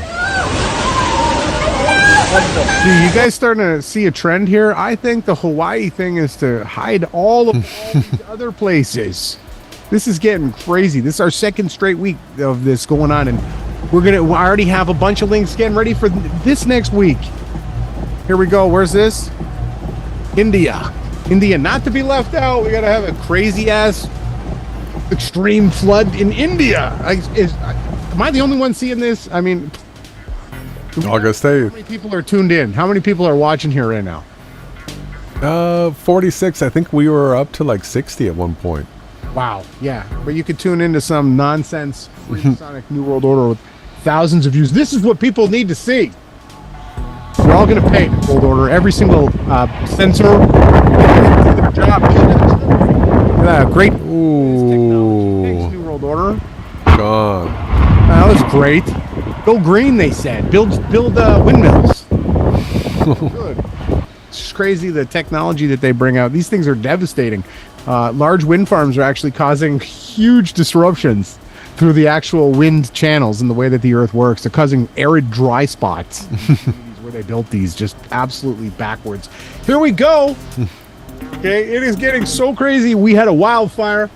Dude, you guys starting to see a trend here? I think the Hawaii thing is to hide all of these other places. This is getting crazy. This is our second straight week of this going on, and I already have a bunch of links getting ready for this next week. Here we go. Where's this? India, not to be left out. We gotta have a crazy ass extreme flood in India. Am I the only one seeing this? I mean, August 8th. How many people are tuned in? How many people are watching here right now? 46. I think we were up to like 60 at one point. Wow. Yeah, but you could tune into some nonsense Freemasonic New World Order with thousands of views. This is what people need to see. We're all going to pay New World Order. Every single censor. Their job. Great. Ooh. Thanks, New World Order. God. That was great. Go green, they said. Build windmills. Good. It's just crazy the technology that they bring out. These things are devastating. Large wind farms are actually causing huge disruptions through the actual wind channels and the way that the earth works. They're causing arid dry spots where they built these, just absolutely backwards. Here we go. Okay, it is getting so crazy. We had a wildfire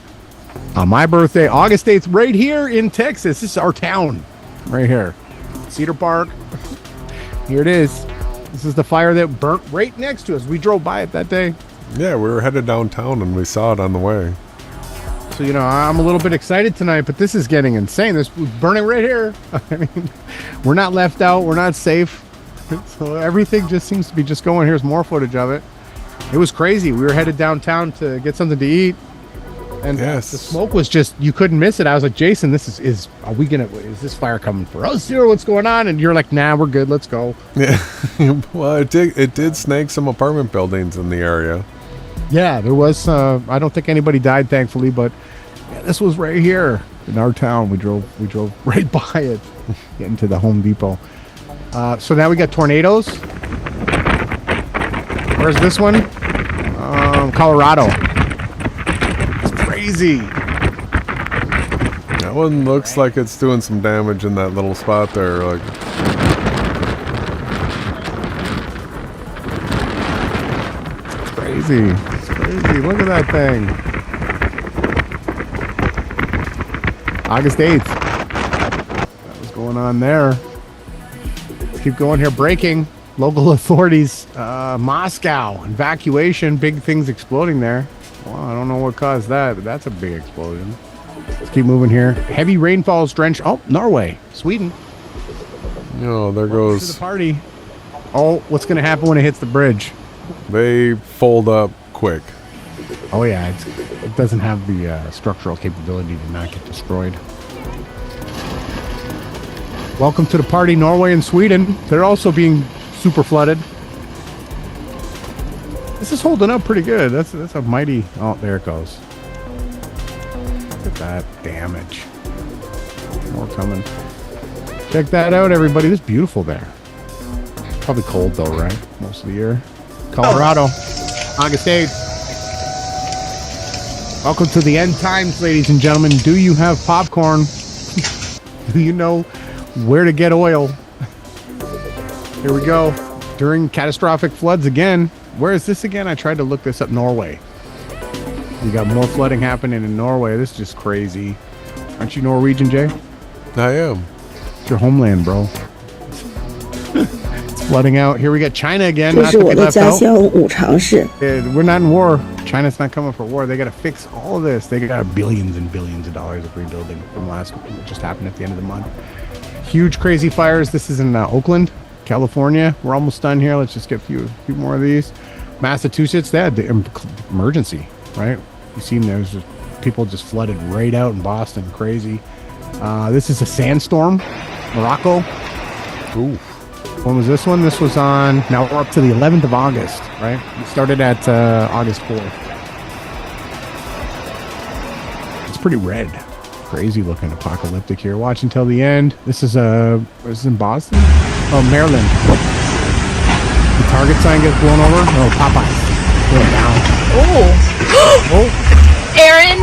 on my birthday, August 8th, right here in Texas. This is our town right here. Cedar Park. here it is. This is the fire that burnt right next to us. We drove by it that day. Yeah, we were headed downtown and we saw it on the way. So, you know, I'm a little bit excited tonight, but this is getting insane. This was burning right here. I mean, we're not left out. We're not safe. So everything just seems to be just going. Here's more footage of it. It was crazy. We were headed downtown to get something to eat. And the smoke was just, you couldn't miss it. I was like, Jason, is this fire coming for us here? What's going on? And you're like, nah, we're good. Let's go. Yeah. Well, it did snag some apartment buildings in the area. Yeah, there was, I don't think anybody died, thankfully, but yeah, this was right here in our town. We drove right by it, getting to the Home Depot. So now we got tornadoes. Where's this one? Colorado. Crazy. That one looks like it's doing some damage in that little spot there. Like, it's crazy. It's crazy. Look at that thing. August 8th. What's going on there? Let's keep going here. Breaking. Local authorities. Moscow. Evacuation. Big things exploding there. Well, I don't know what caused that, but that's a big explosion. Let's keep moving here. Heavy rainfalls drench. Oh, Norway, Sweden. Oh, there goes to the party. Oh, what's going to happen when it hits the bridge? They fold up quick. Oh yeah, it doesn't have the structural capability to not get destroyed. Welcome to the party, Norway and Sweden. They're also being super flooded. This is holding up pretty good. That's a mighty... Oh, there it goes. Look at that damage. More coming. Check that out, everybody. This is beautiful there. Probably cold, though, right? Most of the year. Colorado. August 8th. Welcome to the end times, ladies and gentlemen. Do you have popcorn? Do you know where to get oil? Here we go. During catastrophic floods again. Where is this again? I tried to look this up. Norway. You got more flooding happening in Norway. This is just crazy. Aren't you Norwegian, Jay? I am. It's your homeland, bro. It's flooding out. Here we got China again. Not to be left out. We're not in war. China's not coming for war. They got to fix all of this. They got billions and billions of dollars of rebuilding from last week. It just happened at the end of the month. Huge, crazy fires. This is in Oakland, California. We're almost done here. Let's just get a few more of these. Massachusetts, they had the emergency, right? You've seen there's people just flooded right out in Boston. Crazy. This is a sandstorm. Morocco. Ooh. When was this one? This was on, now we're up to the 11th of August, right? We started at August 4th. It's pretty red. Crazy looking, apocalyptic here. Watch until the end. This is in Boston? Oh, Maryland. The Target sign gets blown over. Oh, Popeyes. Going down. Oh. Aaron.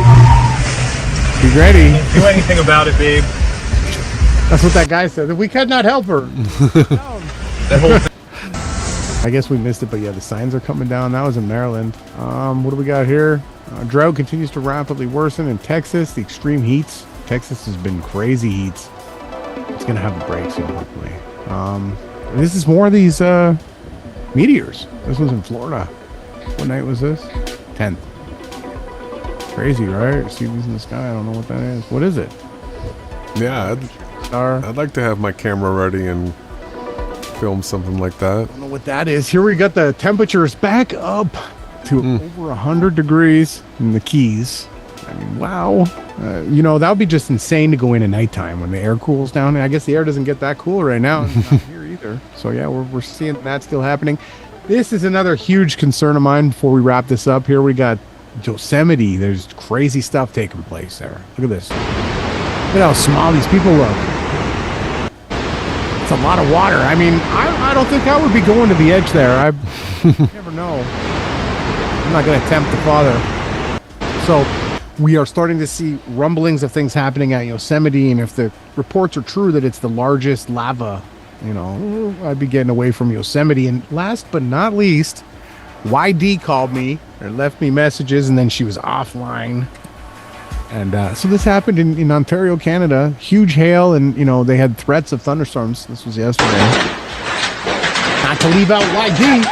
Be ready. Can't do anything about it, babe. That's what that guy said. We could not help her. I guess we missed it, but yeah, the signs are coming down. That was in Maryland. What do we got here? Drought continues to rapidly worsen in Texas. The extreme heats. Texas has been crazy heats. It's going to have a break soon, hopefully. This is more of these meteors. This was in Florida. What night was this? 10th. Crazy, right? See these in the sky. I don't know what that is. What is it? Yeah, I'd like to have my camera ready and film something like that. I don't know what that is. Here we got the temperatures back up to over 100 degrees in the Keys. I mean, wow. You know, that would be just insane to go in at nighttime when the air cools down. I guess the air doesn't get that cool right now. It's not here either. So yeah, we're seeing that still happening. This is another huge concern of mine before we wrap this up. Here we got Yosemite. There's crazy stuff taking place there. Look at this. Look at how small these people look. It's a lot of water. I mean, I don't think I would be going to the edge there. I never know. I'm not going to tempt the father. So we are starting to see rumblings of things happening at Yosemite, and if the reports are true that it's the largest lava, you know, I'd be getting away from Yosemite. And last but not least, YD called me or left me messages, and then she was offline. And so this happened in Ontario, Canada. Huge hail, and you know they had threats of thunderstorms. This was yesterday. Not to leave out YD.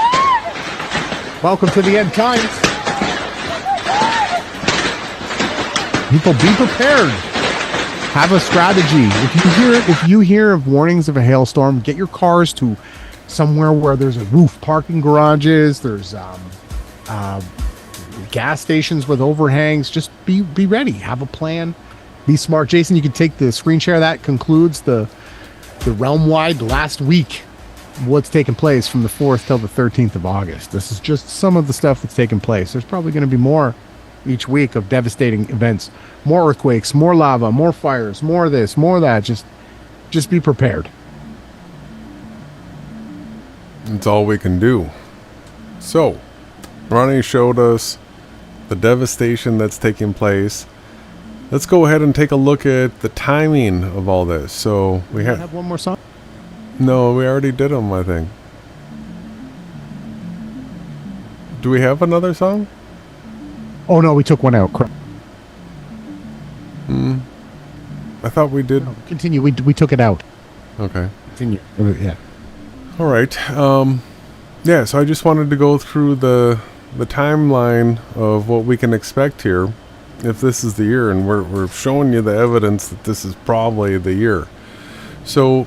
Welcome to the end times. People, be prepared. Have a strategy. If you hear of warnings of a hailstorm, get your cars to somewhere where there's a roof, parking garages, there's gas stations with overhangs. Just be ready. Have a plan. Be smart. Jason, you can take the screen share. That concludes the realm-wide last week. What's taking place from the 4th till the 13th of August. This is just some of the stuff that's taking place. There's probably going to be more each week of devastating events. More earthquakes, more lava, more fires, more this, more that. Just be prepared. It's all we can do. So, Ronnie showed us the devastation that's taking place. Let's go ahead and take a look at the timing of all this. So we have one more song? No, we already did them, I think. Do we have another song? Oh no, we took one out. Correct. I thought we did. No, continue. We took it out. Okay. Continue. Yeah. All right. Yeah, so I just wanted to go through the timeline of what we can expect here if this is the year, and we're showing you the evidence that this is probably the year. So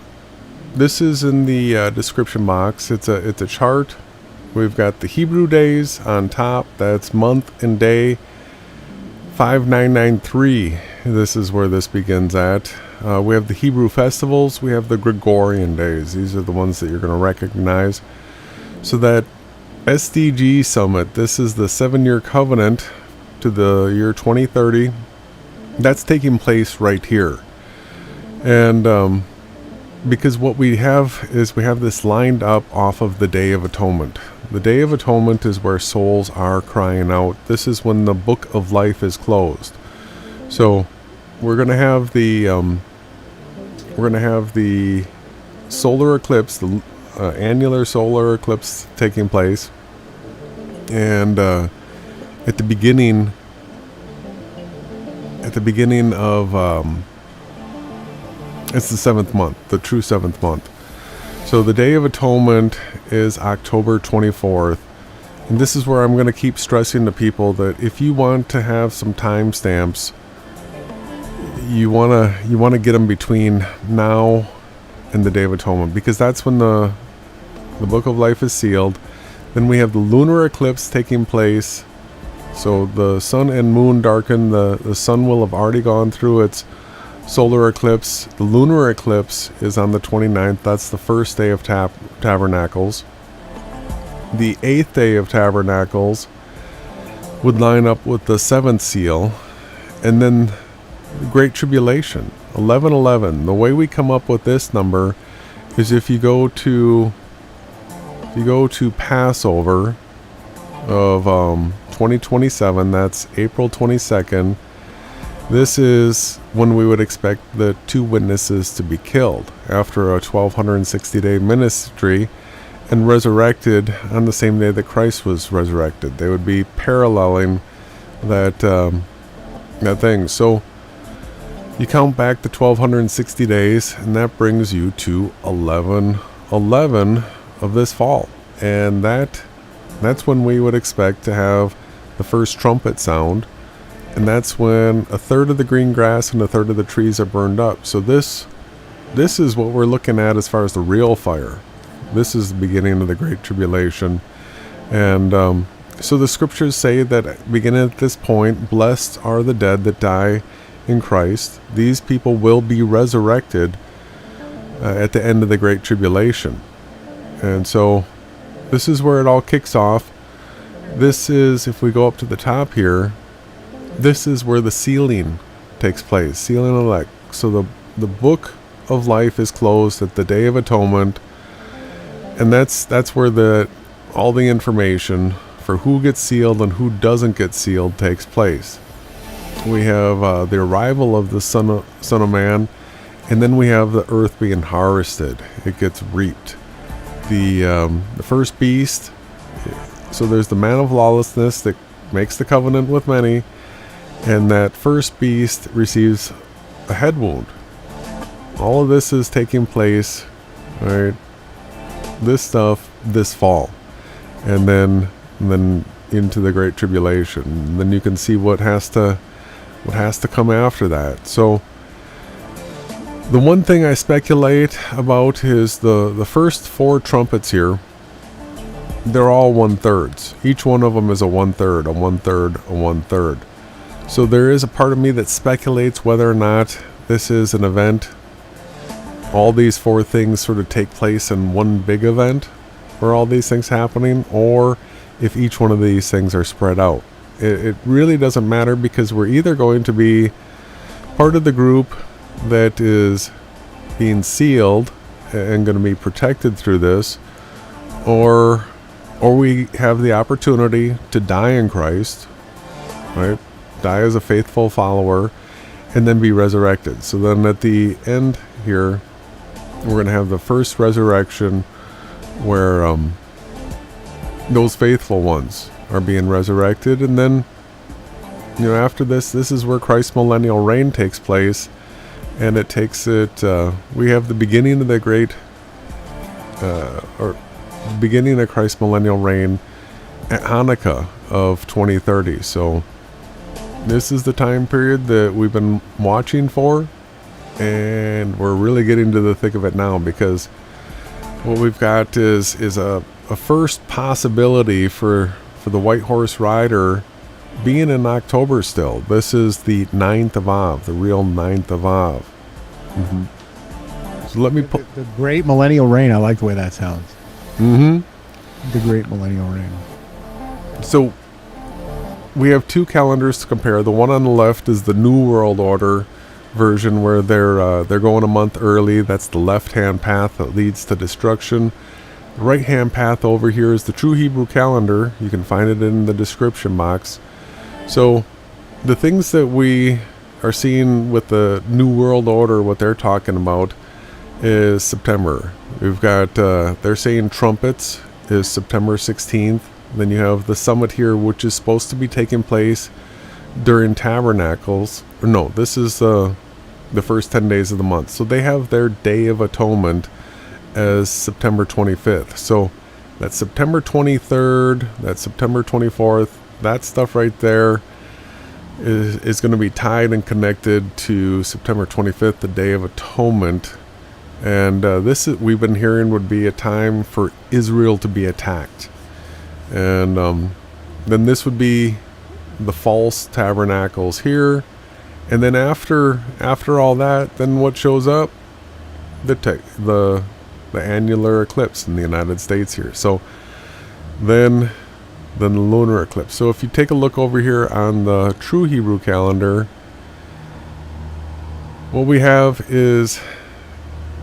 this is in the description box. It's a chart. We've got the Hebrew days on top. That's month and day 5993. This is where this begins at. We have the Hebrew festivals. We have the Gregorian days. These are the ones that you're going to recognize. So that SDG summit, this is the 7-year covenant to the year 2030. That's taking place right here. And because what we have is we have this lined up off of the Day of Atonement. The Day of Atonement is where souls are crying out. This is when the book of life is closed. So we're going to have the solar eclipse, the annular solar eclipse taking place, and at the beginning of it's the 7th month, the true 7th month. So the Day of Atonement is October 24th. And this is where I'm going to keep stressing to people that if you want to have some timestamps, you want to get them between now and the Day of Atonement, because that's when the book of life is sealed. Then we have the lunar eclipse taking place. So the sun and moon darken. The sun will have already gone through its solar eclipse. The lunar eclipse is on the 29th. That's the first day of Tabernacles. The 8th day of Tabernacles would line up with the 7th seal. And then the Great Tribulation, 1111. The way we come up with this number is if you go to Passover of 2027, that's April 22nd. This is when we would expect the 2 witnesses to be killed after a 1260-day ministry and resurrected on the same day that Christ was resurrected. They would be paralleling that thing. So you count back the 1260 days, and that brings you to 11/11 of this fall, and that's when we would expect to have the first trumpet sound. And that's when 1/3 of the green grass and 1/3 of the trees are burned up. So this is what we're looking at as far as the real fire. This is the beginning of the Great Tribulation. And so the scriptures say that beginning at this point, blessed are the dead that die in Christ. These people will be resurrected at the end of the Great Tribulation. And so this is where it all kicks off. This is, if we go up to the top here, this is where the sealing takes place, sealing elect. So the book of life is closed at the Day of Atonement, and that's where all the information for who gets sealed and who doesn't get sealed takes place. We have the arrival of the Son of Man, and then we have the earth being harvested. It gets reaped. The first beast. So there's the man of lawlessness that makes the covenant with many. And that first beast receives a head wound. All of this is taking place, right? This stuff this fall, and then into the Great Tribulation. And then you can see what has to come after that. So the one thing I speculate about is the first 4 trumpets here. They're all 1/3. Each one of them is a 1/3, a 1/3, a 1/3. So there is a part of me that speculates whether or not this is an event. All these 4 things sort of take place in one big event, where all these things happening, or if each one of these things are spread out. It really doesn't matter, because we're either going to be part of the group that is being sealed and going to be protected through this, or we have the opportunity to die in Christ, right? Die as a faithful follower, and then be resurrected. So then at the end here, we're going to have the first resurrection, where those faithful ones are being resurrected, and then after this is where Christ's millennial reign takes place, and it takes it. We have the beginning of the great, or beginning of Christ's millennial reign at Hanukkah of 2030. So this is the time period that we've been watching for, and we're really getting to the thick of it now, because what we've got is a first possibility for the White Horse Rider being in October still. This is the 9th of Av, the real 9th of Av. Mm-hmm. So let me put the Great Millennial Reign. I like the way that sounds. Mm-hmm. The Great Millennial Reign. So we have 2 calendars to compare. The one on the left is the New World Order version, where they're going a month early. That's the left-hand path that leads to destruction. The right-hand path over here is the true Hebrew calendar. You can find it in the description box. So the things that we are seeing with the New World Order, what they're talking about, is September. We've got, they're saying trumpets is September 16th. Then you have the summit here, which is supposed to be taking place during Tabernacles. Or no, this is the first 10 days of the month. So they have their Day of Atonement as September 25th. So that's September 23rd, that's September 24th. That stuff right there is going to be tied and connected to September 25th, the Day of Atonement. And we've been hearing, would be a time for Israel to be attacked. And then this would be the false tabernacles here. And then after all that, then what shows up? The annular eclipse in the United States here. So then the lunar eclipse. So if you take a look over here on the true Hebrew calendar, what we have is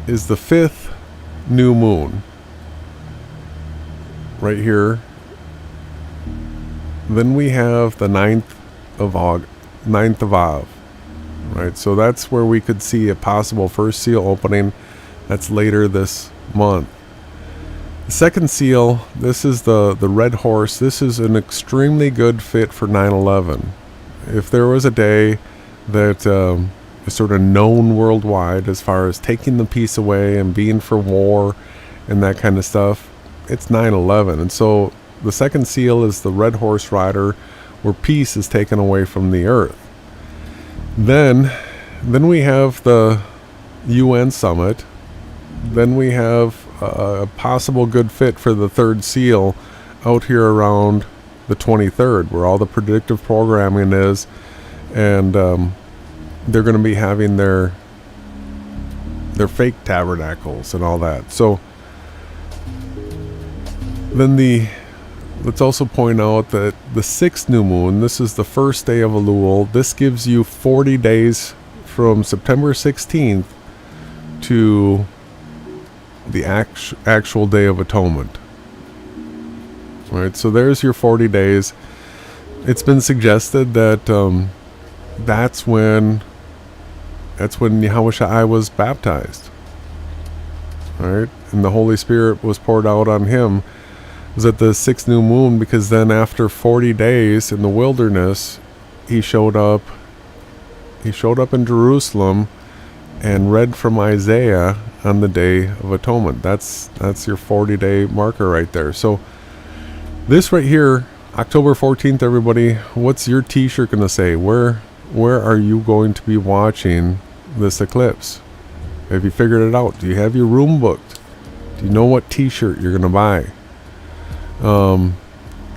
the 5th new moon right here. Then we have the 9th of Av, right? So that's where we could see a possible first seal opening. That's later this month. The second seal, this is the red horse. This is an extremely good fit for 9/11. If there was a day that is sort of known worldwide as far as taking the peace away and being for war and that kind of stuff, it's 9/11. And so the second seal is the red horse rider, where peace is taken away from the earth. Then we have the UN summit. Then we have a possible good fit for the third seal out here around the 23rd, where all the predictive programming is, and they're going to be having their fake tabernacles and all that. So then let's also point out that the 6th new moon, this is the first day of Elul. This gives you 40 days from September 16th to the actual Day of Atonement. All right, so there's your 40 days. It's been suggested that that's when Yahawashai was baptized. All right, and the Holy Spirit was poured out on him. It was at the 6th new moon, because then after 40 days in the wilderness, he showed up in Jerusalem and read from Isaiah on the Day of Atonement. That's your 40-day marker right there. So this right here, October 14th, everybody, what's your t-shirt going to say? Where are you going to be watching this eclipse? Have you figured it out? Do you have your room booked? Do you know what t-shirt you're going to buy?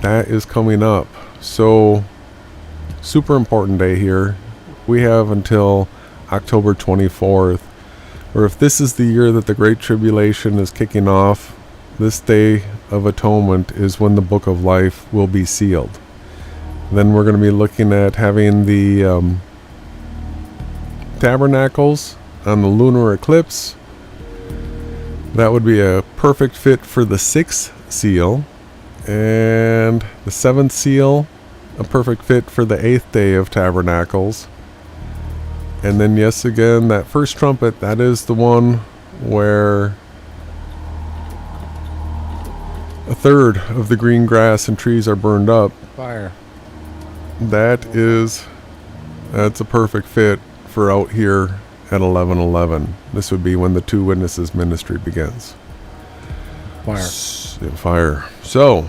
That is coming up. So super important day here. We have until October 24th, or if this is the year that the Great Tribulation is kicking off, this Day of Atonement is when the Book of Life will be sealed. Then we're going to be looking at having the tabernacles on the lunar eclipse. That would be a perfect fit for the 6th seal, and the 7th seal, a perfect fit for the 8th day of tabernacles. And then yes, again, that first trumpet, that is the one where a third of the green grass and trees are burned up. Fire. That's a perfect fit for out here at 11:11. This would be when the two witnesses ministry begins. Fire. Fire. So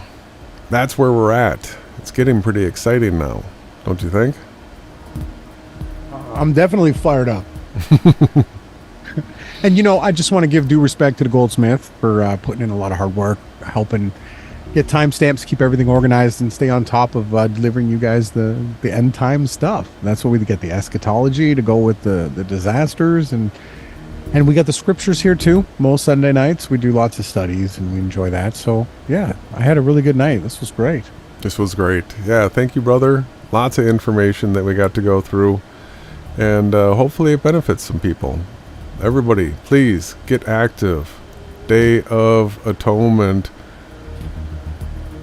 that's where we're at. It's getting pretty exciting now, don't you think? I'm definitely fired up. And I just want to give due respect to the Goldsmith for putting in a lot of hard work, helping get timestamps, keep everything organized, and stay on top of delivering you guys the end time stuff. That's where we get the eschatology to go with the disasters, and we got the scriptures here too. Most Sunday nights we do lots of studies, and we enjoy that. So yeah, I had a really good night. This was great. This was great. Yeah, thank you, brother. Lots of information that we got to go through, and hopefully it benefits some people. Everybody, please get active. Day of Atonement.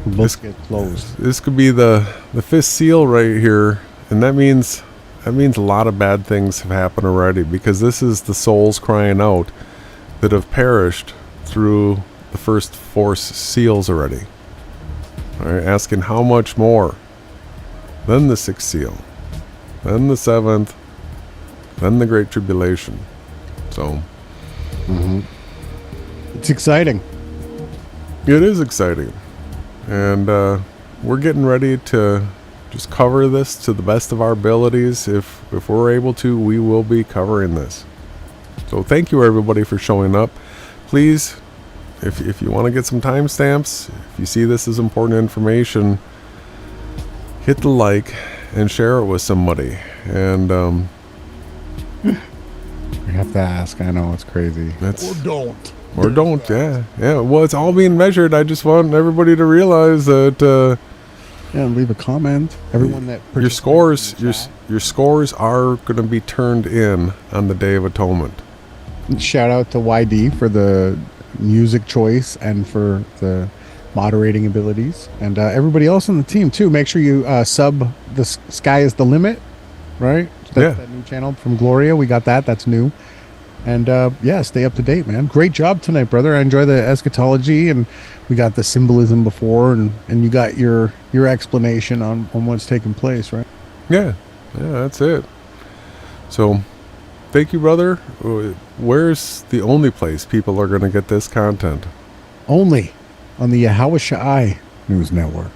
Let's get closed. This could be the 5th seal right here, and that means a lot of bad things have happened already, because this is the souls crying out that have perished through the first 4 seals already. All right, asking how much more? Then the 6th seal, then the 7th, then the Great Tribulation. So, it's exciting. It is exciting. And we're getting ready to just cover this to the best of our abilities. If we're able to, we will be covering this. So thank you, everybody, for showing up. Please, if you want to get some timestamps, if you see this as important information, hit the like and share it with somebody. And we have to ask. I know it's crazy. Or don't, yeah. Well, it's all being measured. I just want everybody to realize that. And leave a comment. Everyone that your scores are going to be turned in on the Day of Atonement. Shout out to YD for the music choice and for the moderating abilities, and everybody else on the team too. Make sure you sub the Sky is the Limit, right? That's that new channel from Gloria. We got that. That's new. And stay up to date, man. Great job tonight, brother. I enjoy the eschatology, and we got the symbolism before, and you got your explanation on what's taking place, right? Yeah, that's it. So, thank you, brother. Where's the only place people are going to get this content? Only on the Yahawashai News Network.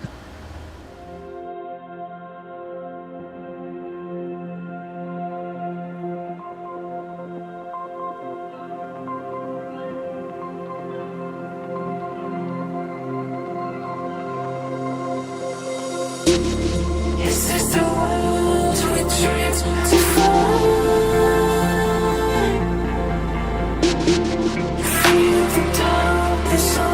Feel the darkness.